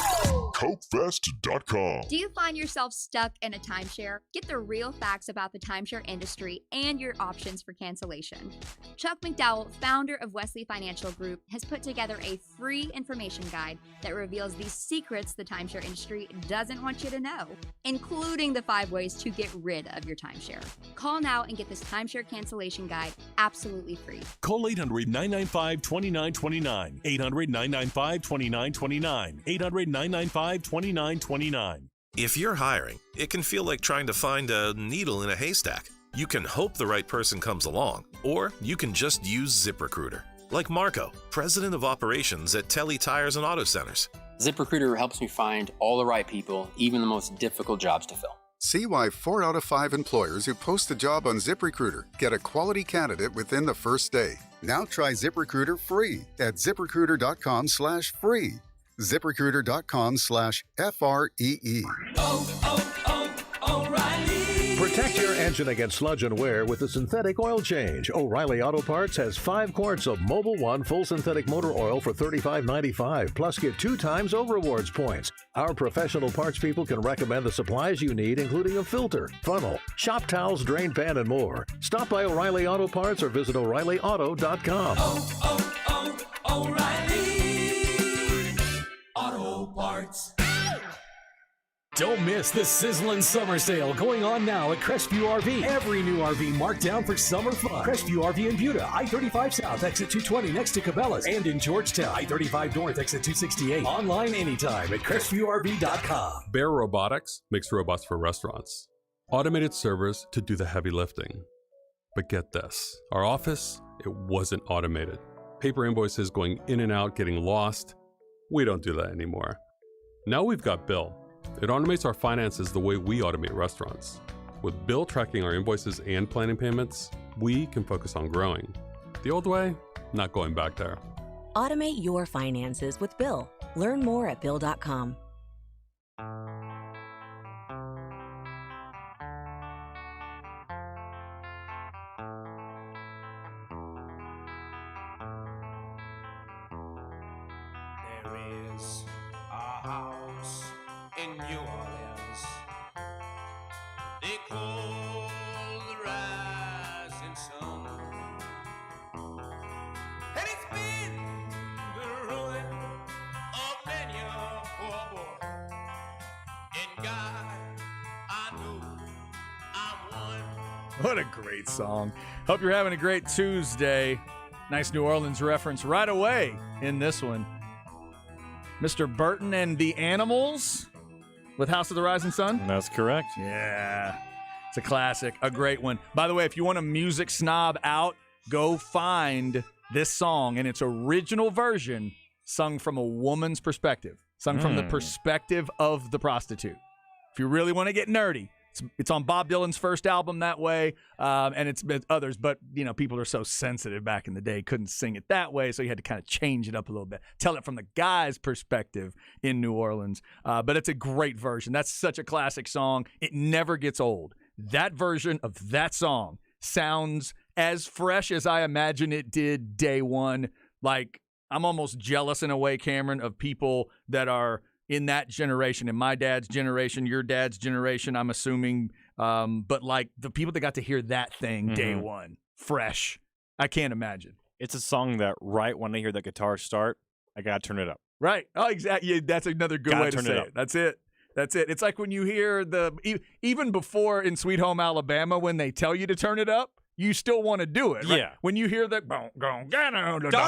S12: CokeFest.com.
S11: Do you find yourself stuck in a timeshare? Get the real facts about the timeshare industry and your options for cancellation. Chuck McDowell, founder of Wesley Financial Group, has put together a free information guide that reveals the secrets the timeshare industry doesn't want you to know, including the 5 ways to get rid of your timeshare. Call now and get this timeshare cancellation guide absolutely free.
S14: Call 800-995-2929. 800-995-2929. 800-995-2929. If you're hiring, it can feel like trying to find a needle in a haystack. You can hope the right person comes along, or you can just use ZipRecruiter. Like Marco, president of operations at Telly Tires and Auto Centers.
S15: ZipRecruiter helps me find all the right people, even the most difficult jobs to fill.
S16: See why 4 out of 5 employers who post a job on ZipRecruiter get a quality candidate within the first day. Now try ZipRecruiter free at ZipRecruiter.com/free. ZipRecruiter.com/FREE.
S17: Protect your engine against sludge and wear with a synthetic oil change. O'Reilly Auto Parts has 5 quarts of Mobil 1 full synthetic motor oil for $35.95, plus get 2 times O Rewards points. Our professional parts people can recommend the supplies you need, including a filter, funnel, shop towels, drain pan, and more. Stop by O'Reilly Auto Parts or visit O'ReillyAuto.com.
S25: O'Reilly Auto Parts. Don't miss the sizzling summer sale going on now at Crestview RV. Every new RV marked down for summer fun. Crestview RV in Buda, I-35 South, exit 220 next to Cabela's. And in Georgetown, I-35 North, exit 268. Online anytime at CrestviewRV.com.
S26: Bear Robotics makes robots for restaurants. Automated servers to do the heavy lifting. But get this, our office, it wasn't automated. Paper invoices going in and out, getting lost. We don't do that anymore. Now we've got Bill. It automates our finances the way we automate restaurants. With Bill tracking our invoices and planning payments, we can focus on growing. The old way, not going back there.
S27: Automate your finances with Bill. Learn more at Bill.com.
S9: There is a house in New Orleans they call the rising sun, and it's been the ruin of many a poor boy. And God, I know I'm one.
S1: What a great song. Hope you're having a great Tuesday. Nice New Orleans reference right away in this one. Mr. Burton and the Animals with House of the Rising Sun?
S2: That's correct.
S1: Yeah. It's a classic, a great one. By the way, if you want a music snob out, go find this song in its original version, sung from a woman's perspective, sung from the perspective of the prostitute. If you really want to get nerdy, it's on Bob Dylan's first album that way, and it's others, but people are so sensitive back in the day, couldn't sing it that way, so you had to kind of change it up a little bit, tell it from the guy's perspective in New Orleans. But it's a great version. That's such a classic song. It never gets old. That version of that song sounds as fresh as I imagine it did day one. Like, I'm almost jealous in a way, Cameron, of people that are in that generation, in my dad's generation, your dad's generation, I'm assuming. But like the people that got to hear that thing day one, fresh, I can't imagine.
S2: It's a song that right when I hear that guitar start, I got to turn it up.
S1: Right. Oh, exactly. Yeah, that's another good way to say it. That's it. That's it. It's like when you hear even before in Sweet Home Alabama, when they tell you to turn it up, you still want to do it. Right?
S2: Yeah.
S1: When you hear that, turn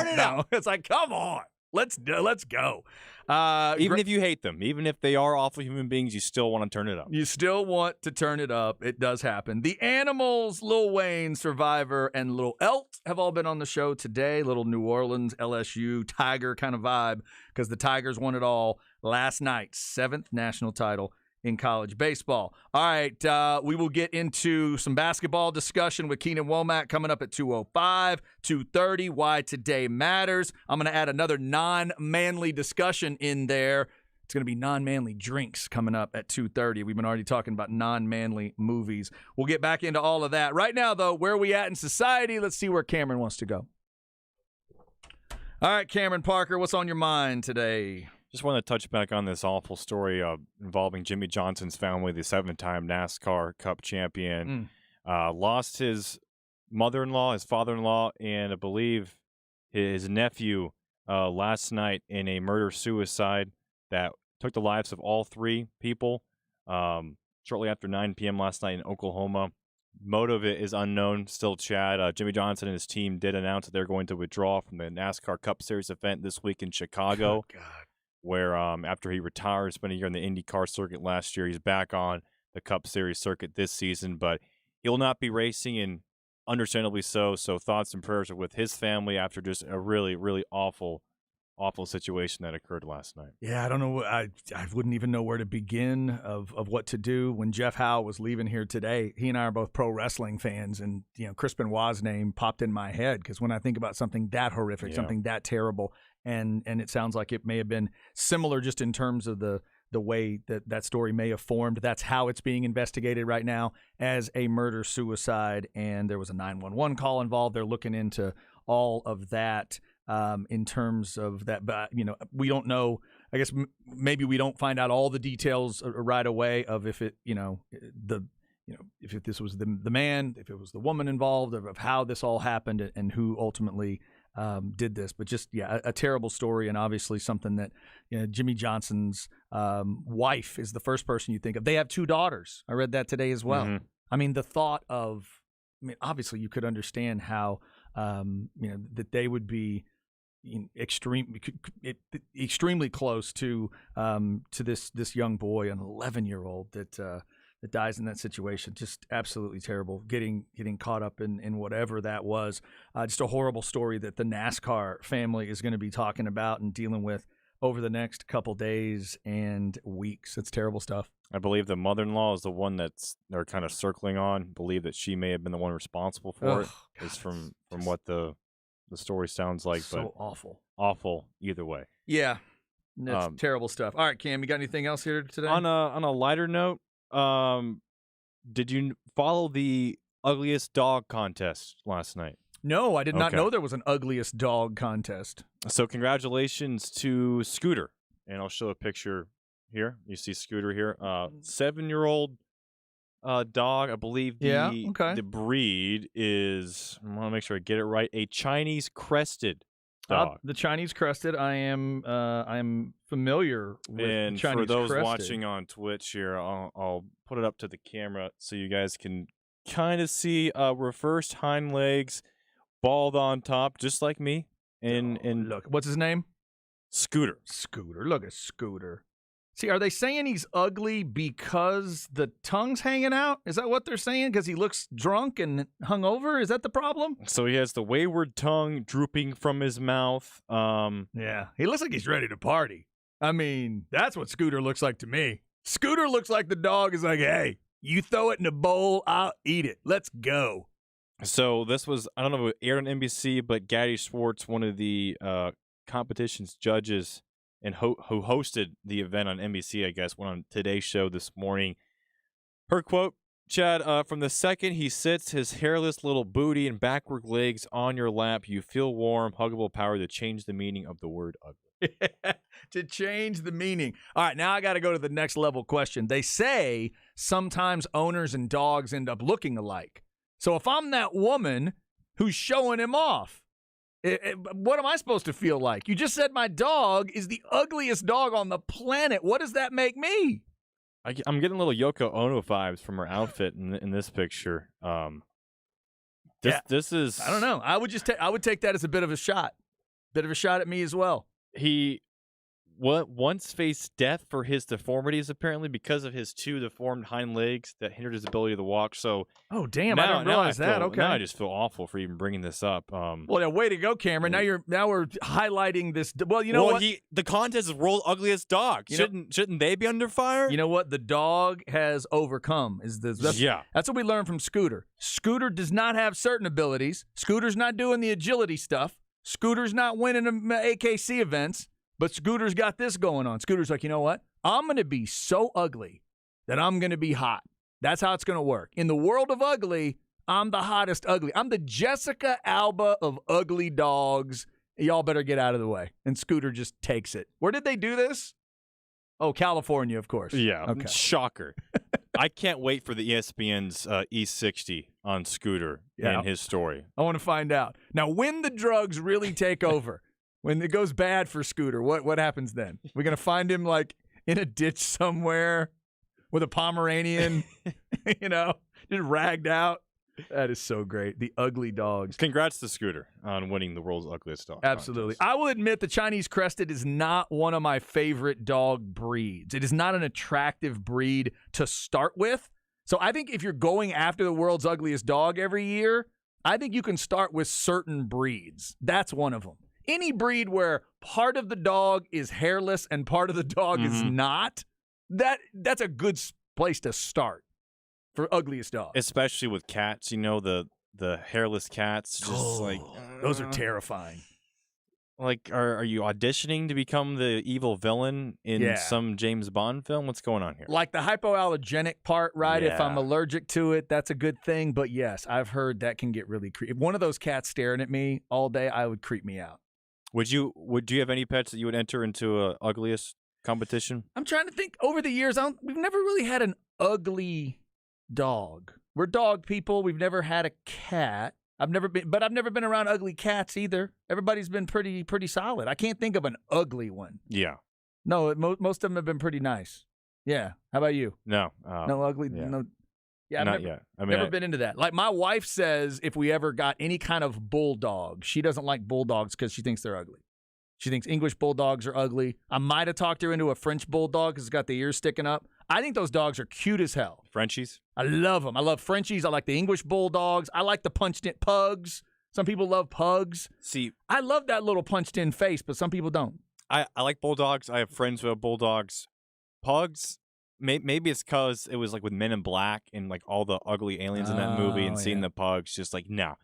S2: it up.
S1: It's like, come on. Let's go.
S2: Even if you hate them, even if they are awful human beings, you still want to turn it up.
S1: You still want to turn it up. It does happen. The Animals, Lil Wayne, Survivor, and Lil Elt have all been on the show today. Little New Orleans, LSU, Tiger kind of vibe, because the Tigers won it all last night. 7th national title in college baseball. All right, we will get into some basketball discussion with Keenan Womack coming up at 2:05, 2:30, why today matters. I'm going to add another non-manly discussion in there. It's going to be non-manly drinks coming up at 2:30. We've been already talking about non-manly movies. We'll get back into all of that. Right now, though, where are we at in society? Let's see where Cameron wants to go. All right, Cameron Parker, what's on your mind today?
S2: Just want to touch back on this awful story involving Jimmy Johnson's family, the 7-time NASCAR Cup champion. Lost his mother-in-law, his father-in-law, and I believe his nephew last night in a murder-suicide that took the lives of all 3 people shortly after 9 p.m. last night in Oklahoma. Motive is unknown still, Chad. Jimmy Johnson and his team did announce that they're going to withdraw from the NASCAR Cup Series event this week in Chicago.
S1: Oh, God.
S2: where after he retired, spent a year in the IndyCar circuit last year, he's back on the Cup Series circuit this season, but he'll not be racing, and understandably so. So thoughts and prayers are with his family after just a really, really awful situation that occurred last night.
S1: Yeah, I don't know. I wouldn't even know where to begin of what to do. When Jeff Howe was leaving here today, he and I are both pro wrestling fans, and Chris Benoit's name popped in my head because when I think about something that horrific, something that terrible, and it sounds like it may have been similar just in terms of the way that story may have formed. That's how it's being investigated right now as a murder-suicide, and there was a 911 call involved. They're looking into all of that. In terms of that, but we don't know. I guess maybe we don't find out all the details right away of if it, if this was the man, if it was the woman involved, of how this all happened and who ultimately did this. But just a terrible story, and obviously something that Jimmy Johnson's wife is the first person you think of. They have 2 daughters. I read that today as well.
S2: Mm-hmm.
S1: I mean, the thought of, obviously you could understand how that they would be extremely close to this young boy, an 11-year-old that dies in that situation. Just absolutely terrible. Getting caught up in whatever that was. Just a horrible story that the NASCAR family is going to be talking about and dealing with over the next couple days and weeks. It's terrible stuff.
S2: I believe the mother-in-law is the one they're kind of circling on. Believe that she may have been the one responsible for it. Is from what the story sounds like.
S1: So
S2: but awful either way.
S1: Yeah, that's terrible stuff. All right, Cam, you got anything else here today?
S2: On a lighter note, did you follow the ugliest dog contest last night?
S1: No, I did not know there was an ugliest dog contest.
S2: So congratulations to Scooter, and I'll show a picture here. You see Scooter here, 7-year-old dog. I believe the breed is, I want to make sure I get it right, a Chinese crested dog.
S1: The Chinese crested, I am familiar with.
S2: And
S1: Chinese
S2: for those
S1: crested.
S2: watching on Twitch here, I'll put it up to the camera so you guys can kind of see reversed hind legs, bald on top, just like me. And
S1: look, what's his name?
S2: Scooter.
S1: Scooter. Look at Scooter. See, are they saying he's ugly because the tongue's hanging out? Is that what they're saying? Because he looks drunk and hungover? Is that the problem?
S2: So he has the wayward tongue drooping from his mouth.
S1: Yeah, he looks like he's ready to party. I mean, that's what Scooter looks like to me. Scooter looks like the dog is like, hey, you throw it in a bowl, I'll eat it. Let's go.
S2: So this was, I don't know if it aired on NBC, but Gaddy Schwartz, one of the competition's judges, and who hosted the event on NBC, I guess, went on Today's show this morning. Her quote, Chad, from the second he sits his hairless little booty and backward legs on your lap, you feel warm, huggable power to change the meaning of the word ugly.
S1: To change the meaning. All right, now I got to go to the next level question. They say sometimes owners and dogs end up looking alike. So if I'm that woman who's showing him off, what am I supposed to feel like? You just said my dog is the ugliest dog on the planet. What does that make me?
S2: I'm getting little Yoko Ono vibes from her outfit in this picture. This is,
S1: I don't know. I would take that as a bit of a shot at me as well.
S2: He once faced death for his deformities, apparently, because of his 2 deformed hind legs that hindered his ability to walk. So,
S1: oh damn, I didn't realize that. Okay,
S2: now I just feel awful for even bringing this up.
S1: Well, yeah, way to go, Cameron. Now we're highlighting this. Well, you know what?
S2: The contest is world ugliest dog. Shouldn't they be under fire?
S1: You know what? The dog has overcome. That's what we learned from Scooter. Scooter does not have certain abilities. Scooter's not doing the agility stuff. Scooter's not winning AKC events. But Scooter's got this going on. Scooter's like, you know what? I'm going to be so ugly that I'm going to be hot. That's how it's going to work. In the world of ugly, I'm the hottest ugly. I'm the Jessica Alba of ugly dogs. Y'all better get out of the way. And Scooter just takes it. Where did they do this? Oh, California, of course.
S2: Yeah.
S1: Okay.
S2: Shocker. I can't wait for the ESPN's E60 on Scooter and his story.
S1: I want to find out. Now, when the drugs really take over, when it goes bad for Scooter, what happens then? We're going to find him like in a ditch somewhere with a Pomeranian, just ragged out. That is so great. The ugly dogs.
S2: Congrats to Scooter on winning the world's ugliest dog.
S1: Absolutely. I will admit the Chinese Crested is not one of my favorite dog breeds. It is not an attractive breed to start with. So I think if you're going after the world's ugliest dog every year, I think you can start with certain breeds. That's one of them. Any breed where part of the dog is hairless and part of the dog is not, that's a good place to start for ugliest dog.
S2: Especially with cats, the hairless cats. Just
S1: those are terrifying.
S2: Like, are you auditioning to become the evil villain in some James Bond film? What's going on here?
S1: Like the hypoallergenic part, right?
S2: Yeah.
S1: If I'm allergic to it, that's a good thing. But yes, I've heard that can get really creepy. If one of those cats staring at me all day, I would creep me out.
S2: Would you have any pets that you would enter into a ugliest competition?
S1: I'm trying to think. Over the years, we've never really had an ugly dog. We're dog people. We've never had a cat. I've never been around ugly cats either. Everybody's been pretty solid. I can't think of an ugly one.
S2: Yeah.
S1: No, most of them have been pretty nice. Yeah. How about you?
S2: No.
S1: No ugly.
S2: Yeah.
S1: No. Yeah,
S2: Not yet.
S1: Never been into that. Like my wife says, if we ever got any kind of bulldog, she doesn't like bulldogs because she thinks they're ugly. She thinks English bulldogs are ugly. I might have talked her into a French bulldog because it's got the ears sticking up. I think those dogs are cute as hell.
S2: Frenchies?
S1: I love them. I love Frenchies. I like the English bulldogs. I like the punched-in pugs. Some people love pugs.
S2: See,
S1: I love that little punched-in face, but some people don't.
S2: I like bulldogs. I have friends who have bulldogs. Pugs, maybe it's because it was like with Men in Black and like all the ugly aliens in that movie and seeing the pugs, just like, no,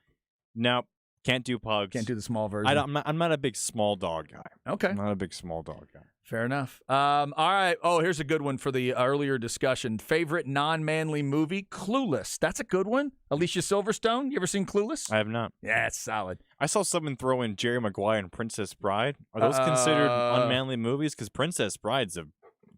S2: can't do pugs.
S1: Can't do the small version.
S2: I'm not a big small dog guy.
S1: Okay.
S2: I'm not a big small dog guy.
S1: Fair enough. All right. Oh, here's a good one for the earlier discussion. Favorite non-manly movie? Clueless. That's a good one. Alicia Silverstone. You ever seen Clueless?
S2: I have not.
S1: Yeah, it's solid.
S2: I saw someone throw in Jerry Maguire and Princess Bride. Are those considered unmanly movies? Because Princess Bride's a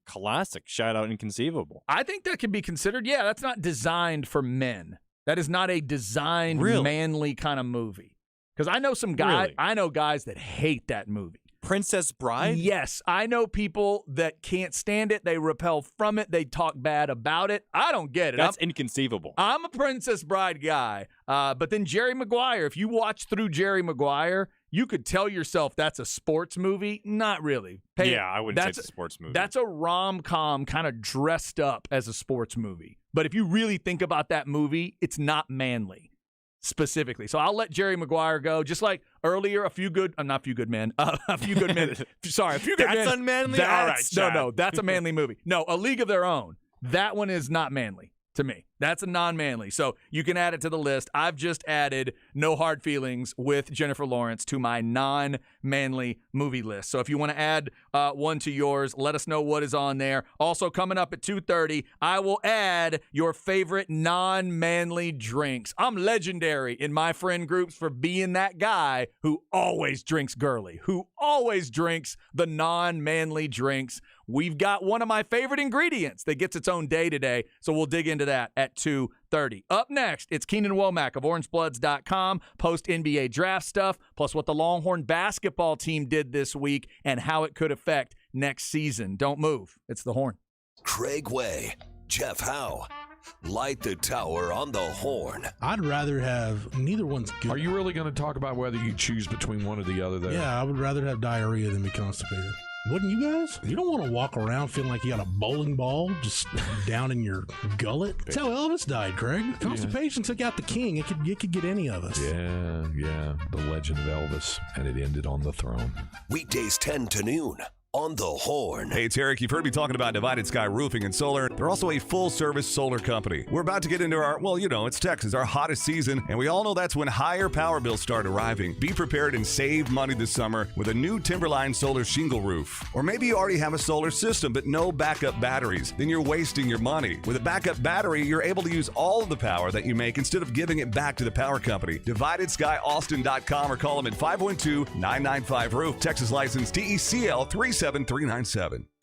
S2: classic. Shout out Inconceivable.
S1: I think that can be considered. Yeah, that's not designed for men. That is not a designed manly kind of movie. Because I know some guys.
S2: Really?
S1: I know guys that hate that movie.
S2: Princess Bride?
S1: Yes. I know people that can't stand it. They repel from it. They talk bad about it. I don't get it.
S2: That's inconceivable.
S1: I'm a Princess Bride guy. But then Jerry Maguire, if you watch through Jerry Maguire, you could tell yourself that's a sports movie. Not really.
S2: I wouldn't say it's a sports movie.
S1: That's a rom-com kind of dressed up as a sports movie. But if you really think about that movie, it's not manly. Specifically. So I'll let Jerry Maguire go. Just like earlier, a few good men. Sorry, a few good men.
S2: That's unmanly? All right, Chad.
S1: No, that's a manly movie. No, A League of Their Own. That one is not manly to me. That's a non-manly. So you can add it to the list. I've just added No Hard Feelings with Jennifer Lawrence to my non-manly movie list. So if you want to add one to yours, let us know what is on there. Also coming up at 2:30, I will add your favorite non-manly drinks. I'm legendary in my friend groups for being that guy who always drinks girly, who always drinks the non-manly drinks. We've got one of my favorite ingredients that gets its own day today, so we'll dig into that at 2:30. Up next, it's Keenan Womack of OrangeBloods.com, post-NBA draft stuff, plus what the Longhorn basketball team did this week and how it could affect next season. Don't move. It's The Horn.
S3: Craig Way, Jeff Howe. Light the tower on the Horn.
S13: I'd rather have neither one's good.
S19: Are you really going to talk about whether you choose between one or the other there?
S13: Yeah, I would rather have diarrhea than be constipated. Wouldn't you guys? You don't want to walk around feeling like you got a bowling ball just down in your gullet. That's how Elvis died, Craig. Constipation took out the king. It could get any of us.
S19: Yeah. The legend of Elvis, and it ended on the throne.
S3: Weekdays 10 to noon on the Horn.
S18: Hey, it's Eric. You've heard me talking about Divided Sky Roofing and Solar. They're also a full-service solar company. We're about to get into our, it's Texas, our hottest season, and we all know that's when higher power bills start arriving. Be prepared and save money this summer with a new Timberline solar shingle roof. Or maybe you already have a solar system, but no backup batteries. Then you're wasting your money. With a backup battery, you're able to use all of the power that you make instead of giving it back to the power company. DividedSkyAustin.com or call them at 512-995-ROOF. Texas license DECL 37397.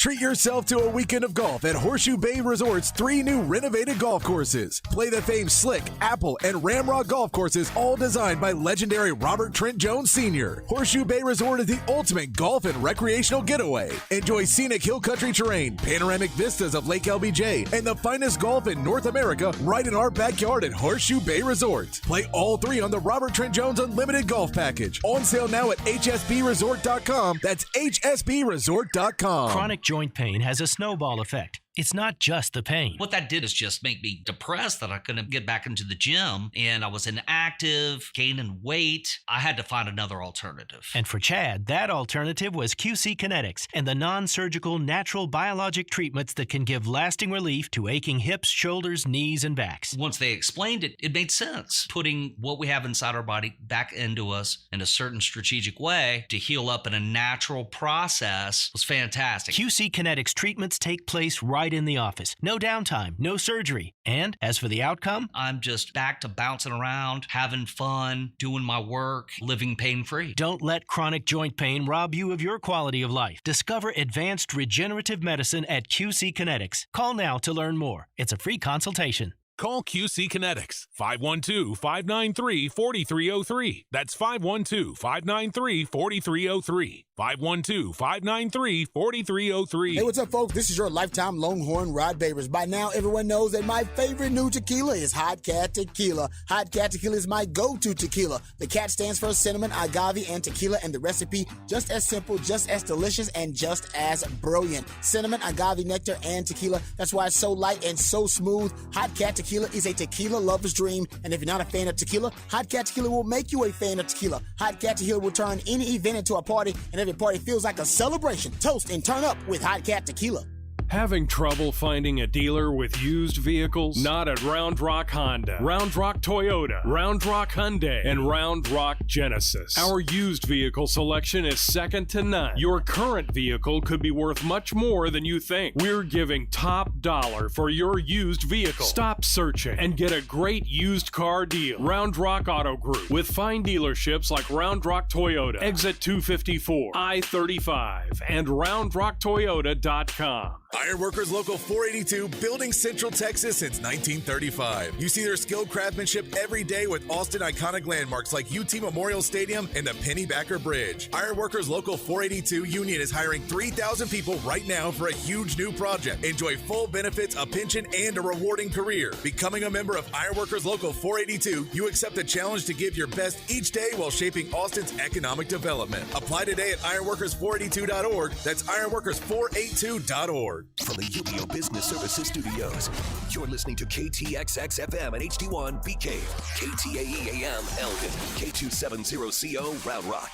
S4: Treat yourself to a weekend of golf at Horseshoe Bay Resort's 3 new renovated golf courses. Play the famed Slick, Apple, and Ramrock golf courses, all designed by legendary Robert Trent Jones Sr. Horseshoe Bay Resort is the ultimate golf and recreational getaway. Enjoy scenic hill country terrain, panoramic vistas of Lake LBJ, and the finest golf in North America right in our backyard at Horseshoe Bay Resort. Play all 3 on the Robert Trent Jones Unlimited Golf Package. On sale now at hsbresort.com. That's hsbresort.com.
S6: Chronic joint pain has a snowball effect. It's not just the pain.
S7: What that did is just make me depressed that I couldn't get back into the gym, and I was inactive, gaining weight. I had to find another alternative.
S6: And for Chad, that alternative was QC Kinetics and the non-surgical natural biologic treatments that can give lasting relief to aching hips, shoulders, knees, and backs.
S7: Once they explained it, it made sense. Putting what we have inside our body back into us in a certain strategic way to heal up in a natural process was fantastic.
S6: QC Kinetics treatments take place right in the office. No downtime, no surgery. And as for the outcome,
S7: I'm just back to bouncing around, having fun, doing my work, living pain-free.
S6: Don't let chronic joint pain rob you of your quality of life. Discover advanced regenerative medicine at QC Kinetics. Call now to learn more. It's a free consultation.
S20: Call QC Kinetics, 512-593-4303. That's 512-593-4303. 512-593-4303.
S21: Hey, what's up, folks? This is your lifetime Longhorn Rod Babers. By now, everyone knows that my favorite new tequila is Hot Cat Tequila. Hot Cat Tequila is my go-to tequila. The cat stands for cinnamon, agave, and tequila, and the recipe just as simple, just as delicious, and just as brilliant. Cinnamon, agave, nectar, and tequila. That's why it's so light and so smooth. Hot Cat Tequila is a tequila lover's dream, and if you're not a fan of tequila, Hot Cat Tequila will make you a fan of tequila. Hot Cat Tequila will turn any event into a party, and every party feels like a celebration. Toast and turn up with Hot Cat Tequila.
S22: Having trouble finding a dealer with used vehicles? Not at Round Rock Honda, Round Rock Toyota, Round Rock Hyundai, and Round Rock Genesis. Our used vehicle selection is second to none. Your current vehicle could be worth much more than you think. We're giving top dollar for your used vehicle. Stop searching and get a great used car deal. Round Rock Auto Group, with fine dealerships like Round Rock Toyota, Exit 254, I-35, and RoundRockToyota.com.
S4: Ironworkers Local 482, building Central Texas since 1935. You see their skilled craftsmanship every day with Austin iconic landmarks like UT Memorial Stadium and the Pennybacker Bridge. Ironworkers Local 482 Union is hiring 3,000 people right now for a huge new project. Enjoy full benefits, a pension, and a rewarding career. Becoming a member of Ironworkers Local 482, you accept a challenge to give your best each day while shaping Austin's economic development. Apply today at ironworkers482.org. That's ironworkers482.org.
S3: From the UBO Business Services Studios, you're listening to KTXX-FM and HD1 BK, KTAE-AM Elgin, K270CO Round Rock.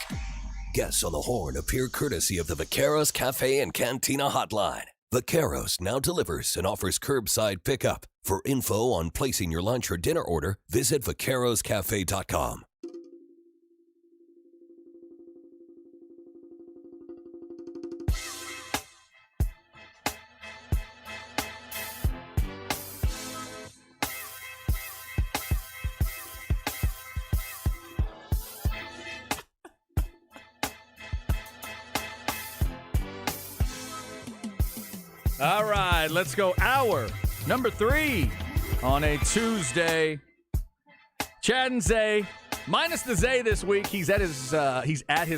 S3: Guests on the Horn appear courtesy of the Vaqueros Cafe and Cantina Hotline. Vaqueros now delivers and offers curbside pickup. For info on placing your lunch or dinner order, visit vaqueroscafe.com.
S1: All right, let's go. Hour number 3 on a Tuesday. Chad and Zay, minus the Zay this week. He's at his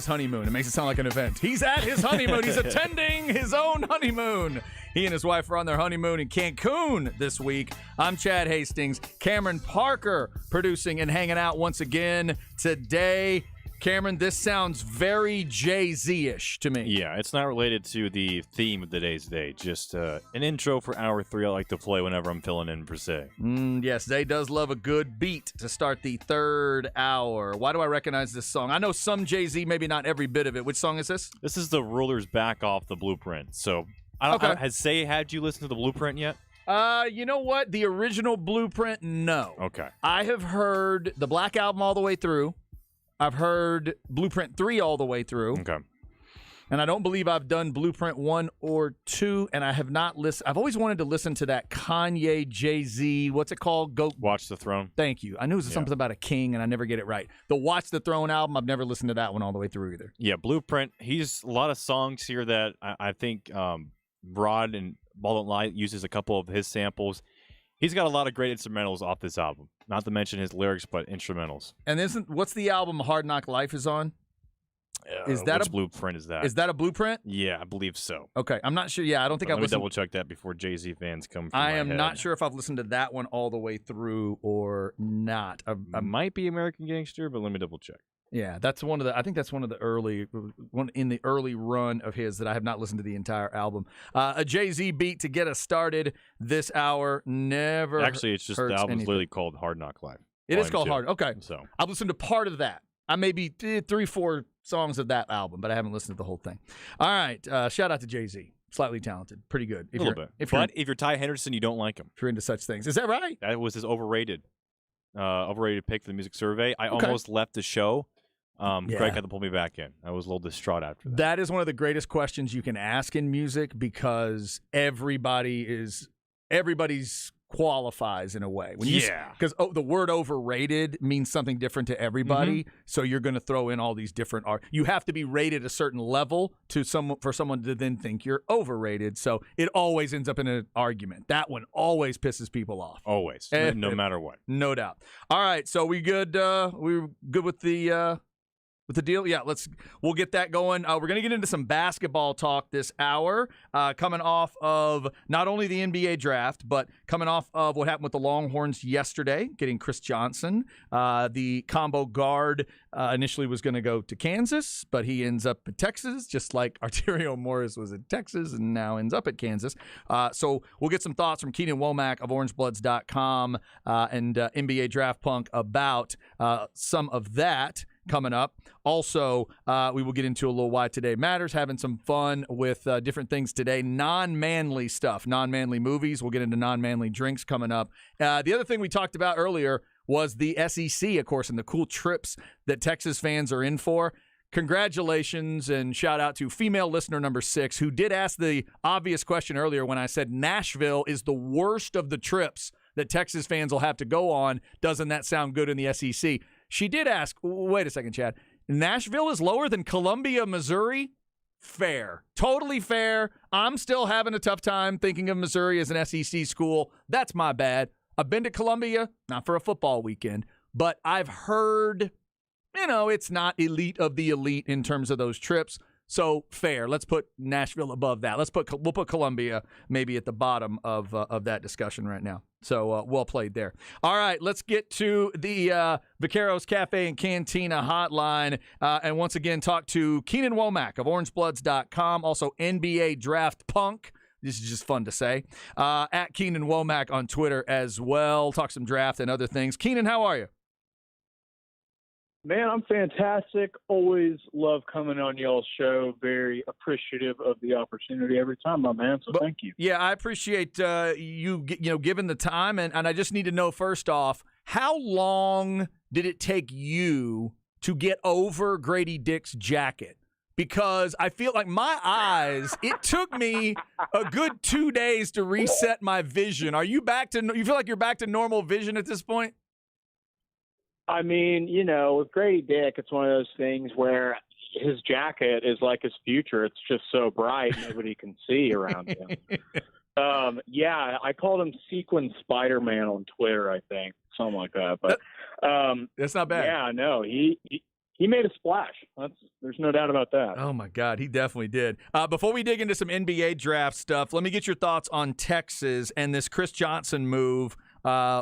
S1: honeymoon. It makes it sound like an event. He's at his honeymoon. He's attending his own honeymoon. He and his wife are on their honeymoon in Cancun this week. I'm Chad Hastings. Cameron Parker producing and hanging out once again today. Cameron, this sounds very Jay-Z-ish to me.
S2: Yeah, it's not related to the theme of today's day. Just an intro for hour 3 I like to play whenever I'm filling in per se.
S1: Yes, Zay does love a good beat to start the third hour. Why do I recognize this song? I know some Jay-Z, maybe not every bit of it. Which song is this?
S2: This is the Rulers Back Off the Blueprint. So, has Zay had you listen to the Blueprint yet?
S1: You know what? The original Blueprint, no.
S2: Okay.
S1: I have heard the Black Album all the way through. I've heard Blueprint 3 all the way through.
S2: Okay.
S1: And I don't believe I've done Blueprint 1 or 2, and I have not listened. I've always wanted to listen to that Kanye, Jay-Z, what's it called?
S2: Watch the Throne.
S1: Thank you. I knew it was something about a king, and I never get it right. The Watch the Throne album, I've never listened to that one all the way through either.
S2: Yeah, Blueprint, a lot of songs here that I think Rod and Ball Don't Lie uses a couple of his samples. He's got a lot of great instrumentals off this album. Not to mention his lyrics, but instrumentals.
S1: And what's the album Hard Knock Life is on? Is that
S2: which blueprint is that?
S1: Is that a blueprint?
S2: Yeah, I believe so.
S1: Okay, I'm not sure. Yeah, I don't think I've listened.
S2: Let me double check that before Jay-Z fans come from
S1: I
S2: my
S1: am
S2: head.
S1: not sure if I've listened to that one all the way through or not.
S2: I might be American Gangster, but let me double check.
S1: Yeah, that's one of the. I think that's one of the early one in the early run of his that I have not listened to the entire album. A Jay-Z beat to get us started this hour. Never.
S2: Actually, it's just the album's literally called Hard Knock Life.
S1: It is called
S2: 2.
S1: Hard. Okay,
S2: so
S1: I've listened to part of that. I maybe 3-4 songs of that album, but I haven't listened to the whole thing. All right, shout out to Jay-Z. Slightly talented, pretty good.
S2: A little bit. If you're Ty Henderson, you don't like him.
S1: If you're into such things, is that right?
S2: That was his overrated pick for the music survey. I almost left the show. Greg had to pull me back in. I was a little distraught after that.
S1: That is one of the greatest questions you can ask in music because everybody's qualifies in a way. Because the word overrated means something different to everybody. Mm-hmm. So you're going to throw in all these different art. You have to be rated a certain level for someone to then think you're overrated. So it always ends up in an argument. That one always pisses people off.
S2: Always, no matter what.
S1: No doubt. All right, so we good? We're good with the. With the deal? Yeah, we'll get that going. We're going to get into some basketball talk this hour, coming off of not only the NBA draft, but coming off of what happened with the Longhorns yesterday, getting Chris Johnson. The combo guard initially was going to go to Kansas, but he ends up at Texas, just like Arterio Morris was at Texas and now ends up at Kansas. So we'll get some thoughts from Keenan Womack of OrangeBloods.com and NBA Draft Punk about some of that coming up. Also, we will get into a little Why Today Matters, having some fun with different things today. Non-manly stuff, non-manly movies. We'll get into non-manly drinks coming up. The other thing we talked about earlier was the SEC, of course, and the cool trips that Texas fans are in for. Congratulations and shout out to female listener number 6 who did ask the obvious question earlier when I said Nashville is the worst of the trips that Texas fans will have to go on. Doesn't that sound good in the SEC? She did ask, wait a second, Chad, Nashville is lower than Columbia, Missouri? Fair. Totally fair. I'm still having a tough time thinking of Missouri as an SEC school. That's my bad. I've been to Columbia, not for a football weekend, but I've heard, it's not elite of the elite in terms of those trips. So fair. Let's put Nashville above that. We'll put Columbia maybe at the bottom of that discussion right now. So well played there. All right, let's get to the Vaqueros Cafe and Cantina hotline and once again talk to Keenan Womack of OrangeBloods.com, also NBA Draft Punk. This is just fun to say. At Keenan Womack on Twitter as well. Talk some draft and other things. Keenan, how are you?
S5: Man, I'm fantastic. Always love coming on y'all's show. Very appreciative of the opportunity every time, my man. So thank you.
S1: Yeah, I appreciate you giving the time. And I just need to know, first off, how long did it take you to get over Grady Dick's jacket? Because I feel like my eyes, it took me a good 2 days to reset my vision. You feel like you're back to normal vision at this point?
S5: I mean, with Grady Dick, it's one of those things where his jacket is like his future. It's just so bright, nobody can see around him. I called him Sequin Spider-Man on Twitter, I think, something like that. But
S1: that's not bad.
S5: Yeah, no, he made a splash. There's no doubt about that.
S1: Oh, my God. He definitely did. Before we dig into some NBA draft stuff, let me get your thoughts on Texas and this Chris Johnson move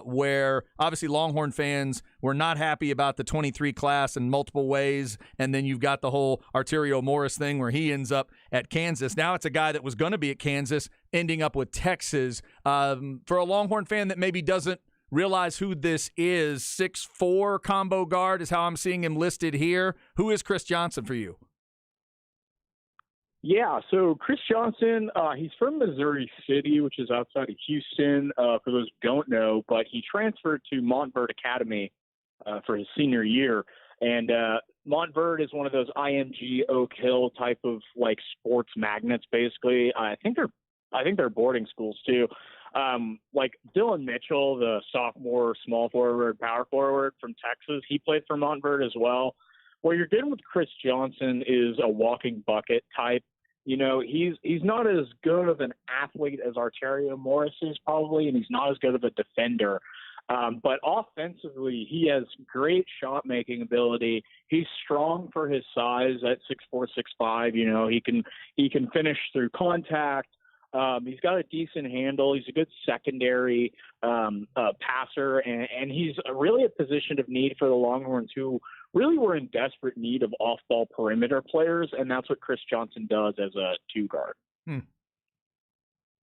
S1: where obviously Longhorn fans were not happy about the 23 class in multiple ways. And then you've got the whole Arterio Morris thing where he ends up at Kansas. Now it's a guy that was going to be at Kansas ending up with Texas. For a Longhorn fan that maybe doesn't realize who this is, 6'4" combo guard is how I'm seeing him listed here. Who is Chris Johnson for you?
S5: Yeah, so Chris Johnson, he's from Missouri City, which is outside of Houston, for those who don't know, but he transferred to Montverde Academy for his senior year. And Montverde is one of those IMG Oak Hill type of like sports magnets, basically. I think they're boarding schools too. Like Dylan Mitchell, the sophomore small forward, power forward from Texas, he played for Montverde as well. What you're getting with Chris Johnson is a walking bucket type. He's not as good of an athlete as Arterio Morris is probably, and he's not as good of a defender. But offensively, he has great shot-making ability. He's strong for his size at 6'4", 6'5". He can finish through contact. He's got a decent handle. He's a good secondary passer, and he's really a position of need for the Longhorns, who really were in desperate need of off-ball perimeter players, and that's what Chris Johnson does as a two-guard.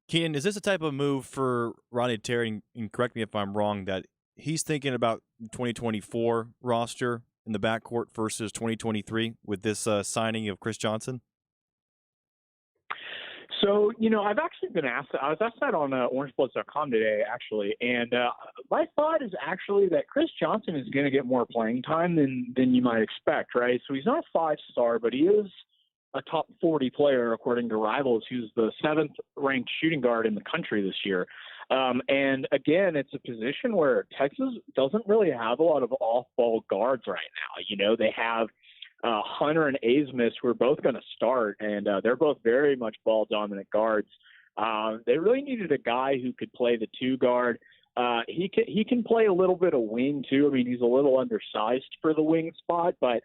S2: Keenan, is this a type of move for Ronnie Terry, and correct me if I'm wrong, that he's thinking about 2024 roster in the backcourt versus 2023 with this signing of Chris Johnson?
S5: So, I've actually been asked – I was asked that on orangebloods.com today, actually, and my thought is actually that Chris Johnson is going to get more playing time than you might expect, right? So he's not a five-star, but he is a top 40 player, according to Rivals, who's the 7th-ranked shooting guard in the country this year. And, again, it's a position where Texas doesn't really have a lot of off-ball guards right now. They have – Hunter and Asmus were both going to start, and they're both very much ball-dominant guards. They really needed a guy who could play the two-guard. He can play a little bit of wing, too. I mean, he's a little undersized for the wing spot, but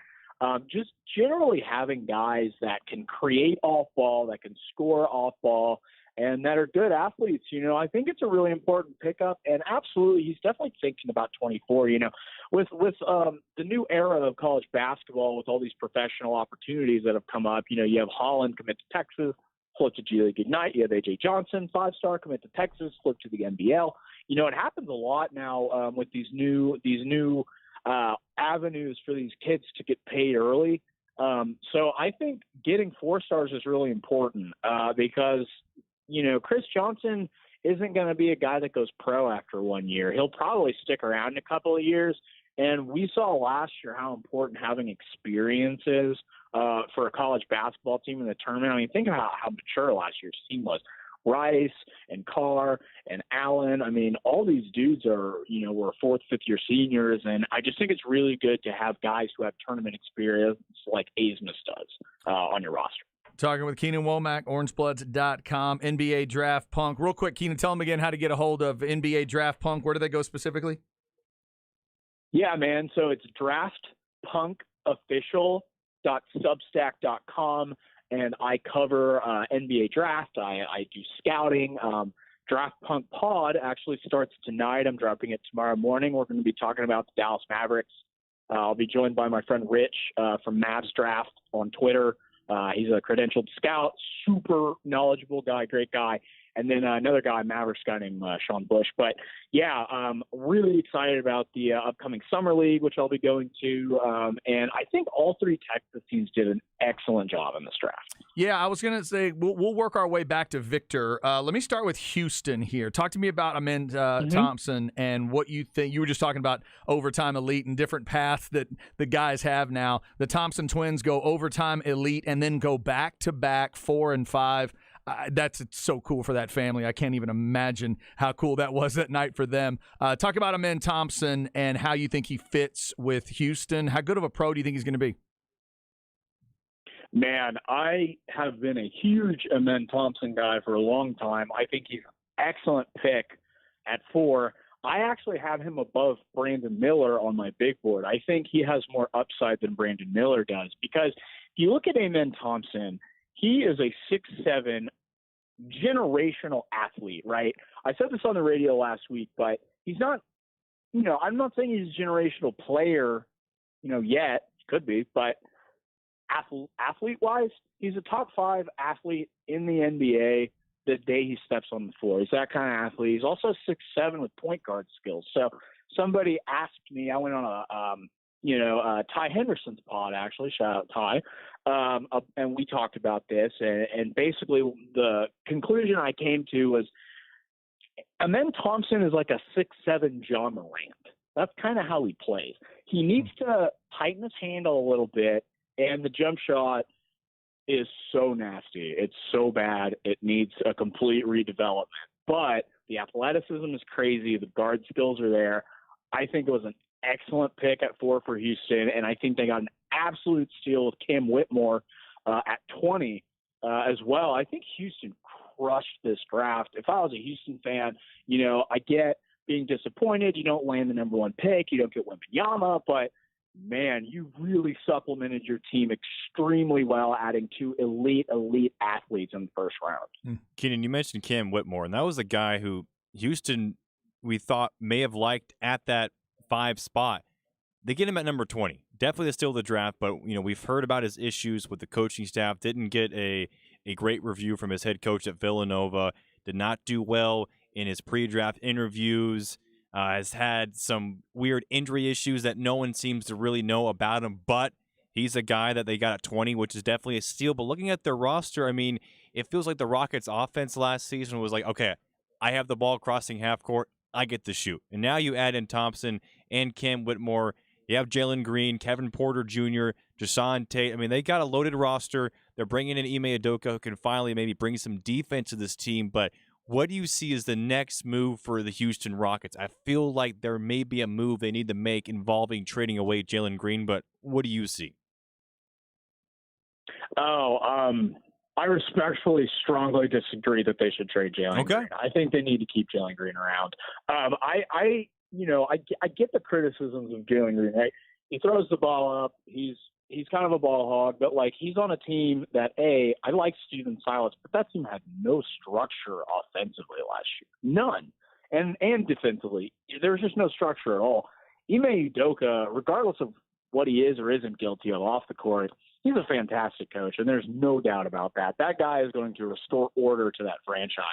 S5: just generally having guys that can create off-ball, that can score off-ball, and that are good athletes, I think it's a really important pickup. And absolutely, he's definitely thinking about 24. With the new era of college basketball, with all these professional opportunities that have come up, you have Holland commit to Texas, flip to G League Ignite. You have AJ Johnson, 5-star, commit to Texas, flip to the NBL. It happens a lot now with these new avenues for these kids to get paid early. So I think getting 4 stars is really important because Chris Johnson isn't going to be a guy that goes pro after 1 year. He'll probably stick around a couple of years. And we saw last year how important having experience is for a college basketball team in the tournament. I mean, think about how mature last year's team was. Rice and Carr and Allen. I mean, all these dudes were 4th, 5th-year seniors. And I just think it's really good to have guys who have tournament experience like Asmus does on your roster.
S1: Talking with Keenan Womack, orangebloods.com, NBA Draft Punk. Real quick, Keenan, tell them again how to get a hold of NBA Draft Punk. Where do they go specifically?
S5: Yeah, man. So it's draftpunkofficial.substack.com, and I cover NBA Draft. I do scouting. Draft Punk Pod actually starts tonight. I'm dropping it tomorrow morning. We're going to be talking about the Dallas Mavericks. I'll be joined by my friend Rich from Mavs Draft on Twitter. He's a credentialed scout, super knowledgeable guy, great guy. And then another guy, Mavericks guy named Sean Bush. But, yeah, really excited about the upcoming Summer League, which I'll be going to. And I think all 3 Texas teams did an excellent job in this draft.
S1: Yeah, I was going to say we'll work our way back to Victor. Let me start with Houston here. Talk to me about Amen Thompson and what you think. You were just talking about overtime elite and different paths that the guys have now. The Thompson twins go overtime elite and then go back-to-back 4 and 5. That's so cool for that family. I can't even imagine how cool that was that night for them. Talk about Amen Thompson and how you think he fits with Houston. How good of a pro do you think he's going to be?
S5: Man, I have been a huge Amen Thompson guy for a long time. I think he's an excellent pick at 4. I actually have him above Brandon Miller on my big board. I think he has more upside than Brandon Miller does because if you look at Amen Thompson, he is a 6'7" generational athlete, right? I said this on the radio last week, but he's not, I'm not saying he's a generational player, yet. He could be, but athlete-wise, he's a top 5 athlete in the NBA the day he steps on the floor. He's that kind of athlete. He's also 6'7" with point guard skills. So somebody asked me, I went on a Ty Henderson's pod, actually, shout out Ty, and we talked about this, and basically the conclusion I came to was Amen Thompson is like a 6'7" John Morant. That's kind of how he plays. He needs to tighten his handle a little bit, and the jump shot is so nasty. It's so bad. It needs a complete redevelopment. But the athleticism is crazy. The guard skills are there. I think it was an excellent pick at 4 for Houston, and I think they got an absolute steal with Cam Whitmore at 20 as well. I think Houston crushed this draft. If I was a Houston fan, I get being disappointed. You don't land the number 1 pick. You don't get Wembanyama, but man, you really supplemented your team extremely well, adding 2 elite athletes in the first round.
S2: Keenan, you mentioned Cam Whitmore, and that was a guy who Houston, we thought, may have liked at that 5 spot. They get him at number 20. Definitely still the draft, but we've heard about his issues with the coaching staff. Didn't get a great review from his head coach at Villanova. Did not do well in his pre-draft interviews. Has had some weird injury issues that no one seems to really know about him, but he's a guy that they got at 20, which is definitely a steal. But looking at their roster, I mean, it feels like the Rockets' offense last season was like, okay, I have the ball crossing half court, I get to shoot. And now you add in Thompson and Cam Whitmore. You have Jalen Green, Kevin Porter Jr., Jason Tate. I mean, they got a loaded roster. They're bringing in Ime Udoka, who can finally maybe bring some defense to this team. But what do you see as the next move for the Houston Rockets? I feel like there may be a move they need to make involving trading away Jalen Green, but what do you see?
S5: I respectfully, strongly disagree that they should trade Jalen Green. I think they need to keep Jalen Green around. I get the criticisms of Jalen Green, right? He throws the ball up. He's kind of a ball hog, but he's on a team that I like Steven Silas, but that team had no structure offensively last year, none, and defensively, there's just no structure at all. Ime Udoka, regardless of what he is or isn't guilty of off the court, he's a fantastic coach, and there's no doubt about that. That guy is going to restore order to that franchise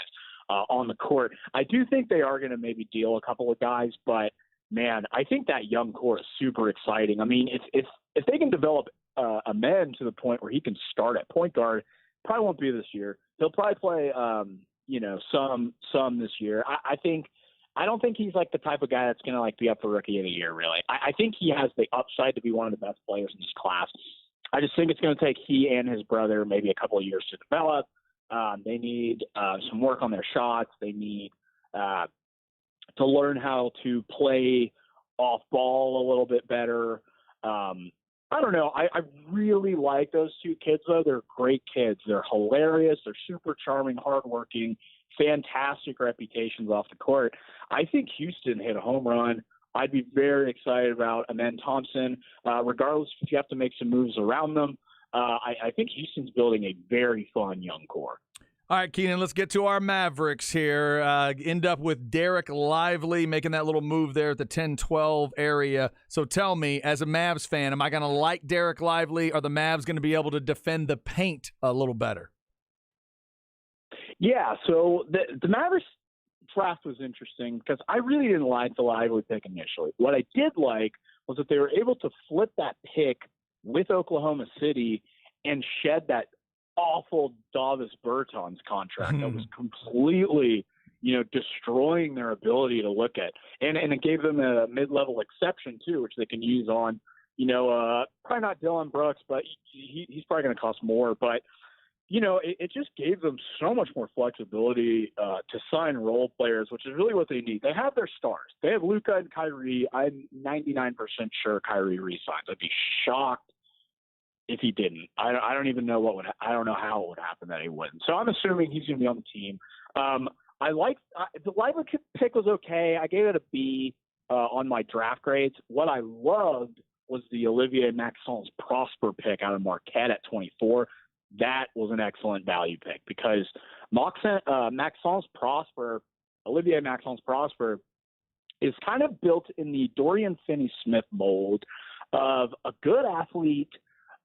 S5: on the court. I do think they are going to maybe deal a couple of guys, but man, I think that young core is super exciting. I mean, if they can develop a man to the point where he can start at point guard, probably won't be this year. He'll probably play, some this year. I don't think he's like the type of guy that's going to be up for Rookie of the Year, really. I think he has the upside to be one of the best players in this class. I just think it's going to take he and his brother maybe a couple of years to develop. They need some work on their shots. They need to learn how to play off ball a little bit better. I don't know. I really like those 2 kids, though. They're great kids. They're hilarious. They're super charming, hardworking, fantastic reputations off the court. I think Houston hit a home run. I'd be very excited about Amen Thompson, regardless if you have to make some moves around them. I think Houston's building a very fun young core.
S1: All right, Keenan, let's get to our Mavericks here. End up with Derek Lively making that little move there at the 10-12 area. So tell me, as a Mavs fan, am I going to like Derek Lively? Are the Mavs going to be able to defend the paint a little better?
S5: Yeah, so the Mavericks draft was interesting because I really didn't like the Lively pick initially. What I did like was that they were able to flip that pick with Oklahoma City and shed that awful Davis Bertans contract that was completely, destroying their ability to look at. And it gave them a mid-level exception, too, which they can use on, probably not Dylan Brooks, but he's probably going to cost more. But, it just gave them so much more flexibility to sign role players, which is really what they need. They have their stars. They have Luka and Kyrie. I'm 99% sure Kyrie re-signs. I'd be shocked if he didn't. I don't even know I don't know how it would happen that he wouldn't. So I'm assuming he's going to be on the team. I like the Lively pick was okay. I gave it a B on my draft grades. What I loved was the Olivier Maxence Prosper pick out of Marquette at 24. That was an excellent value pick because Maxence Prosper, Olivier Maxence Prosper, is kind of built in the Dorian Finney-Smith mold of a good athlete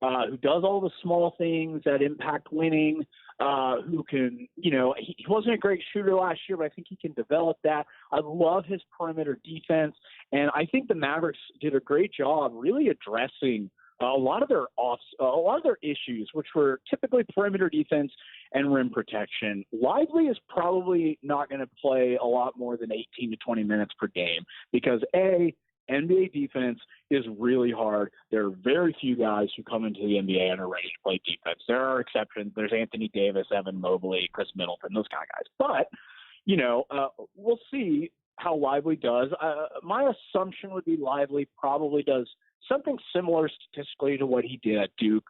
S5: who does all the small things that impact winning, who can, he wasn't a great shooter last year, but I think he can develop that. I love his perimeter defense, and I think the Mavericks did a great job really addressing a lot of their issues, which were typically perimeter defense and rim protection. Lively is probably not going to play a lot more than 18 to 20 minutes per game because NBA defense is really hard. There are very few guys who come into the NBA and are ready to play defense. There are exceptions. There's Anthony Davis, Evan Mobley, Chris Middleton, those kind of guys. But, we'll see how Lively does. My assumption would be Lively probably does something similar statistically to what he did at Duke,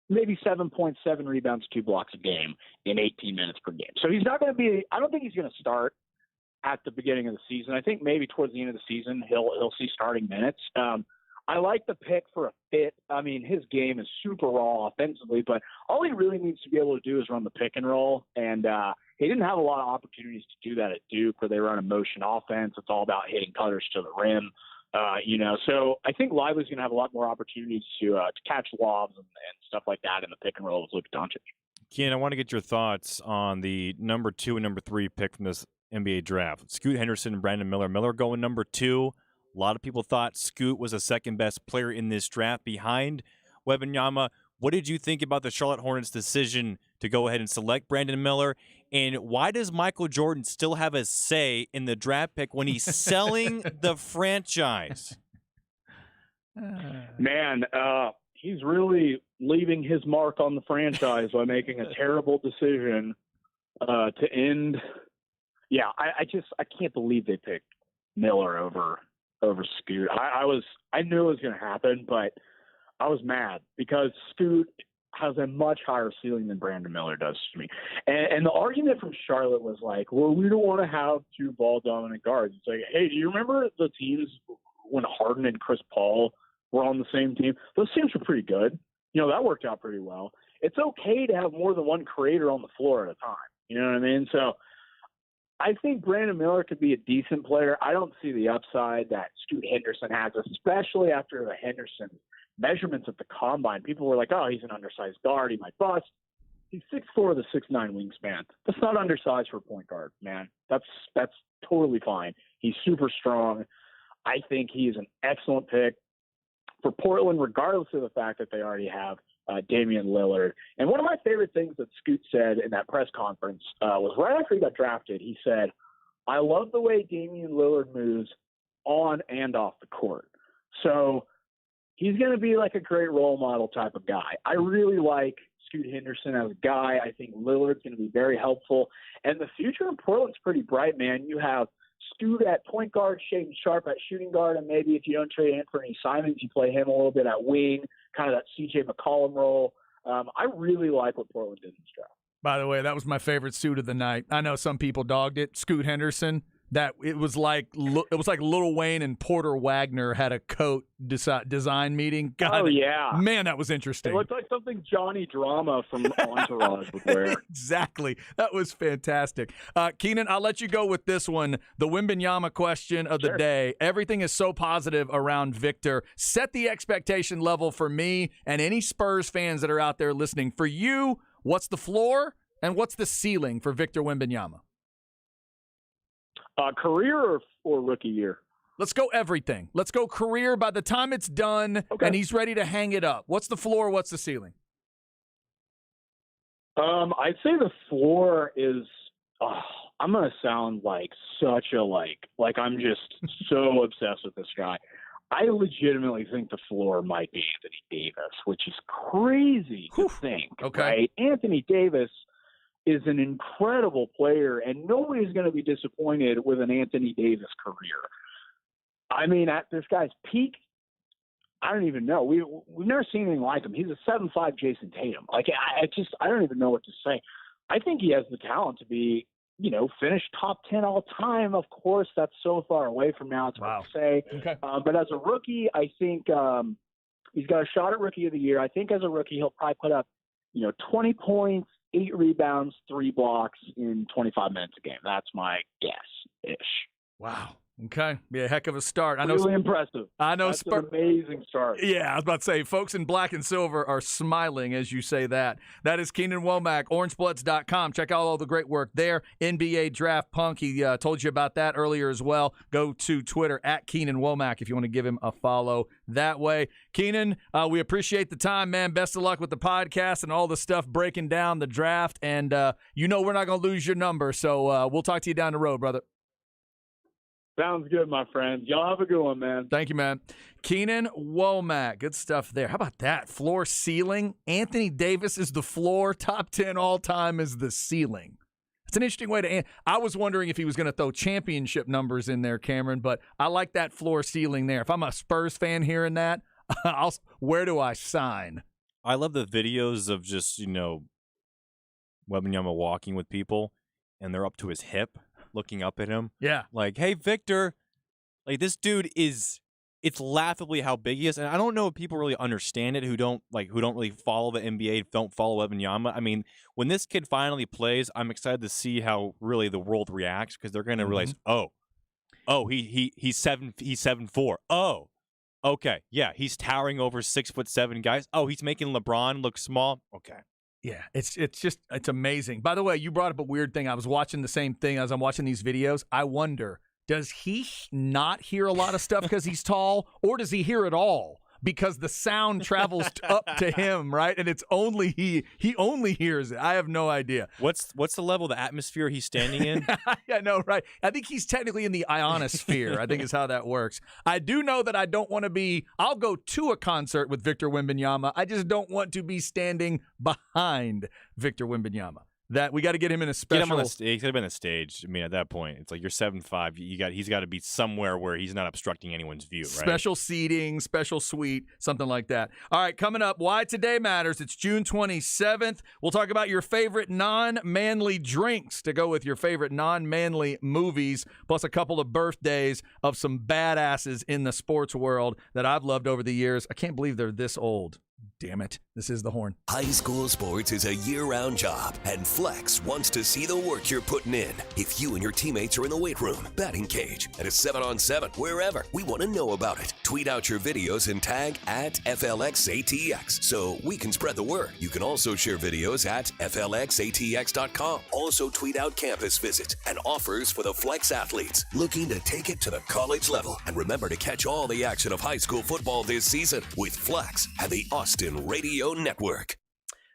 S5: maybe 7.7 rebounds, 2 blocks a game in 18 minutes per game. So he's not going to be – I don't think he's going to start at the beginning of the season. I think maybe towards the end of the season he'll see starting minutes. I like the pick for a fit. I mean, his game is super raw offensively, but all he really needs to be able to do is run the pick and roll. And he didn't have a lot of opportunities to do that at Duke, where they run a motion offense. It's all about hitting cutters to the rim. So I think Lively's going to have a lot more opportunities to catch lobs and stuff like that in the pick and roll with Luka Doncic.
S2: Ken, I want to get your thoughts on the number 2 and number 3 pick from this NBA draft. Scoot Henderson and Brandon Miller. Miller going number 2. A lot of people thought Scoot was the second-best player in this draft behind Wembanyama. What did you think about the Charlotte Hornets' decision to go ahead and select Brandon Miller? And why does Michael Jordan still have a say in the draft pick when he's selling the franchise?
S5: Man, he's really leaving his mark on the franchise by making a terrible decision to end. Yeah, I can't believe they picked Miller over Scoot. I knew it was going to happen, but I was mad because Scoot has a much higher ceiling than Brandon Miller does to me. And the argument from Charlotte was like, well, we don't want to have 2 ball-dominant guards. It's like, hey, do you remember the teams when Harden and Chris Paul were on the same team? Those teams were pretty good. That worked out pretty well. It's okay to have more than one creator on the floor at a time. You know what I mean? So I think Brandon Miller could be a decent player. I don't see the upside that Scoot Henderson has, especially after the Henderson measurements at the combine. People were like, oh, he's an undersized guard. He might bust. He's 6'4" with a 6'9" wingspan. That's not undersized for a point guard, man. That's totally fine. He's super strong. I think he's an excellent pick for Portland, regardless of the fact that they already have Damian Lillard. And one of my favorite things that Scoot said in that press conference was right after he got drafted, he said, I love the way Damian Lillard moves on and off the court. So he's going to be like a great role model type of guy. I really like Scoot Henderson as a guy. I think Lillard's going to be very helpful. And the future in Portland's pretty bright, man. You have Scoot at point guard, Shaedon Sharpe at shooting guard, and maybe if you don't trade Anthony Simons, you play him a little bit at wing, kind of that C.J. McCollum role. I really like what Portland did in this draft.
S1: By the way, that was my favorite suit of the night. I know some people dogged it. Scoot Henderson. That it was like Lil Wayne and Porter Wagner had a coat design meeting. God,
S5: oh yeah,
S1: man, that was interesting.
S5: It looked like something Johnny Drama from Entourage would wear.
S1: Exactly, that was fantastic. Keenan, I'll let you go with this one. The Wembanyama question of the day. Everything is so positive around Victor. Set the expectation level for me and any Spurs fans that are out there listening. For you, what's the floor and what's the ceiling for Victor Wembanyama?
S5: Career or rookie year?
S1: Let's go everything. Let's go career by the time it's done and he's ready to hang it up. What's the floor? What's the ceiling?
S5: I'd say the floor is I'm going to sound like such a like I'm just so obsessed with this guy. I legitimately think the floor might be Anthony Davis, which is crazy to think.
S1: Okay.
S5: Right? Anthony Davis is an incredible player, and nobody's going to be disappointed with an Anthony Davis career. I mean, at this guy's peak, I don't even know. We've never seen anything like him. He's a 7'5" Jason Tatum. Like, I don't even know what to say. I think he has the talent to be, finish top 10 all time. Of course, that's so far away from now. It's hard to say.
S1: Okay.
S5: But as a rookie, I think he's got a shot at Rookie of the Year. I think as a rookie, he'll probably put up, 20 points, 8 rebounds, 3 blocks in 25 minutes a game. That's my guess-ish.
S1: Wow. Okay. Be a heck of a start.
S5: Really impressive.
S1: I know.
S5: That's an amazing start.
S1: Yeah, I was about to say, folks in black and silver are smiling as you say that. That is Keenan Womack, orangebloods.com. Check out all the great work there. NBA Draft Punk, he told you about that earlier as well. Go to Twitter at Keenan Womack if you want to give him a follow that way. Keenan, we appreciate the time, man. Best of luck with the podcast and all the stuff breaking down the draft. And we're not going to lose your number, so we'll talk to you down the road, brother.
S5: Sounds good, my friend. Y'all have a good one, man.
S1: Thank you, man. Keenan Womack. Good stuff there. How about that? Floor ceiling. Anthony Davis is the floor. Top 10 all time is the ceiling. It's an interesting way to end. I was wondering if he was going to throw championship numbers in there, Cameron, but I like that floor ceiling there. If I'm a Spurs fan hearing that, where do I sign?
S2: I love the videos of just, Wembanyama walking with people, and they're up to his hip, looking up at him.
S1: Yeah.
S2: Like, hey, Victor. Like, this dude it's laughably how big he is. And I don't know if people really understand it who don't really follow the NBA, don't follow Wembanyama. I mean, when this kid finally plays, I'm excited to see how really the world reacts, because they're going to realize, he's 7'4". Oh, okay. Yeah, he's towering over 6'7" guys. Oh, he's making LeBron look small. Okay.
S1: Yeah, it's amazing. By the way, you brought up a weird thing. I was watching the same thing as I'm watching these videos. I wonder, does he not hear a lot of stuff because he's tall, or does he hear it all because the sound travels up to him, right? And it's only he only hears it. I have no idea.
S2: What's the level of the atmosphere he's standing in?
S1: I know, right? I think he's technically in the ionosphere, I think is how that works. I do know that I don't want to be – I'll go to a concert with Victor Wembanyama. I just don't want to be standing behind Victor Wembanyama. That we got to get him in a special.
S2: Get him on the stage. He could have been on the stage. I mean, at that point, it's like you're 7'5". He's got to be somewhere where he's not obstructing anyone's view, right?
S1: Special seating, special suite, something like that. All right, coming up, Why Today Matters. It's June 27th. We'll talk about your favorite non-manly drinks to go with your favorite non-manly movies, plus a couple of birthdays of some badasses in the sports world that I've loved over the years. I can't believe they're this old. Damn it. This is The Horn.
S3: High school sports is a year-round job, and Flex wants to see the work you're putting in. If you and your teammates are in the weight room, batting cage, at a 7-on-7, wherever, we want to know about it. Tweet out your videos and tag at FLXATX so we can spread the word. You can also share videos at FLXATX.com. Also tweet out campus visits and offers for the Flex athletes looking to take it to the college level. And remember to catch all the action of high school football this season with Flex and the Austin Radio Network.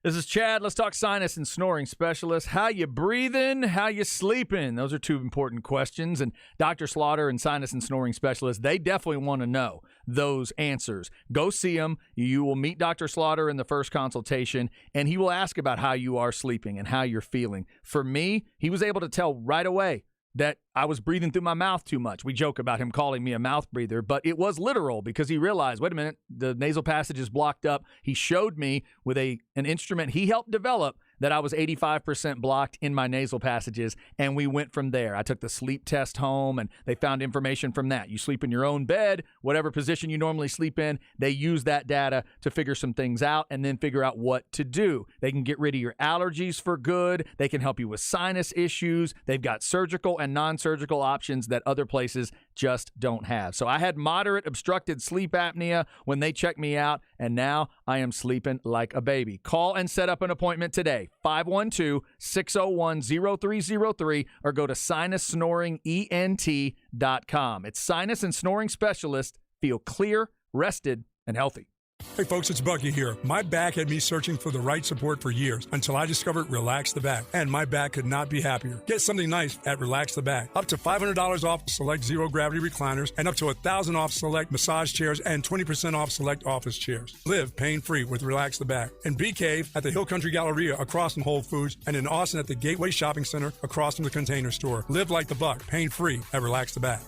S1: This is Chad. Let's talk sinus and snoring specialist. How you breathing? How you sleeping? Those are two important questions. And Dr. Slaughter and sinus and snoring specialist, they definitely want to know those answers. Go see him. You will meet Dr. Slaughter in the first consultation, and he will ask about how you are sleeping and how you're feeling. For me, he was able to tell right away that I was breathing through my mouth too much. We joke about him calling me a mouth breather, but it was literal because he realized, wait a minute, the nasal passage is blocked up. He showed me with an instrument he helped develop that I was 85% blocked in my nasal passages, and we went from there. I took the sleep test home, and they found information from that. You sleep in your own bed, whatever position you normally sleep in, they use that data to figure some things out and then figure out what to do. They can get rid of your allergies for good. They can help you with sinus issues. They've got surgical and non-surgical options that other places just don't have. So I had moderate obstructed sleep apnea when they checked me out, and now I am sleeping like a baby. Call and set up an appointment today, 512-601-0303, or go to sinussnoringent.com. It's sinus and snoring specialist. Feel clear, rested, and healthy.
S8: Hey folks, it's Bucky here. My back had me searching for the right support for years until I discovered Relax the Back, and my back could not be happier. Get something nice at Relax the Back. Up to $500 off select zero-gravity recliners, and up to $1,000 off select massage chairs, and 20% off select office chairs. Live pain-free with Relax the Back. In Bee Cave at the Hill Country Galleria across from Whole Foods, and in Austin at the Gateway Shopping Center across from the Container Store. Live like the Buck, pain-free at Relax the Back.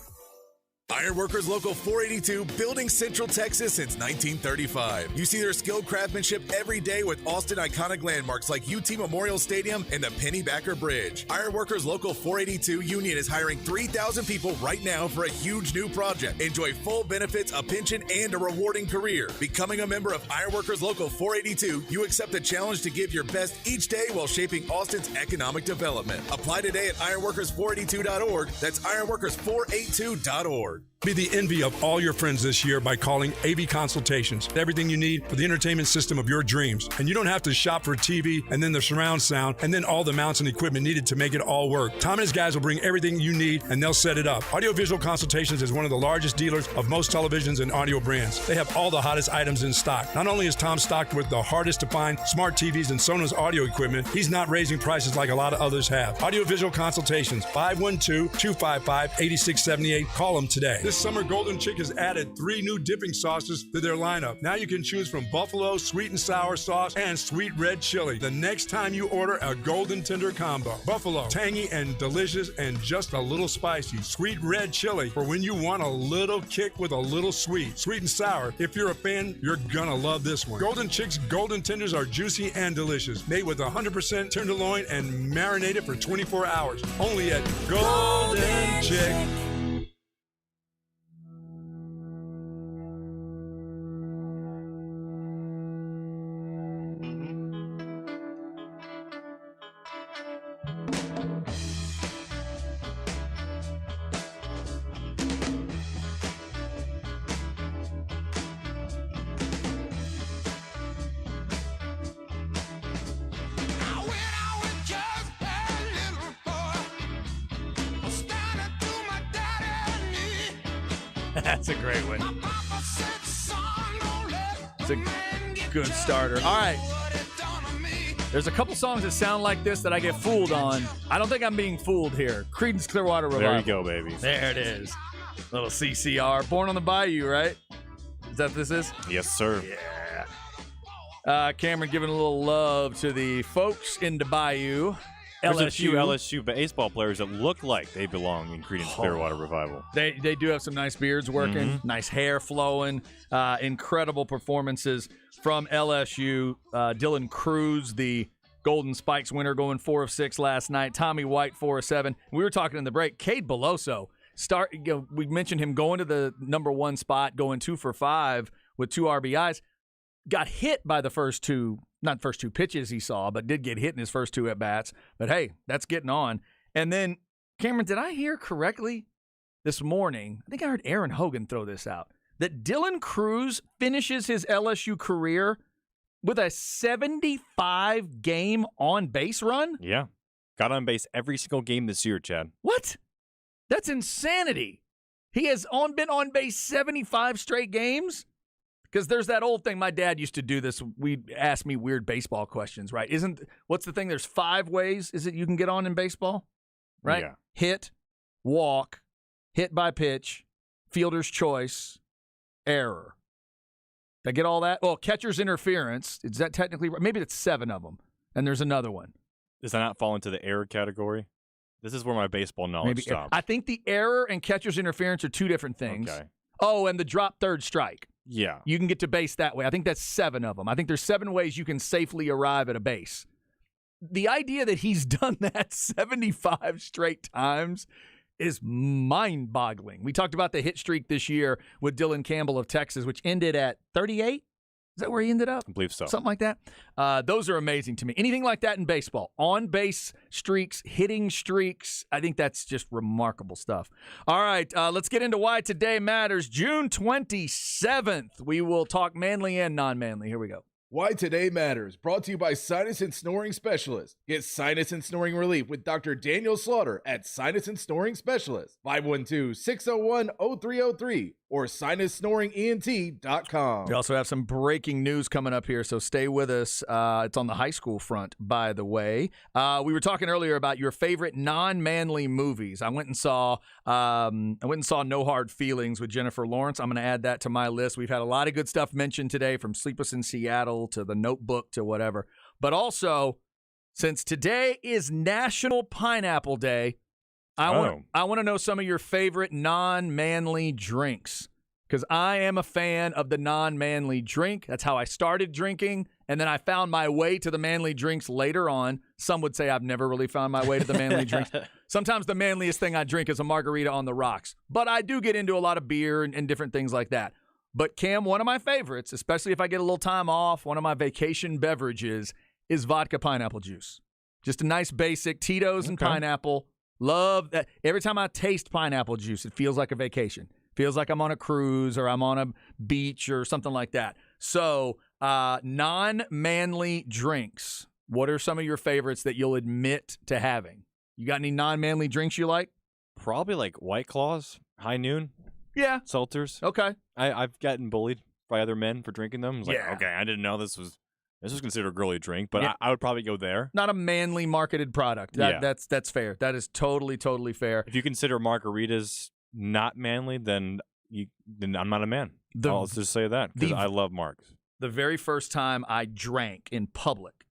S4: Ironworkers Local 482, building Central Texas since 1935. You see their skilled craftsmanship every day with Austin iconic landmarks like UT Memorial Stadium and the Pennybacker Bridge. Ironworkers Local 482 Union is hiring 3,000 people right now for a huge new project. Enjoy full benefits, a pension, and a rewarding career. Becoming a member of Ironworkers Local 482, you accept the challenge to give your best each day while shaping Austin's economic development. Apply today at ironworkers482.org. That's ironworkers482.org.
S8: Be the envy of all your friends this year by calling AV Consultations. Everything you need for the entertainment system of your dreams. And you don't have to shop for a TV and then the surround sound and then all the mounts and equipment needed to make it all work. Tom and his guys will bring everything you need and they'll set it up. Audiovisual Consultations is one of the largest dealers of most televisions and audio brands. They have all the hottest items in stock. Not only is Tom stocked with the hardest to find smart TVs and Sonos audio equipment, he's not raising prices like a lot of others have. Audiovisual Consultations, 512-255-8678. Call them today. This summer, Golden Chick has added 3 new dipping sauces to their lineup. Now you can choose from buffalo, sweet and sour sauce, and sweet red chili. The next time you order a Golden Tender combo. Buffalo, tangy and delicious and just a little spicy. Sweet red chili for when you want a little kick with a little sweet. Sweet and sour. If you're a fan, you're gonna love this one. Golden Chick's Golden Tenders are juicy and delicious. Made with 100% tenderloin and marinated for 24 hours. Only at Golden Chick.
S1: That's a great one. It's a good starter. All right. There's a couple songs that sound like this that I get fooled on. I don't think I'm being fooled here. Creedence Clearwater Revival.
S2: There you go, baby.
S1: There it is. Little CCR. Born on the Bayou, right? Is that what this is?
S2: Yes, sir.
S1: Yeah. Cameron giving a little love to the folks in the Bayou.
S2: There's a few LSU baseball players that look like they belong in Creedence Clearwater Revival.
S1: They do have some nice beards working, nice hair flowing, incredible performances from LSU. Dylan Cruz, the Golden Spikes winner, going 4 of 6 last night. Tommy White, 4 of 7. We were talking in the break. Cade Beloso, we mentioned him going to the number 1 spot, going 2 for 5 with 2 RBIs. Got hit by the first two pitches he saw, but did get hit in his first 2 at-bats. But, hey, that's getting on. And then, Cameron, did I hear correctly this morning? I think I heard Aaron Hogan throw this out, that Dylan Cruz finishes his LSU career with a 75-game on-base run?
S2: Yeah. Got on base every single game this year, Chad.
S1: What? That's insanity. He has been on base 75 straight games? Because there's that old thing. My dad used to do this. We'd ask me weird baseball questions, right? What's the thing? There's 5 ways you can get on in baseball, right?
S2: Yeah.
S1: Hit, walk, hit by pitch, fielder's choice, error. Did I get all that? Well, catcher's interference. Is that technically right? Maybe it's 7 of them. And there's another one.
S2: Does that not fall into the error category? This is where my baseball knowledge stops.
S1: I think the error and catcher's interference are 2 different things.
S2: Okay.
S1: Oh, and the drop third strike.
S2: Yeah.
S1: You can get to base that way. I think that's 7 of them. I think there's 7 ways you can safely arrive at a base. The idea that he's done that 75 straight times is mind-boggling. We talked about the hit streak this year with Dylan Campbell of Texas, which ended at 38. Is that where he ended up?
S2: I believe so.
S1: Something like that. Those are amazing to me. Anything like that in baseball, on-base streaks, hitting streaks, I think that's just remarkable stuff. All right, let's get into why today matters. June 27th, we will talk manly and non-manly. Here we go.
S10: Why Today Matters, brought to you by Sinus and Snoring Specialist. Get sinus and snoring relief with Dr. Daniel Slaughter at Sinus and Snoring Specialist. 512-601-0303 or sinussnoringent.com.
S1: We also have some breaking news coming up here, so stay with us. It's on the high school front, by the way. We were talking earlier about your favorite non-manly movies. I went and saw No Hard Feelings with Jennifer Lawrence. I'm going to add that to my list. We've had a lot of good stuff mentioned today, from Sleepless in Seattle to The Notebook to whatever. But also, since today is National Pineapple Day, I want to know some of your favorite non-manly drinks, because I am a fan of the non-manly drink. That's how I started drinking, and then I found my way to the manly drinks later on. Some would say I've never really found my way to the manly drinks. Sometimes the manliest thing I drink is a margarita on the rocks, but I do get into a lot of beer and different things like that. But, Cam, one of my favorites, especially if I get a little time off, one of my vacation beverages is vodka pineapple juice. Just a nice basic Tito's and pineapple. Love that. Every time I taste pineapple juice, it feels like a vacation. Feels like I'm on a cruise or I'm on a beach or something like that. So, non-manly drinks. What are some of your favorites that you'll admit to having? You got any non-manly drinks you like?
S2: Probably like White Claws, High Noon.
S1: Yeah.
S2: Seltzers.
S1: Okay.
S2: I've gotten bullied by other men for drinking them. It's like,
S1: Yeah.
S2: okay, I didn't know this was considered a girly drink, but
S1: Yeah.
S2: I would probably go there.
S1: Not a manly marketed product. That's fair. That is totally fair.
S2: If you consider margaritas not manly, then I'm not a man. I'll just say that because I love Marks.
S1: The very first time I drank in public,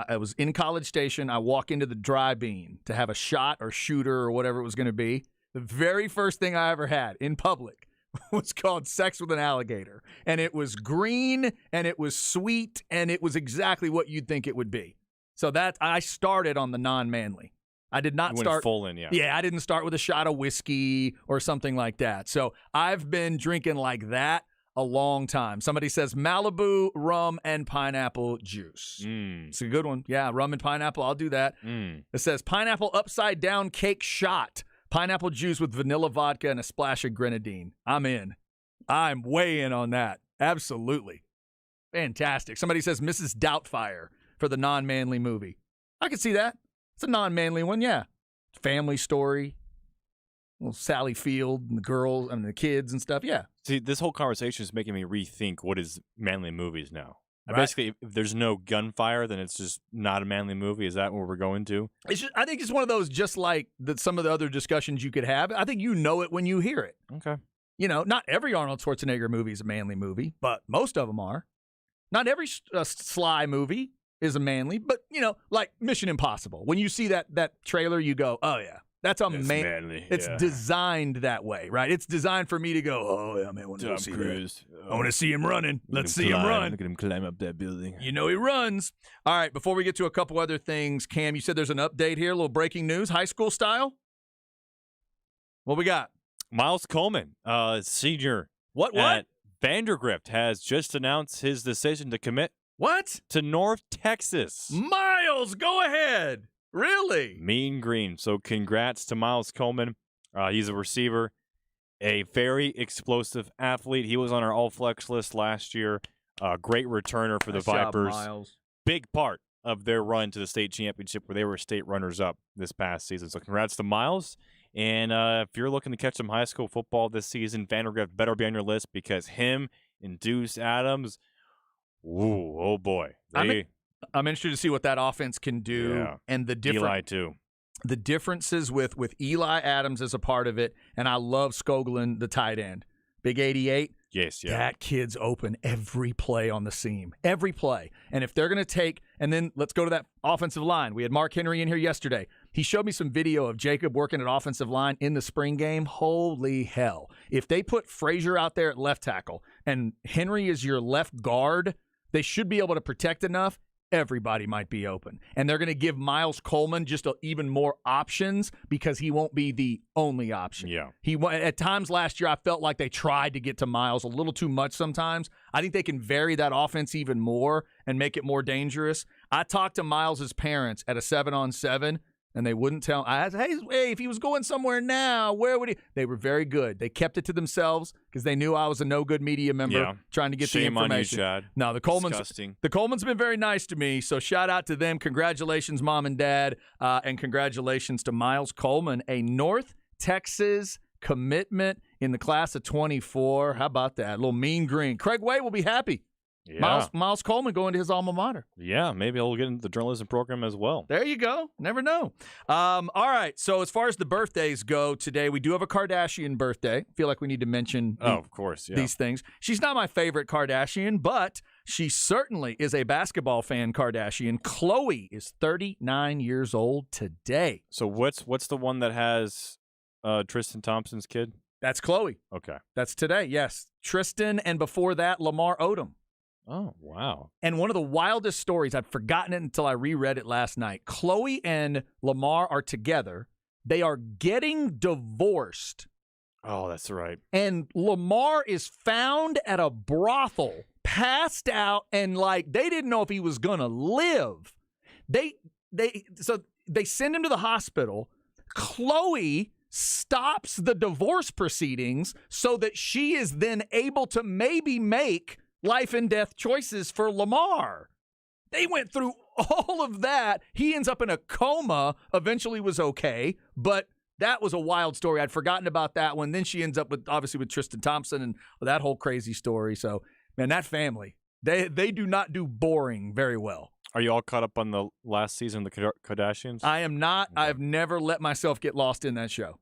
S1: I was in College Station. I walk into the dry bean to have a shot or shooter or whatever it was going to be. The very first thing I ever had in public was called Sex with an Alligator. And it was green, and it was sweet, and it was exactly what you'd think it would be. So that I started on the non-manly. I did not start
S2: full in, yeah.
S1: Yeah, I didn't start with a shot of whiskey or something like that. So I've been drinking like that a long time. Somebody says Malibu, rum, and pineapple juice. It's a good one. Yeah, rum and pineapple. I'll do that. It says pineapple upside down cake shot. Pineapple juice with vanilla vodka and a splash of grenadine. I'm in. I'm way in on that. Absolutely. Fantastic. Somebody says Mrs. Doubtfire for the non-manly movie. I can see that. It's a non-manly one, yeah. Family story. Well, Sally Field and the girls and the kids and stuff, yeah.
S2: See, this whole conversation is making me rethink what is manly movies now.
S1: Right.
S2: Basically, if there's no gunfire, then it's just not a manly movie. Is that where we're going to?
S1: I think it's one of those just like some of the other discussions you could have. I think you know it when you hear it.
S2: Okay.
S1: You know, not every Arnold Schwarzenegger movie is a manly movie, but most of them are. Not every Sly movie is a manly, but, you know, like Mission Impossible. When you see that trailer, you go, oh, yeah. That's manly. It's designed that way, right? It's designed for me to go, oh, yeah, man, I want to see Cruise. I want to see him running. Let's see him run.
S2: Look at him climb up that building.
S1: You know he runs. All right, before we get to a couple other things, Cam, you said there's an update here, a little breaking news, high school style. What we got?
S2: Miles Coleman, senior at Vandergrift, has just announced his decision to commit to North Texas.
S1: Miles, go ahead. Really?
S2: Mean Green. So congrats to Miles Coleman. He's a receiver, a very explosive athlete. He was on our all-flex list last year. Great returner for the Vipers.
S1: Job, Miles.
S2: Big part of their run to the state championship where they were state runners-up this past season. So congrats to Miles. And if you're looking to catch some high school football this season, Vandergrift better be on your list because him and Deuce Adams, ooh, oh boy.
S1: I'm interested to see what that offense can do, and the
S2: Eli too.
S1: The differences with Eli Adams as a part of it, and I love Skoglund, the tight end, big 88.
S2: Yes, yeah.
S1: That kid's open every play on the seam, every play. And if they're going to take, and then let's go to that offensive line. We had Mark Henry in here yesterday. He showed me some video of Jacob working at offensive line in the spring game. Holy hell! If they put Frazier out there at left tackle and Henry is your left guard, they should be able to protect enough. Everybody might be open. And they're going to give Miles Coleman just even more options because he won't be the only option.
S2: Yeah.
S1: At times last year, I felt like they tried to get to Miles a little too much sometimes. I think they can vary that offense even more and make it more dangerous. I talked to Miles' parents at a 7-on-7, and they wouldn't tell. I asked, hey, if he was going somewhere now, where would he? They were very good. They kept it to themselves because they knew I was a no-good media member trying to get the information.
S2: Shame on you, Chad.
S1: No, the Coleman's been very nice to me, so shout out to them. Congratulations, Mom and Dad, and congratulations to Miles Coleman, a North Texas commitment in the class of 24. How about that? A little mean green. Craig Way will be happy.
S2: Yeah.
S1: Miles Coleman going to his alma mater.
S2: Yeah, maybe he'll get into the journalism program as well.
S1: There you go. Never know. All right, so as far as the birthdays go today, we do have a Kardashian birthday. I feel like we need to mention
S2: of course,
S1: these things. She's not my favorite Kardashian, but she certainly is a basketball fan Kardashian. Khloe is 39 years old today.
S2: So what's the one that has Tristan Thompson's kid?
S1: That's Khloe.
S2: Okay.
S1: That's today, yes. Tristan, and before that, Lamar Odom.
S2: Oh, wow.
S1: And one of the wildest stories, I'd forgotten it until I reread it last night. Khloe and Lamar are together. They are getting divorced.
S2: Oh, that's right.
S1: And Lamar is found at a brothel, passed out, and like they didn't know if he was going to live. So they send him to the hospital. Khloe stops the divorce proceedings so that she is then able to maybe make life and death choices for Lamar. They went through all of that. He ends up in a coma, eventually was okay, but that was a wild story. I'd forgotten about that one. Then she ends up obviously with Tristan Thompson and that whole crazy story. So, man, that family, they do not do boring very well.
S2: Are you all caught up on the last season of the Kardashians?
S1: I am not. Okay. I've never let myself get lost in that show.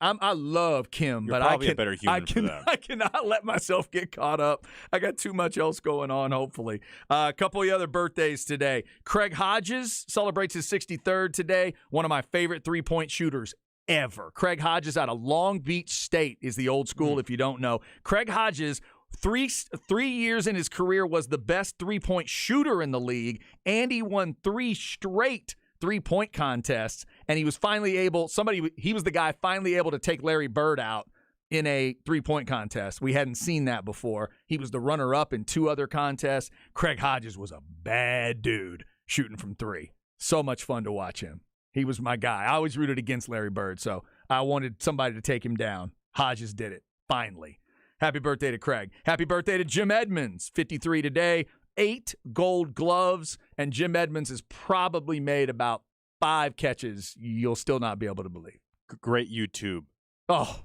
S1: I love Kim,
S2: You're
S1: but
S2: probably a better human for that.
S1: I cannot let myself get caught up. I got too much else going on, hopefully. A couple of other birthdays today. Craig Hodges celebrates his 63rd today. One of my favorite three-point shooters ever. Craig Hodges out of Long Beach State is the old school, if you don't know. Craig Hodges, three years in his career, was the best three-point shooter in the league, and he won 3 straight three-point contests, and he was finally able, he was the guy finally able to take Larry Bird out in a three-point contest. We hadn't seen that before. He was the runner-up in 2 other contests. Craig Hodges was a bad dude shooting from 3. So much fun to watch him. He was my guy. I always rooted against Larry Bird, so I wanted somebody to take him down. Hodges did it, finally. Happy birthday to Craig. Happy birthday to Jim Edmonds, 53 today. 8 gold gloves, and Jim Edmonds has probably made about 5 catches you'll still not be able to believe.
S2: Great YouTube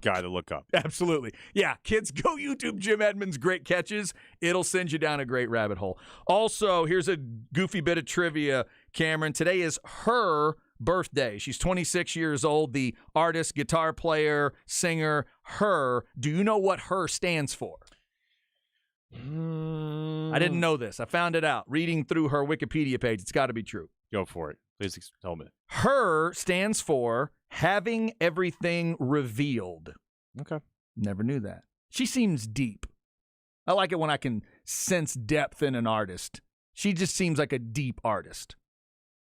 S2: guy to look up.
S1: Absolutely. Yeah, kids, go YouTube Jim Edmonds' great catches. It'll send you down a great rabbit hole. Also, here's a goofy bit of trivia, Cameron. Today is her birthday. She's 26 years old, the artist, guitar player, singer, Her. Do you know what Her stands for? I didn't know this. I found it out reading through her Wikipedia page. It's got to be true.
S2: Go for it. Please tell me.
S1: Her stands for having everything revealed.
S2: Okay.
S1: Never knew that. She seems deep. I like it when I can sense depth in an artist. She just seems like a deep artist.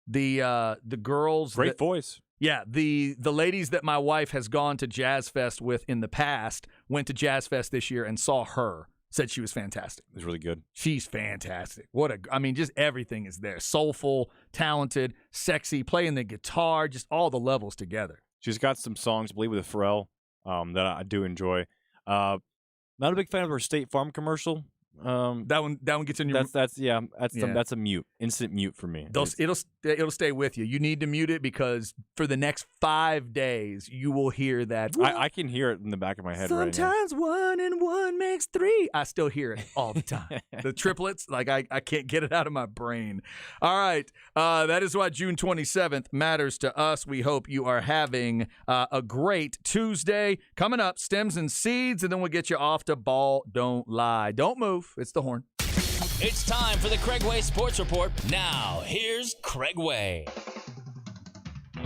S1: The girls.
S2: Great voice.
S1: Yeah, the ladies that my wife has gone to Jazz Fest with in the past went to Jazz Fest this year and saw Her. Said she was fantastic.
S2: It was really good.
S1: She's fantastic. Just everything is there. Soulful, talented, sexy, playing the guitar, just all the levels together.
S2: She's got some songs, I believe, with Pharrell that I do enjoy. Not a big fan of her State Farm commercial.
S1: That one gets in your.
S2: That's a mute, instant mute for me.
S1: It'll stay with you. You need to mute it because for the next 5 days you will hear that.
S2: I can hear it in the back of my head right now.
S1: Sometimes 1 and 1 makes 3. I still hear it all the time. The triplets, I can't get it out of my brain. All right, that is why June 27th matters to us. We hope you are having a great Tuesday. Coming up, Stems and Seeds, and then we'll get you off to Ball Don't Lie. Don't move. It's the horn.
S11: It's time for the Craig Way Sports Report. Now, here's Craig Way.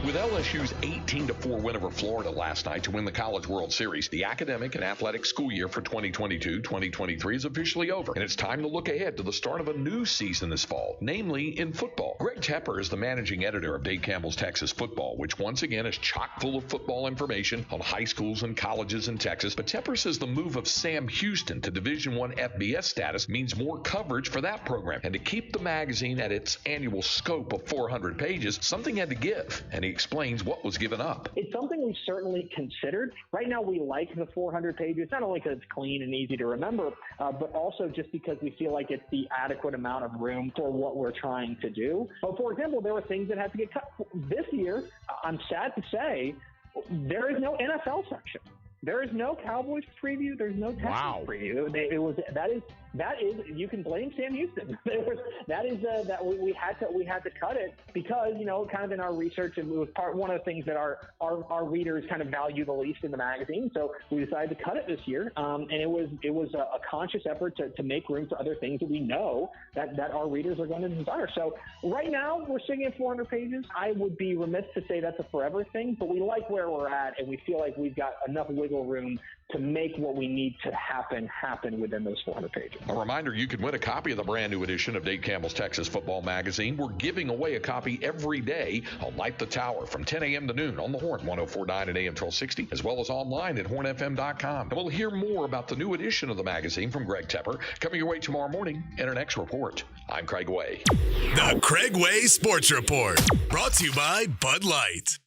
S19: With LSU's 18-4 win over Florida last night to win the College World Series, the academic and athletic school year for 2022-2023 is officially over, and it's time to look ahead to the start of a new season this fall, namely in football. Greg Tepper is the managing editor of Dave Campbell's Texas Football, which once again is chock full of football information on high schools and colleges in Texas. But Tepper says the move of Sam Houston to Division I FBS status means more coverage for that program, and to keep the magazine at its annual scope of 400 pages, something had to give, and he explains what was given up.
S12: It's something we've certainly considered. Right now we like the 400 pages, not only because it's clean and easy to remember, but also just because we feel like it's the adequate amount of room for what we're trying to do. But for example, there were things that had to get cut. This year, I'm sad to say, there is no NFL section. There is no Cowboys preview. There's no Texans preview. That is you can blame Sam Houston. We had to cut it because kind of in our research, and it was one of the things that our readers kind of value the least in the magazine. So we decided to cut it this year, and it was a conscious effort to make room for other things that we know that our readers are going to desire. So right now we're sitting at 400 pages. I would be remiss to say that's a forever thing, but we like where we're at, and we feel like we've got enough wiggle room to make what we need to happen within those 400 pages.
S19: A reminder, you can win a copy of the brand new edition of Dave Campbell's Texas Football Magazine. We're giving away a copy every day on Light the Tower from 10 a.m. to noon on the Horn, 104.9 and AM 1260, as well as online at hornfm.com. And we'll hear more about the new edition of the magazine from Greg Tepper coming your way tomorrow morning in our next report. I'm Craig Way.
S4: The Craig Way Sports Report, brought to you by Bud Light.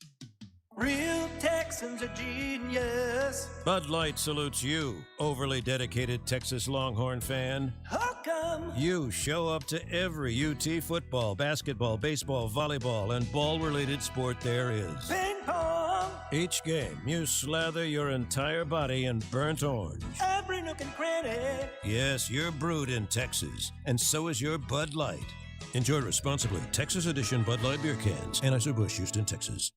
S14: Real Texans are genius.
S15: Bud Light salutes you, overly dedicated Texas Longhorn fan.
S14: How come?
S15: You show up to every UT football, basketball, baseball, volleyball, and ball-related sport there is.
S14: Ping pong.
S15: Each game, you slather your entire body in burnt orange.
S14: Every nook and cranny.
S15: Yes, you're brewed in Texas, and so is your Bud Light. Enjoy responsibly. Texas Edition Bud Light beer cans. Anheuser-Busch, Houston, Texas.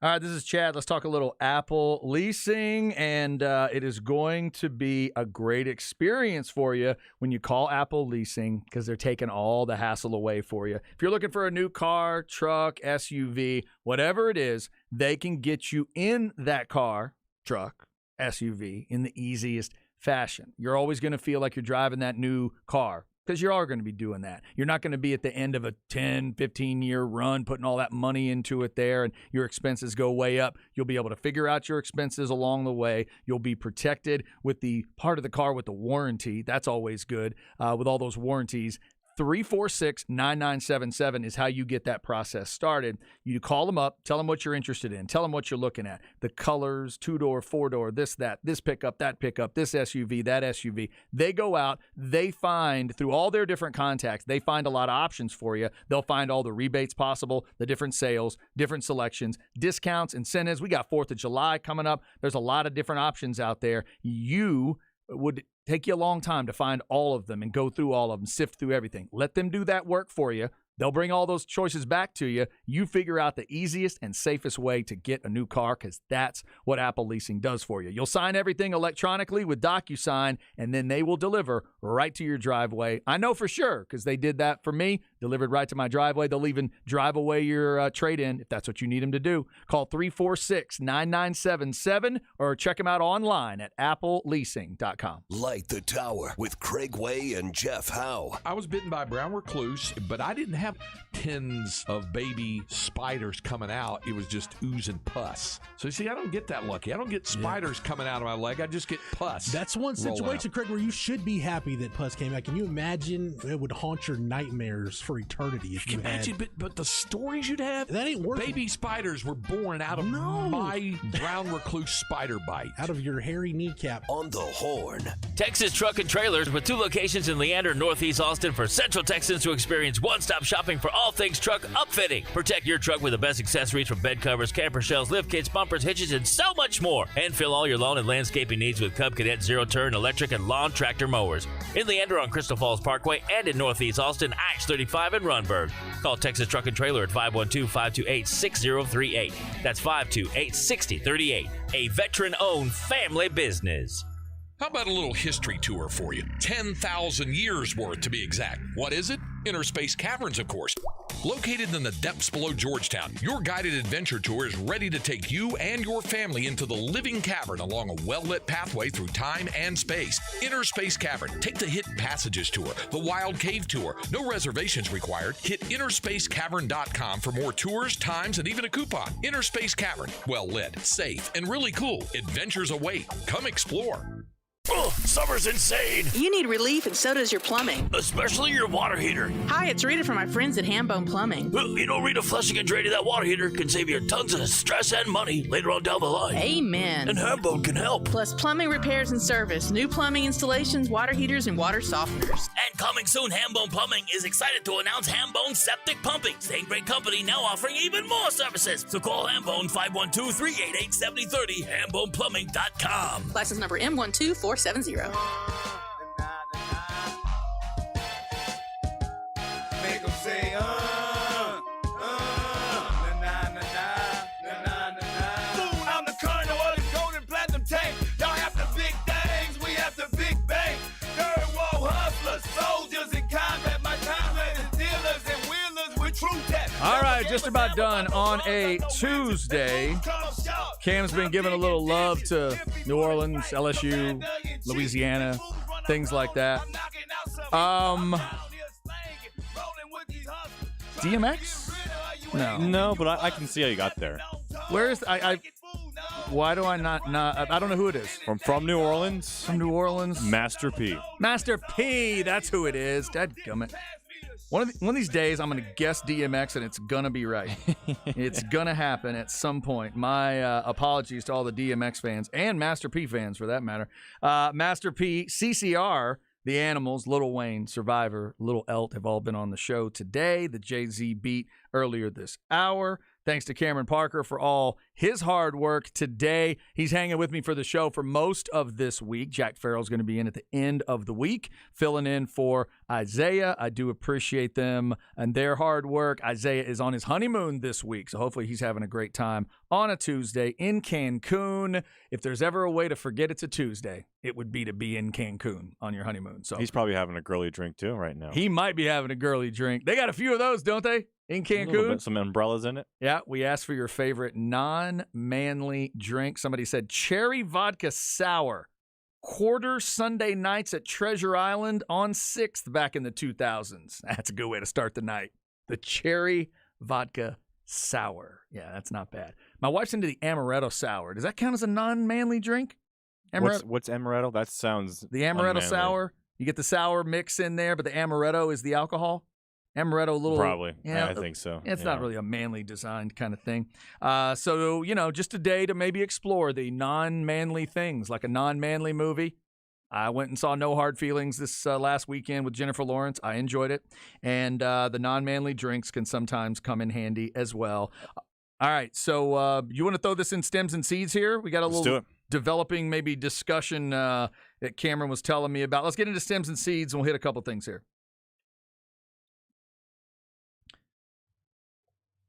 S1: All right, this is Chad. Let's talk a little Apple leasing, and it is going to be a great experience for you when you call Apple Leasing because they're taking all the hassle away for you. If you're looking for a new car, truck, SUV, whatever it is, they can get you in that car, truck, SUV in the easiest fashion. You're always going to feel like you're driving that new car, because you are going to be doing that. You're not going to be at the end of a 10, 15-year run putting all that money into it there and your expenses go way up. You'll be able to figure out your expenses along the way. You'll be protected with the part of the car with the warranty. That's always good with all those warranties. 346-9977 is how you get that process started. You call them up, tell them what you're interested in, tell them what you're looking at, the colors, 2-door, 4-door, this pickup, that pickup, this SUV, that SUV. They go out, they find, through all their different contacts, they find a lot of options for you. They'll find all the rebates possible, the different sales, different selections, discounts, incentives. We got 4th of July coming up. There's a lot of different options out there. You would take you a long time to find all of them and go through all of them, sift through everything. Let them do that work for you. They'll bring all those choices back to you. You figure out the easiest and safest way to get a new car because that's what Apple Leasing does for you. You'll sign everything electronically with DocuSign, and then they will deliver right to your driveway. I know for sure because they did that for me, delivered right to my driveway. They'll even drive away your trade-in if that's what you need them to do. Call 346-9977 or check them out online at appleleasing.com.
S3: Light the Tower with Craig Way and Jeff Howe.
S19: I was bitten by a brown recluse, but I didn't have tens of baby spiders coming out. It was just ooze and pus. So you see, I don't get that lucky. I don't get spiders coming out of my leg. I just get pus.
S13: That's one situation, Craig, where you should be happy that pus came out. Can you imagine it would haunt your nightmares for eternity if you had?
S19: But the stories you'd have?
S13: That ain't worth
S19: Baby spiders were born out of my brown recluse spider bite.
S13: Out of your hairy kneecap.
S3: On the Horn.
S11: Texas Truck and Trailers with 2 locations in Leander and Northeast Austin for Central Texans to experience one-stop shopping for all things truck upfitting. Protect your truck with the best accessories from bed covers, camper shells, lift kits, bumpers, hitches, and so much more. And fill all your lawn and landscaping needs with Cub Cadet zero-turn electric and lawn tractor mowers. In Leander on Crystal Falls Parkway and in Northeast Austin, I-35 and Runberg. Call Texas Truck and Trailer at 512-528-6038. That's 528-6038. A veteran-owned family business.
S19: How about a little history tour for you? 10,000 years worth to be exact. What is it? Inner Space Caverns, of course. Located in the depths below Georgetown, your guided adventure tour is ready to take you and your family into the living cavern along a well-lit pathway through time and space. Inner Space Cavern. Take the Hidden Passages tour, the Wild Cave tour. No reservations required. Hit innerspacecavern.com for more tours, times, and even a coupon. Inner Space Cavern. Well lit, safe, and really cool. Adventures await. Come explore.
S11: Oh, summer's insane.
S16: You need relief, and so does your plumbing.
S11: Especially your water heater.
S16: Hi, it's Rita from my friends at Hambone Plumbing.
S11: Well, you know, Rita, flushing and draining that water heater can save you tons of stress and money later on down the line.
S16: Amen.
S11: And Hambone can help.
S16: Plus plumbing repairs and service, new plumbing installations, water heaters, and water softeners.
S11: And coming soon, Hambone Plumbing is excited to announce Hambone Septic Pumping. Same great company now offering even more services. So call Hambone 512-388-7030, HambonePlumbing.com.
S16: License number M12470.
S14: Make 'em say, na na na na. Food on the corner or the golden platinum tank. Y'all have the big things, we have the big bank. Third world hustlers, soldiers in combat. My time dealers and wheelers with true tech.
S1: All right, just about done on a Tuesday. Cam's been giving a little love to New Orleans, LSU, Louisiana, things like that. DMX?
S2: No, but I can see how you got there.
S1: Where is why do I not I don't know who it is.
S2: From New Orleans?
S1: From New Orleans?
S2: Master P.
S1: Master P, that's who it is. Dadgummit. One of these days, I'm going to guess DMX, and it's going to be right. It's going to happen at some point. My apologies to all the DMX fans and Master P fans, for that matter. Master P, CCR, The Animals, Lil Wayne, Survivor, Lil Elt have all been on the show today. The Jay-Z beat earlier this hour. Thanks to Cameron Parker for all his hard work today. He's hanging with me for the show for most of this week. Jack Farrell's going to be in at the end of the week, filling in for Isaiah. I do appreciate them and their hard work. Isaiah is on his honeymoon this week, so hopefully he's having a great time on a Tuesday in Cancun. If there's ever a way to forget it's a Tuesday, it would be to be in Cancun on your honeymoon. So
S2: he's probably having a girly drink too right now.
S1: He might be having a girly drink. They got a few of those, don't they, in Cancun?
S2: A little bit, some umbrellas in it.
S1: Yeah, we asked for your favorite non-manly drink. Somebody said cherry vodka sour. Quarter Sunday nights at Treasure Island on 6th back in the 2000s. That's a good way to start the night. The cherry vodka sour. Yeah, that's not bad. My wife's into the amaretto sour. Does that count as a non-manly drink?
S2: What's amaretto? That sounds
S1: The amaretto
S2: unmanly.
S1: sour. You get the sour mix in there, but the amaretto is the alcohol. Amaretto, a little.
S2: Probably.
S1: Yeah,
S2: I think so.
S1: It's
S2: Yeah.
S1: not really a manly designed kind of thing. So, just a day to maybe explore the non-manly things, like a non-manly movie. I went and saw No Hard Feelings this last weekend with Jennifer Lawrence. I enjoyed it. And the non-manly drinks can sometimes come in handy as well. All right, so you want to throw this in stems and seeds here? We got a
S2: Let's
S1: little
S2: do it.
S1: developing maybe discussion that Cameron was telling me about. Let's get into stems and seeds, and we'll hit a couple things here.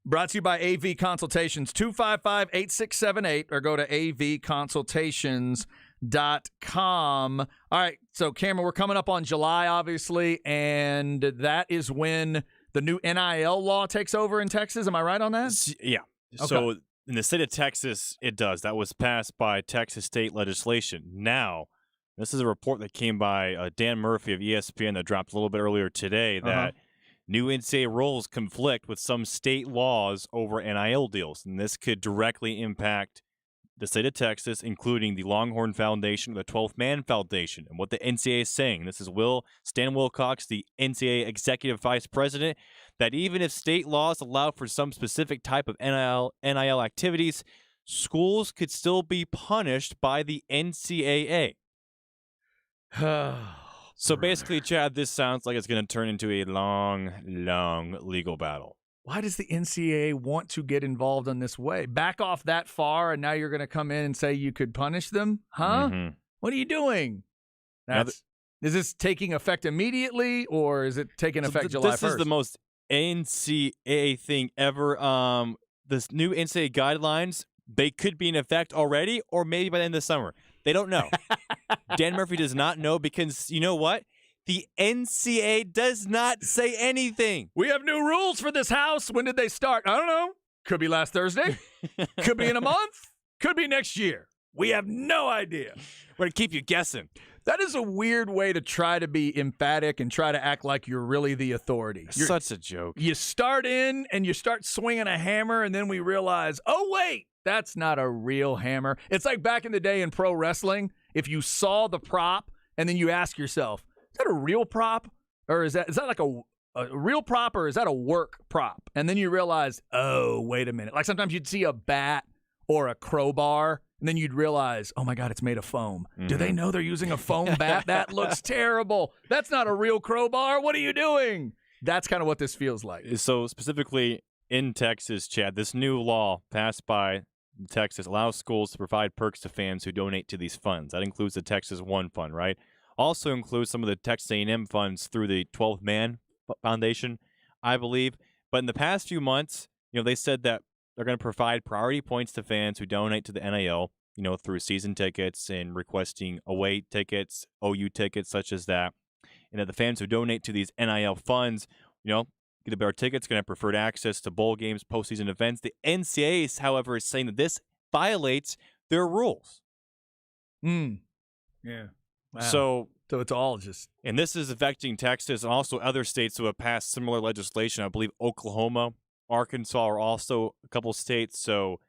S1: Brought to you by AV Consultations, 255-8678, or go to avconsultations.com. All right, so Cameron, we're coming up on July, obviously, and that is when the new NIL law takes over in Texas. Am I right on that?
S2: Yeah.
S1: Okay.
S2: So in the state of Texas, it does. That was passed by Texas state legislation. Now, this is a report that came by Dan Murphy of ESPN that dropped a little bit earlier today that new NCAA rules conflict with some state laws over NIL deals, and this could directly impact the state of Texas, including the Longhorn Foundation, the 12th Man Foundation. And what the NCAA is saying, this is Stan Wilcox, the NCAA Executive Vice President, that even if state laws allow for some specific type of NIL activities, schools could still be punished by the NCAA. So basically, Chad, this sounds like it's going to turn into a long, long legal battle.
S1: Why does the NCAA want to get involved in this way? Back off that far, and now you're going to come in and say you could punish them? Huh?
S2: Mm-hmm.
S1: What are you doing? Is this taking effect immediately, or is it taking effect July 1st?
S2: This is the most NCAA thing ever. This new NCAA guidelines, they could be in effect already, or maybe by the end of the summer. They don't know. Dan Murphy does not know because, you know what? The NCAA does not say anything.
S1: We have new rules for this house. When did they start? I don't know. Could be last Thursday. Could be in a month. Could be next year. We have no idea.
S2: We're going to keep you guessing.
S1: That is a weird way to try to be emphatic and try to act like you're really the authority. You're
S2: such a joke.
S1: You start in and you start swinging a hammer, and then we realize, oh, wait, that's not a real hammer. It's like back in the day in pro wrestling. If you saw the prop and then you ask yourself, is that a real prop? Or is that like a real prop, or is that a work prop? And then you realize, oh, wait a minute. Like sometimes you'd see a bat or a crowbar, and then you'd realize, oh, my God, it's made of foam. Mm-hmm. Do they know they're using a foam bat? That looks terrible. That's not a real crowbar. What are you doing? That's kind of what this feels like.
S2: So specifically in Texas, Chad, this new law passed by Texas allows schools to provide perks to fans who donate to these funds. That includes the Texas One Fund, right? Also includes some of the Texas A&M funds through the 12th Man Foundation, I believe. But in the past few months, they said that they're going to provide priority points to fans who donate to the NIL, through season tickets and requesting away tickets, OU tickets, such as that. And that the fans who donate to these NIL funds, get a better tickets, going to have preferred access to bowl games, postseason events. The NCAA, however, is saying that this violates their rules.
S1: Yeah. Wow.
S2: So
S1: it's all just...
S2: And this is affecting Texas and also other states who have passed similar legislation. I believe Oklahoma, Arkansas are also a couple states. So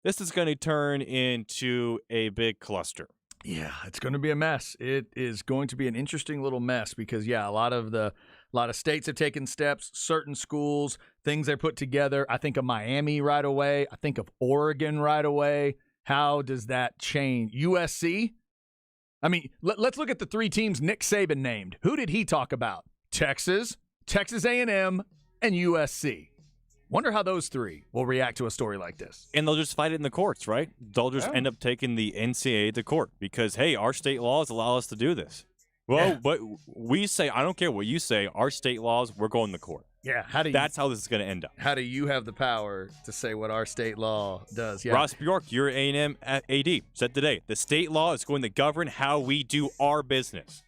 S2: this is going to turn into a big cluster.
S1: Yeah, it's going to be a mess. It is going to be an interesting little mess because, a lot of states have taken steps, certain schools, things they put together. I think of Miami right away. I think of Oregon right away. How does that change? USC? I mean, let's look at the three teams Nick Saban named. Who did he talk about? Texas, Texas A&M, and USC. Wonder how those three will react to a story like this.
S2: And they'll just fight it in the courts, right? They'll just end up taking the NCAA to court because, hey, our state laws allow us to do this. Well, but we say, I don't care what you say, our state laws, we're going to court.
S1: Yeah,
S2: that's how this is going to end up.
S1: How do you have the power to say what our state law does? Yeah.
S2: Ross Bjork, your A&M AD, said today, the state law is going to govern how we do our business.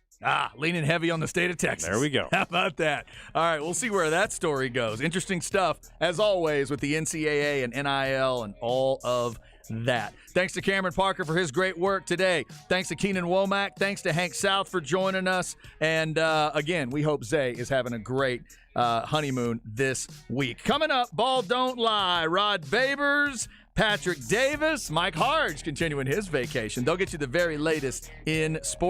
S1: Leaning heavy on the state of Texas.
S2: There we go.
S1: How about that? All right, we'll see where that story goes. Interesting stuff, as always, with the NCAA and NIL and all of that. Thanks to Cameron Parker for his great work today. Thanks to Keenan Womack. Thanks to Hank South for joining us. And, again, we hope Zay is having a great honeymoon this week. Coming up, Ball Don't Lie. Rod Babers, Patrick Davis, Mike Harge continuing his vacation. They'll get you the very latest in sports.